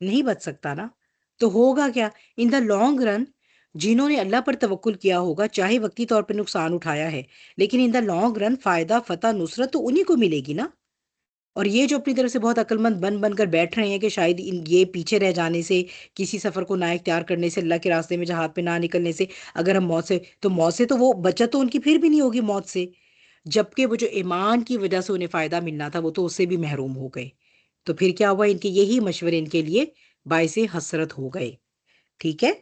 نہیں بچ سکتا نا۔ تو ہوگا کیا ان دا لانگ رن؟ جنہوں نے اللہ پر توکل کیا ہوگا چاہے وقتی طور پہ نقصان اٹھایا ہے، لیکن ان دا لانگ رن فائدہ، فتح، نصرت تو انہی کو ملے گی نا۔ اور یہ جو اپنی طرف سے بہت عقل مند بن کر بیٹھ رہے ہیں کہ شاید یہ پیچھے رہ جانے سے، کسی سفر کو نہ اختیار کرنے سے، اللہ کے راستے میں جہاد پہ نہ نکلنے سے، اگر ہم موت سے تو وہ بچت تو ان کی پھر بھی نہیں ہوگی موت سے، جبکہ وہ جو ایمان کی وجہ سے انہیں فائدہ ملنا تھا وہ تو اس سے بھی محروم ہو گئے۔ تو پھر کیا ہوا؟ ان کے یہی مشورے ان کے لیے باعث حسرت ہو گئے، ٹھیک ہے۔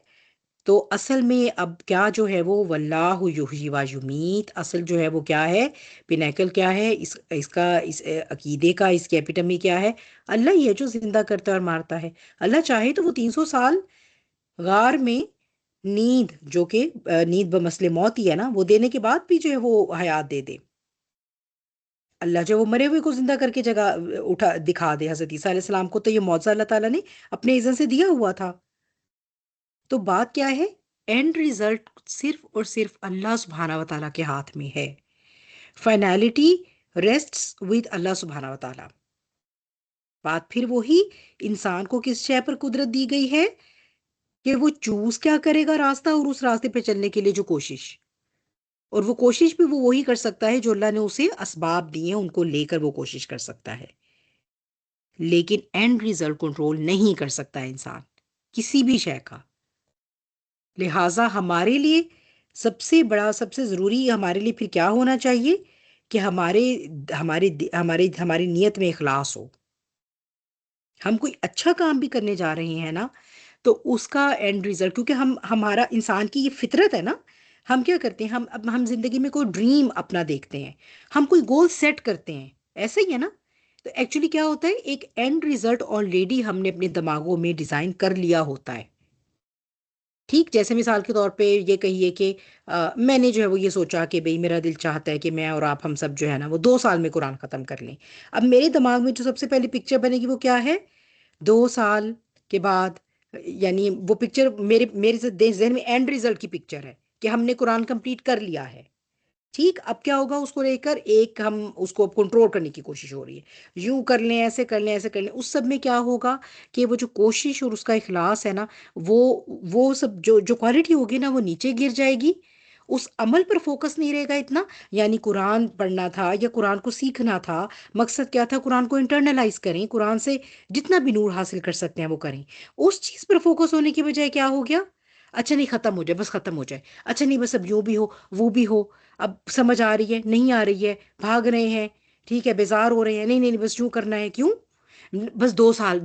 تو اصل میں اب کیا جو ہے وہ واللہ یحیی و یمیت، اصل جو ہے وہ کیا ہے؟ پینیکل کیا ہے اس عقیدے کا، اس کی ایپیٹمی کیا ہے؟ اللہ ہی ہے جو زندہ کرتا ہے اور مارتا ہے۔ اللہ چاہے تو وہ 300 سال غار میں نیند جو کہ نیند بمثل موت ہی ہے نا، وہ دینے کے بعد بھی جو ہے وہ حیات دے دے، اللہ جو وہ مرے ہوئے کو زندہ کر کے جگہ اٹھا دکھا دے۔ حضرت عیسیٰ علیہ السلام کو تو یہ معجزہ اللہ تعالیٰ نے اپنے اذن سے دیا ہوا تھا۔ تو بات کیا ہے؟ اینڈ ریزلٹ صرف اور صرف اللہ سبحانہ و تعالیٰ کے ہاتھ میں ہے۔ فائنالٹی ریسٹس ود اللہ سبحانہ و تعالیٰ۔ بات پھر وہی، انسان کو کس شے پر قدرت دی گئی ہے کہ وہ چوز کیا کرے گا راستہ، اور اس راستے پہ چلنے کے لیے جو کوشش، اور وہ کوشش بھی وہ وہی کر سکتا ہے جو اللہ نے اسے اسباب دیے ہیں، ان کو لے کر وہ کوشش کر سکتا ہے، لیکن اینڈ ریزلٹ کنٹرول نہیں کر سکتا انسان کسی بھی شے کا۔ لہٰذا ہمارے لیے سب سے بڑا، سب سے ضروری ہمارے لیے پھر کیا ہونا چاہیے کہ ہماری نیت میں اخلاص ہو۔ ہم کوئی اچھا کام بھی کرنے جا رہے ہیں نا، تو اس کا اینڈ ریزلٹ، کیونکہ ہمارا انسان کی یہ فطرت ہے نا، ہم کیا کرتے ہیں، ہم زندگی میں کوئی ڈریم اپنا دیکھتے ہیں، ہم کوئی گول سیٹ کرتے ہیں، ایسا ہی ہے نا؟ تو ایکچولی کیا ہوتا ہے، ایک اینڈ ریزلٹ آلریڈی ہم نے اپنے دماغوں میں ڈیزائن کر لیا ہوتا ہے۔ ٹھیک، جیسے مثال کے طور پہ یہ کہیے کہ میں نے جو ہے وہ یہ سوچا کہ بھئی میرا دل چاہتا ہے کہ میں اور آپ ہم سب جو ہے نا وہ 2 سال میں قرآن ختم کر لیں۔ اب میرے دماغ میں جو سب سے پہلی پکچر بنے گی وہ کیا ہے؟ 2 سال کے بعد، یعنی وہ پکچر میرے ذہن میں اینڈ ریزلٹ کی پکچر ہے کہ ہم نے قرآن کمپلیٹ کر لیا ہے۔ ٹھیک، اب کیا ہوگا، اس کو لے کر ہم اس کو کنٹرول کرنے کی کوشش ہو رہی ہے، یوں کر لیں، ایسے کر لیں، ایسے کر لیں۔ اس سب میں کیا ہوگا کہ وہ جو کوشش اور اس کا اخلاص ہے نا، وہ سب جو کوالٹی ہوگی نا، وہ نیچے گر جائے گی، اس عمل پر فوکس نہیں رہے گا اتنا۔ یعنی قرآن پڑھنا تھا یا قرآن کو سیکھنا تھا، مقصد کیا تھا، قرآن کو انٹرنلائز کریں، قرآن سے جتنا بھی نور حاصل کر سکتے ہیں وہ کریں۔ اس چیز پر فوکس ہونے کی بجائے کیا ہو گیا، اچھا نہیں ختم ہو جائے، بس ختم ہو جائے، اچھا نہیں بس اب یوں بھی ہو وہ بھی ہو، اب سمجھ آ رہی ہے نہیں آ رہی ہے، بھاگ رہے ہیں، ٹھیک ہے، بیزار ہو رہے ہیں، نہیں نہیں نہیں، بس یوں کرنا ہے، کیوں، بس 2 سال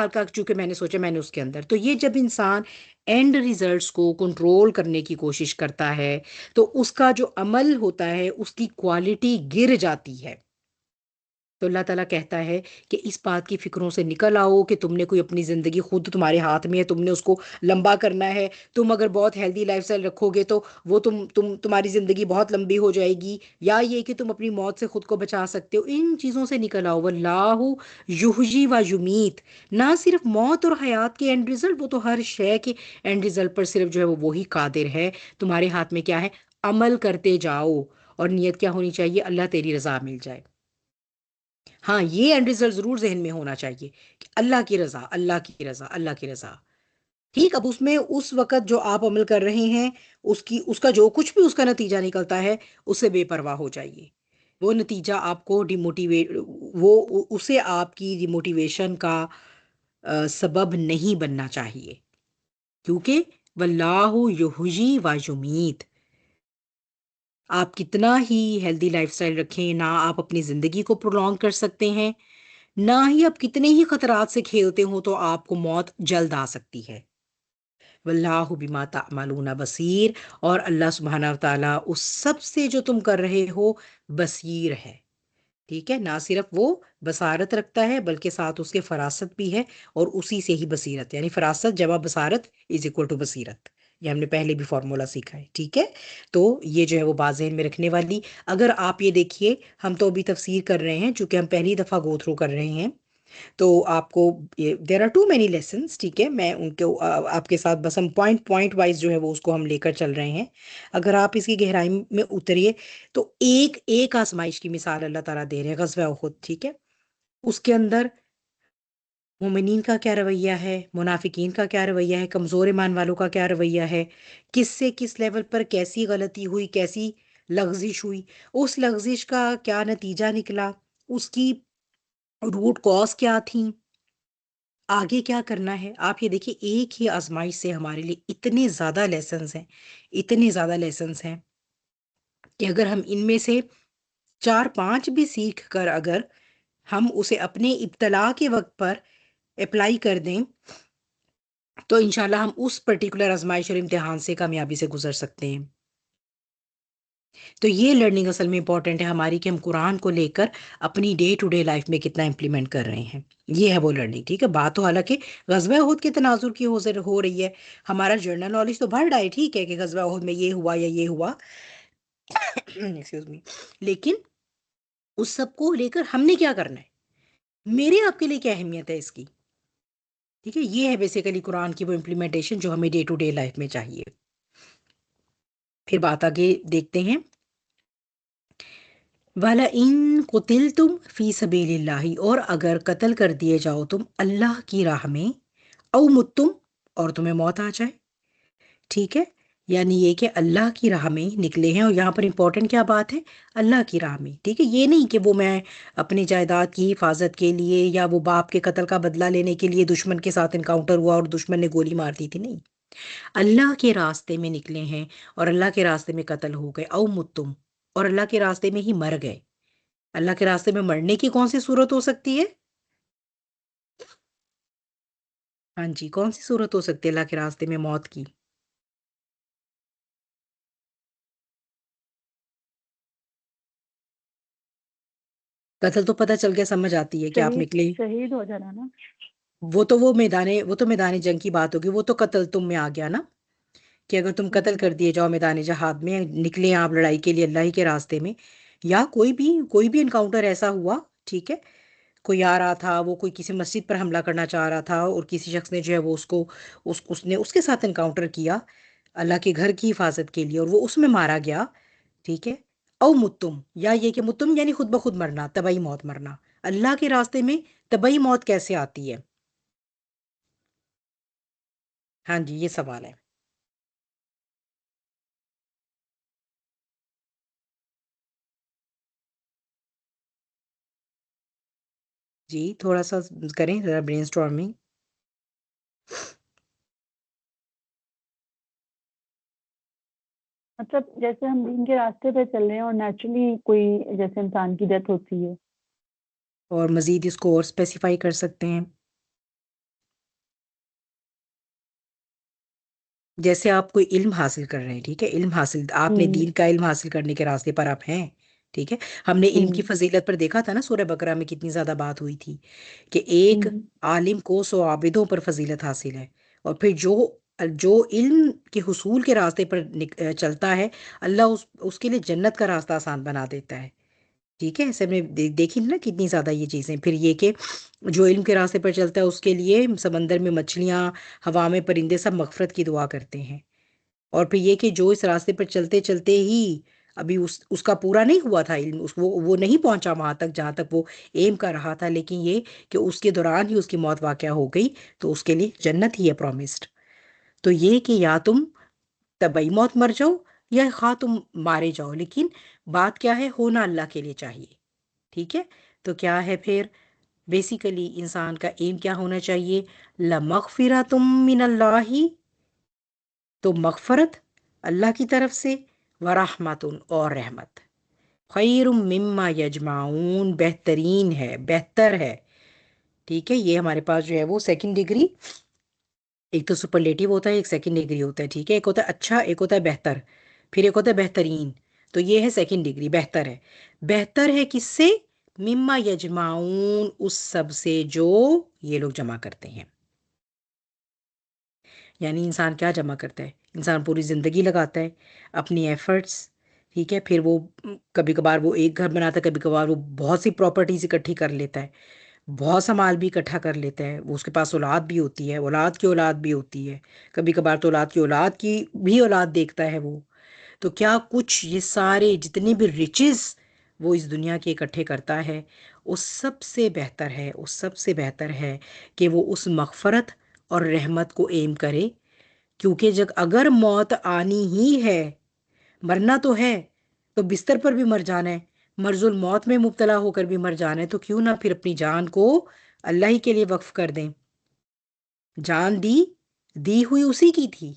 کا چونکہ میں نے سوچا، میں نے اس کے اندر۔ تو یہ جب انسان اینڈ ریزلٹس کو کنٹرول کرنے کی کوشش کرتا ہے تو اس کا جو عمل ہوتا ہے اس کی کوالٹی گر جاتی ہے۔ تو اللہ تعالیٰ کہتا ہے کہ اس بات کی فکروں سے نکل آؤ کہ تم نے کوئی اپنی زندگی خود تمہارے ہاتھ میں ہے، تم نے اس کو لمبا کرنا ہے۔ تم اگر بہت ہیلدی لائف اسٹائل رکھو گے تو وہ تمہاری زندگی بہت لمبی ہو جائے گی، یا یہ کہ تم اپنی موت سے خود کو بچا سکتے ہو۔ ان چیزوں سے نکل آؤ۔ واللہ یحیی و یمیت، نہ صرف موت اور حیات کے اینڈ ریزلٹ، وہ تو ہر شے کے اینڈ ریزلٹ پر صرف جو ہے وہ وہی قادر ہے۔ تمہارے ہاتھ میں کیا ہے، عمل کرتے جاؤ، اور نیت کیا ہونی چاہیے، اللہ تیری رضا مل جائے۔ ہاں، یہ اینڈ ریزلٹ ضرور ذہن میں ہونا چاہیے کہ اللہ کی رضا، اللہ کی رضا، اللہ کی رضا۔ ٹھیک، اب اس میں اس وقت جو آپ عمل کر رہے ہیں، اس کا جو کچھ بھی اس کا نتیجہ نکلتا ہے، اس سے بے پرواہ ہو جائیے۔ وہ نتیجہ آپ کو اسے آپ کی ڈیموٹیویشن کا سبب نہیں بننا چاہیے، کیونکہ واللہ یحیی و یمیت۔ آپ کتنا ہی ہیلدی لائف سٹائل رکھیں، نہ آپ اپنی زندگی کو پرولونگ کر سکتے ہیں، نہ ہی آپ کتنے ہی خطرات سے کھیلتے ہوں تو آپ کو موت جلد آ سکتی ہے۔ واللہ بما تعملون بصیر، اور اللہ سبحانہ و تعالیٰ اس سب سے جو تم کر رہے ہو بصیر ہے۔ ٹھیک ہے، نہ صرف وہ بصارت رکھتا ہے بلکہ ساتھ اس کے فراست بھی ہے، اور اسی سے ہی بصیرت، یعنی فراست جمع بصارت از اکول ٹو بصیرت۔ یہ ہم نے پہلے بھی فارمولا سیکھا ہے، ٹھیک ہے۔ تو یہ جو ہے وہ بات ذہن میں رکھنے والی۔ اگر آپ یہ دیکھیے، ہم تو ابھی تفسیر کر رہے ہیں، چونکہ ہم پہلی دفعہ گو تھرو کر رہے ہیں، تو آپ کو there are too many lessons, ٹھیک ہے، میں ان کو آپ کے ساتھ بس ہم پوائنٹ وائز جو ہے وہ اس کو ہم لے کر چل رہے ہیں۔ اگر آپ اس کی گہرائی میں اتریے تو ایک آزمائش کی مثال اللہ تعالیٰ دے رہے ہیں، غزوہ احد، ٹھیک ہے۔ اس کے اندر مومنین کا کیا رویہ ہے، منافقین کا کیا رویہ ہے، کمزور ایمان والوں کا کیا رویہ ہے، کس سے کس لیول پر کیسی غلطی ہوئی، کیسی لغزش ہوئی، اس لغزش کا کیا نتیجہ نکلا، اس کی روٹ کاز کیا تھیں، آگے کیا کرنا ہے۔ آپ یہ دیکھیے، ایک ہی آزمائش سے ہمارے لیے اتنے زیادہ لیسنز ہیں، اتنے زیادہ لیسنز ہیں کہ اگر ہم ان میں سے 4-5 بھی سیکھ کر اگر ہم اسے اپنے ابتلا کے وقت پر اپلائی کر دیں تو انشاءاللہ ہم اس پرٹیکولر آزمائش اور امتحان سے کامیابی سے گزر سکتے ہیں۔ تو یہ لرننگ اصل میں امپورٹنٹ ہے ہماری کہ ہم قرآن کو لے کر اپنی ڈے ٹو ڈے لائف میں کتنا امپلیمنٹ کر رہے ہیں. یہ ہے وہ لرننگ. ٹھیک ہے، بات تو حالانکہ غزوہ احد کے تناظر کی ہو رہی ہے. ہمارا جنرل نالج تو بڑھ رہا ہے، ٹھیک ہے، کہ غزوہ احد میں یہ ہوا یا یہ ہوا ایکسکیوز می، لیکن اس سب کو لے کر ہم نے کیا کرنا ہے، میرے آپ کے لیے کیا اہمیت ہے اس کی. ٹھیک ہے، یہ ہے بیسیکلی قرآن کی وہ امپلیمنٹیشن جو ہمیں ڈے ٹو ڈے لائف میں چاہیے. پھر بات آگے دیکھتے ہیں. وَلَئِن قُتِلْتُمْ فِي سَبِيلِ اللَّهِ، اور اگر قتل کر دیے جاؤ تم اللہ کی راہ میں، او متم، اور تمہیں موت آ جائے. ٹھیک ہے، یعنی یہ کہ اللہ کی راہ میں نکلے ہیں، اور یہاں پر امپورٹنٹ کیا بات ہے، اللہ کی راہ میں. ٹھیک ہے، یہ نہیں کہ وہ میں اپنی جائیداد کی حفاظت کے لیے یا وہ باپ کے قتل کا بدلہ لینے کے لیے دشمن کے ساتھ انکاؤنٹر ہوا اور دشمن نے گولی مار دی تھی. نہیں، اللہ کے راستے میں نکلے ہیں اور اللہ کے راستے میں قتل ہو گئے، او متم، اور اللہ کے راستے میں ہی مر گئے. اللہ کے راستے میں مرنے کی کون سی صورت ہو سکتی ہے؟ ہاں جی، کون سی صورت ہو سکتی ہے اللہ کے راستے میں موت کی؟ قتل تو پتہ چل گیا، سمجھ آتی ہے کہ آپ شہید نکلے. شہید ہو جانا نا. وہ تو میدان جنگ کی بات ہوگی، وہ تو قتل تم میں آ گیا نا، کہ اگر تم قتل کر دیے جاؤ میدان جہاد میں، نکلے آپ لڑائی کے لیے اللہ ہی کے راستے میں، یا کوئی بھی انکاؤنٹر ایسا ہوا. ٹھیک ہے، کوئی آ رہا تھا، وہ کوئی کسی مسجد پر حملہ کرنا چاہ رہا تھا اور کسی شخص نے جو ہے وہ اس نے اس کے ساتھ انکاؤنٹر کیا اللہ کے گھر کی حفاظت کے لیے، اور وہ اس میں مارا گیا. ٹھیک ہے، او متم، یا یہ کہ متم یعنی خود بخود مرنا، طبعی موت مرنا. اللہ کے راستے میں طبعی موت کیسے آتی ہے؟ ہاں جی، یہ سوال ہے. جی تھوڑا سا کریں ذرا برین اسٹارمنگ. مطلب جیسے ہم دین کے راستے پہ چل رہے ہیں اور نیچرلی کوئی جیسے انسان کی ڈیتھ ہوتی ہے. اور مزید اس کو اور اسپیسیفائی کر سکتے ہیں. جیسے آپ کوئی علم حاصل کر رہے ہیں، ٹھیک ہے، علم حاصل، آپ نے ہوں دین کا علم حاصل کرنے کے راستے پر آپ ہیں. ٹھیک ہے، ہم نے علم کی ہوں فضیلت پر دیکھا تھا نا، سورہ بقرہ میں کتنی زیادہ بات ہوئی تھی کہ ایک ہوں عالم کو 100 عابدوں پر فضیلت حاصل ہے. اور پھر جو علم کے حصول کے راستے پر چلتا ہے، اللہ اس کے لیے جنت کا راستہ آسان بنا دیتا ہے. ٹھیک ہے، سب نے دیکھی نا کتنی زیادہ یہ چیزیں. پھر یہ کہ جو علم کے راستے پر چلتا ہے اس کے لیے سمندر میں مچھلیاں، ہوا میں پرندے سب مغفرت کی دعا کرتے ہیں. اور پھر یہ کہ جو اس راستے پر چلتے چلتے ہی ابھی اس کا پورا نہیں ہوا تھا علم، وہ نہیں پہنچا وہاں تک جہاں تک وہ ایم کر رہا تھا، لیکن یہ کہ اس کے دوران ہی اس کی موت واقع ہو گئی، تو اس کے لیے جنت ہی ہے پرومسڈ. تو یہ کہ یا تم طبعی موت مر جاؤ یا خواہ تم مارے جاؤ، لیکن بات کیا ہے، ہونا اللہ کے لیے چاہیے. ٹھیک ہے، تو کیا ہے پھر بیسیکلی انسان کا ایم کیا ہونا چاہیے، لَمَغْفِرَةٌ مِّنَ اللَّهِ، تو مغفرت اللہ کی طرف سے، ورحمتن، اور رحمت، خیر مما یجمعون، بہترین ہے، بہتر ہے. ٹھیک ہے، یہ ہمارے پاس جو ہے وہ سیکنڈ ڈگری، ایک تو سپرلیٹو ہوتا ہے، ایک سیکنڈ ڈگری ہوتا ہے. ٹھیک ہے، ایک ہوتا ہے اچھا، ایک ہوتا ہے بہتر، پھر ایک ہوتا ہے بہترین. تو یہ ہے سیکنڈ ڈگری، بہتر ہے. بہتر ہے کس سے، مما یجمعون، اس سب سے جو یہ لوگ جمع کرتے ہیں. یعنی انسان کیا جمع کرتا ہے، انسان پوری زندگی لگاتا ہے اپنی ایفرٹس. ٹھیک ہے، پھر وہ کبھی کبھار وہ ایک گھر بناتا ہے، کبھی کبھار وہ بہت سی پراپرٹیز اکٹھی کر لیتا ہے، بہت سا مال بھی اکٹھا کر لیتا ہے، وہ اس کے پاس اولاد بھی ہوتی ہے، اولاد کی اولاد بھی ہوتی ہے، کبھی کبھار تو اولاد کی اولاد کی بھی اولاد دیکھتا ہے وہ. تو کیا کچھ یہ سارے جتنے بھی ریچز وہ اس دنیا کے اکٹھے کرتا ہے، اس سب سے بہتر ہے، اس سب سے بہتر ہے کہ وہ اس مغفرت اور رحمت کو ایم کرے. کیونکہ جب اگر موت آنی ہی ہے، مرنا تو ہے، تو بستر پر بھی مر جانا ہے، مرض الموت میں مبتلا ہو کر بھی مر جانا ہے، تو کیوں نہ پھر اپنی جان کو اللہ ہی کے لیے وقف کر دیں. جان دی ہوئی اسی کی تھی.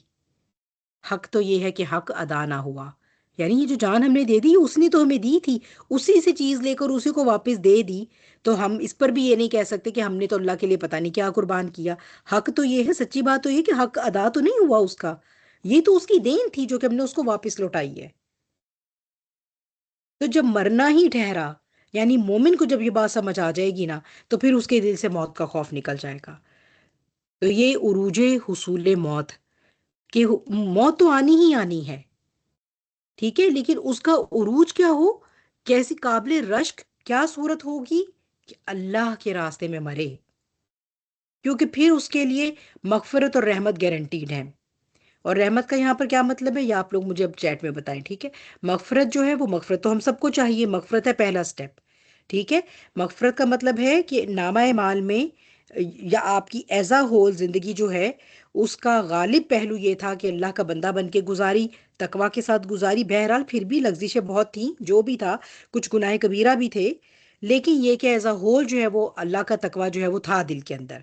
حق تو یہ ہے کہ حق ادا نہ ہوا، یعنی یہ جو جان ہم نے دے دی اس نے تو ہمیں دی تھی، اسی سے چیز لے کر اسی کو واپس دے دی. تو ہم اس پر بھی یہ نہیں کہہ سکتے کہ ہم نے تو اللہ کے لیے پتہ نہیں کیا قربان کیا. حق تو یہ ہے، سچی بات تو یہ کہ حق ادا تو نہیں ہوا اس کا، یہ تو اس کی دین تھی جو کہ ہم نے اس کو واپس لوٹائی ہے. تو جب مرنا ہی ٹھہرا، یعنی مومن کو جب یہ بات سمجھ آ جائے گی نا، تو پھر اس کے دل سے موت کا خوف نکل جائے گا۔ تو یہ عروج حصول موت، کہ موت تو آنی ہی آنی ہے، ٹھیک ہے، لیکن اس کا عروج کیا ہو، کیسی قابل رشک کیا صورت ہوگی، کہ اللہ کے راستے میں مرے، کیونکہ پھر اس کے لیے مغفرت اور رحمت گارنٹیڈ ہے۔ اور رحمت کا یہاں پر کیا مطلب ہے، یہ آپ لوگ مجھے اب چیٹ میں بتائیں، ٹھیک ہے۔ مغفرت جو ہے وہ، مغفرت تو ہم سب کو چاہیے، مغفرت ہے پہلا سٹیپ، ٹھیک ہے۔ مغفرت کا مطلب ہے کہ نامہ اعمال میں، یا آپ کی ایز اے ہول زندگی جو ہے، اس کا غالب پہلو یہ تھا کہ اللہ کا بندہ بن کے گزاری، تقوی کے ساتھ گزاری، بہرحال پھر بھی لغزشیں بہت تھیں، جو بھی تھا، کچھ گناہ کبیرہ بھی تھے، لیکن یہ کہ ایز اے ہول جو ہے وہ اللہ کا تقوی جو ہے وہ تھا دل کے اندر۔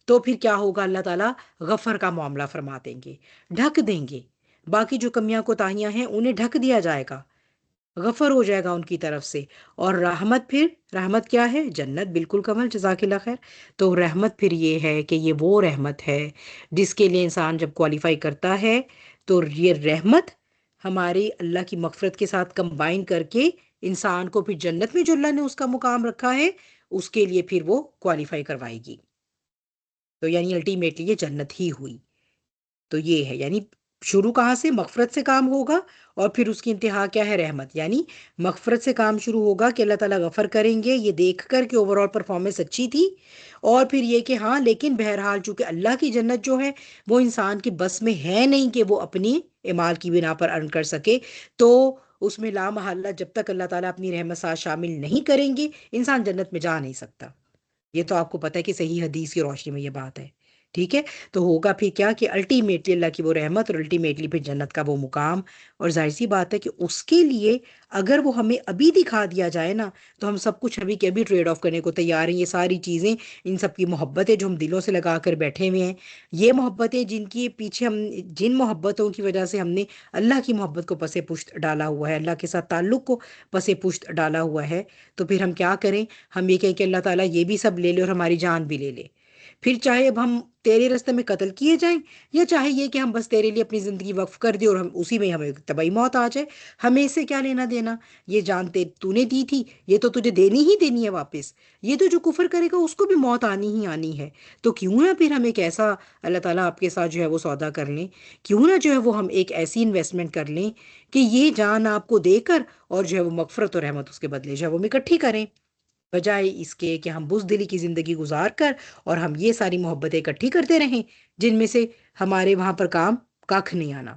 تو پھر کیا ہوگا، اللہ تعالیٰ غفر کا معاملہ فرما دیں گے، ڈھک دیں گے، باقی جو کمیاں کوتاہیاں ہیں انہیں ڈھک دیا جائے گا، غفر ہو جائے گا ان کی طرف سے۔ اور رحمت، پھر رحمت کیا ہے، جنت، بالکل کمل، جزاک اللہ خیر۔ تو رحمت پھر یہ ہے کہ یہ وہ رحمت ہے جس کے لیے انسان جب کوالیفائی کرتا ہے، تو یہ رحمت ہماری اللہ کی مغفرت کے ساتھ کمبائن کر کے انسان کو پھر جنت میں جو اللہ نے اس کا مقام رکھا ہے، اس کے لیے پھر وہ کوالیفائی کروائے گی۔ تو یعنی الٹیمیٹلی یہ جنت ہی ہوئی۔ تو یہ ہے، یعنی شروع کہاں سے، مغفرت سے کام ہوگا، اور پھر اس کی انتہا کیا ہے، رحمت۔ یعنی مغفرت سے کام شروع ہوگا کہ اللہ تعالیٰ غفر کریں گے، یہ دیکھ کر کہ اوور آل پرفارمنس اچھی تھی، اور پھر یہ کہ ہاں لیکن بہرحال چونکہ اللہ کی جنت جو ہے وہ انسان کے بس میں ہے نہیں کہ وہ اپنی اعمال کی بنا پر ارن کر سکے، تو اس میں لا محالہ جب تک اللہ تعالیٰ اپنی رحمت ساتھ شامل نہیں کریں گے، انسان جنت میں جا نہیں سکتا۔ یہ تو آپ کو پتہ ہے کہ صحیح حدیث کی روشنی میں یہ بات ہے، ٹھیک ہے۔ تو ہوگا پھر کیا کہ الٹیمیٹلی اللہ کی وہ رحمت، اور الٹیمیٹلی پھر جنت کا وہ مقام۔ اور ظاہر سی بات ہے کہ اس کے لیے اگر وہ ہمیں ابھی دکھا دیا جائے نا، تو ہم سب کچھ ابھی کے ابھی ٹریڈ آف کرنے کو تیار ہیں۔ یہ ساری چیزیں، ان سب کی محبتیں جو ہم دلوں سے لگا کر بیٹھے ہوئے ہیں، یہ محبتیں جن کی پیچھے ہم، جن محبتوں کی وجہ سے ہم نے اللہ کی محبت کو پس پشت ڈالا ہوا ہے، اللہ کے ساتھ تعلق کو پس پشت ڈالا ہوا ہے، تو پھر ہم کیا کریں، ہم یہ کہیں کہ اللہ تعالیٰ یہ بھی سب لے لے اور ہماری جان بھی لے لے، پھر چاہے اب ہم تیرے راستے میں قتل کیے جائیں، یا چاہے یہ کہ ہم بس تیرے لیے اپنی زندگی وقف کر دیں اور ہم اسی میں ہمیں طبعی موت آ جائے، ہمیں اس سے کیا لینا دینا، یہ جانتے تو نے دی تھی، یہ تو تجھے دینی ہی دینی ہے واپس، یہ تو جو کفر کرے گا اس کو بھی موت آنی ہی آنی ہے۔ تو کیوں نہ پھر ہم ایک ایسا، اللہ تعالیٰ آپ کے ساتھ جو ہے وہ سودا کر لیں، کیوں نہ جو ہے وہ ہم ایک ایسی انویسٹمنٹ کر لیں کہ یہ جان آپ کو دے کر، اور جو ہے وہ مغفرت اور رحمت اس کے بدلے جو ہے وہ ہم اکٹھی کریں، بجائے اس کے کہ ہم بزدلی کی زندگی گزار کر اور ہم یہ ساری محبتیں اکٹھی کرتے رہیں جن میں سے ہمارے وہاں پر کام کھ نہیں آنا۔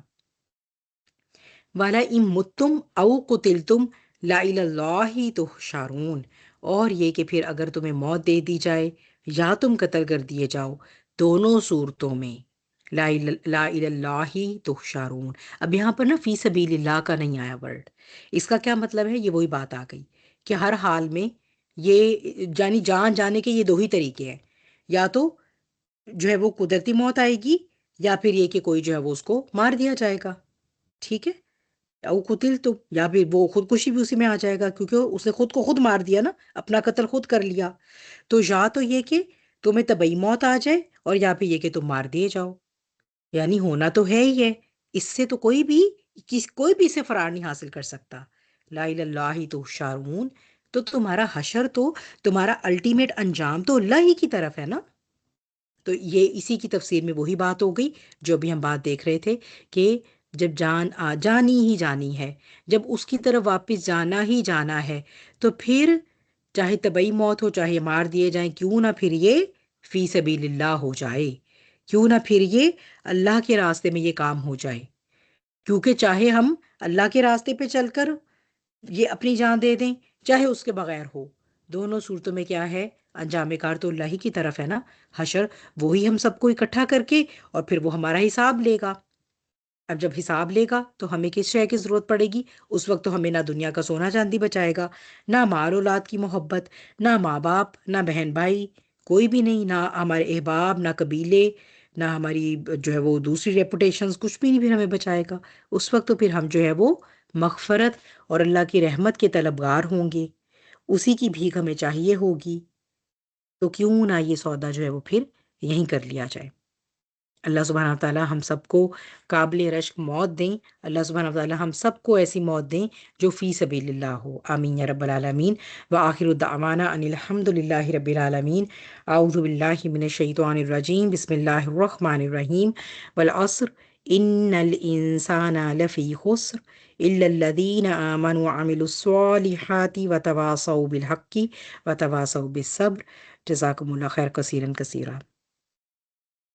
والا ام متم او قتلتم لا الی اللہ تحشرون، اور یہ کہ پھر اگر تمہیں موت دے دی جائے یا تم قتل کر دیے جاؤ، دونوں صورتوں میں لا الی اللہ تحشرون۔ اب یہاں پر نا فی سبیل اللہ کا نہیں آیا ورڈ، اس کا کیا مطلب ہے، یہ وہی بات آ گئی کہ ہر حال میں یہ یعنی جان جانے کے یہ دو ہی طریقے ہیں، یا تو جو ہے وہ قدرتی موت آئے گی، یا پھر یہ کہ کوئی جو ہے وہ اس کو مار دیا جائے گا، ٹھیک ہے، او قتل تو، یا پھر وہ خودکشی بھی اسی میں آ جائے گا کیونکہ اس نے خود کو خود مار دیا نا، اپنا قتل خود کر لیا۔ تو یا تو یہ کہ تمہیں طبعی موت آ جائے، اور یا پھر یہ کہ تم مار دیے جاؤ، یعنی ہونا تو ہے ہی ہے، اس سے تو کوئی بھی اس سے فرار نہیں حاصل کر سکتا۔ لا الہ الا اللہ تحشرون، تو تمہارا حشر، تو تمہارا الٹیمیٹ انجام تو اللہ ہی کی طرف ہے نا۔ تو یہ اسی کی تفسیر میں وہی بات ہو گئی جو بھی ہم بات دیکھ رہے تھے، کہ جب جان جانی ہی جانی ہے، جب اس کی طرف واپس جانا ہی جانا ہے، تو پھر چاہے طبعی موت ہو، چاہے مار دیے جائیں، کیوں نہ پھر یہ فی سبیل اللہ ہو جائے، کیوں نہ پھر یہ اللہ کے راستے میں یہ کام ہو جائے، کیونکہ چاہے ہم اللہ کے راستے پہ چل کر یہ اپنی جان دے دیں، چاہے اس کے بغیر ہو، دونوں صورتوں میں کیا ہے، انجام کار تو اللہ ہی کی طرف ہے نا۔ حشر وہی ہم سب کو اکٹھا کر کے، اور پھر وہ ہمارا حساب لے گا۔ اب جب حساب لے گا تو ہمیں کس شے کی ضرورت پڑے گی، اس وقت تو ہمیں نہ دنیا کا سونا چاندی بچائے گا، نہ مال اولاد کی محبت، نہ ماں باپ، نہ بہن بھائی، کوئی بھی نہیں، نہ ہمارے احباب، نہ قبیلے، نہ ہماری جو ہے وہ دوسری ریپوٹیشنز، کچھ بھی نہیں پھر ہمیں بچائے گا۔ اس وقت تو پھر ہم جو ہے وہ مغفرت اور اللہ کی رحمت کے طلبگار ہوں گے، اسی کی بھیک ہمیں چاہیے ہوگی۔ تو کیوں نہ یہ سودا جو ہے وہ پھر یہیں کر لیا جائے۔ اللہ سبحانہ تعالیٰ ہم سب کو قابل رشک موت دیں، اللہ سبحانہ تعالیٰ ہم سب کو ایسی موت دیں جو فی سبیل اللہ ہو، آمین یا رب العالمین۔ وآخر دعوانا ان الحمد للہ رب العالمین۔ اعوذ باللہ من الشیطان الرجیم، بسم اللہ الرحمن الرحیم۔ والعصر ان الانسان لفی خسر الا الذین آمنوا وعملوا الصالحات وتواصوا بالحق وتواصوا بالصبر۔ جزاکم اللہ خیر کثیرا کثیرا۔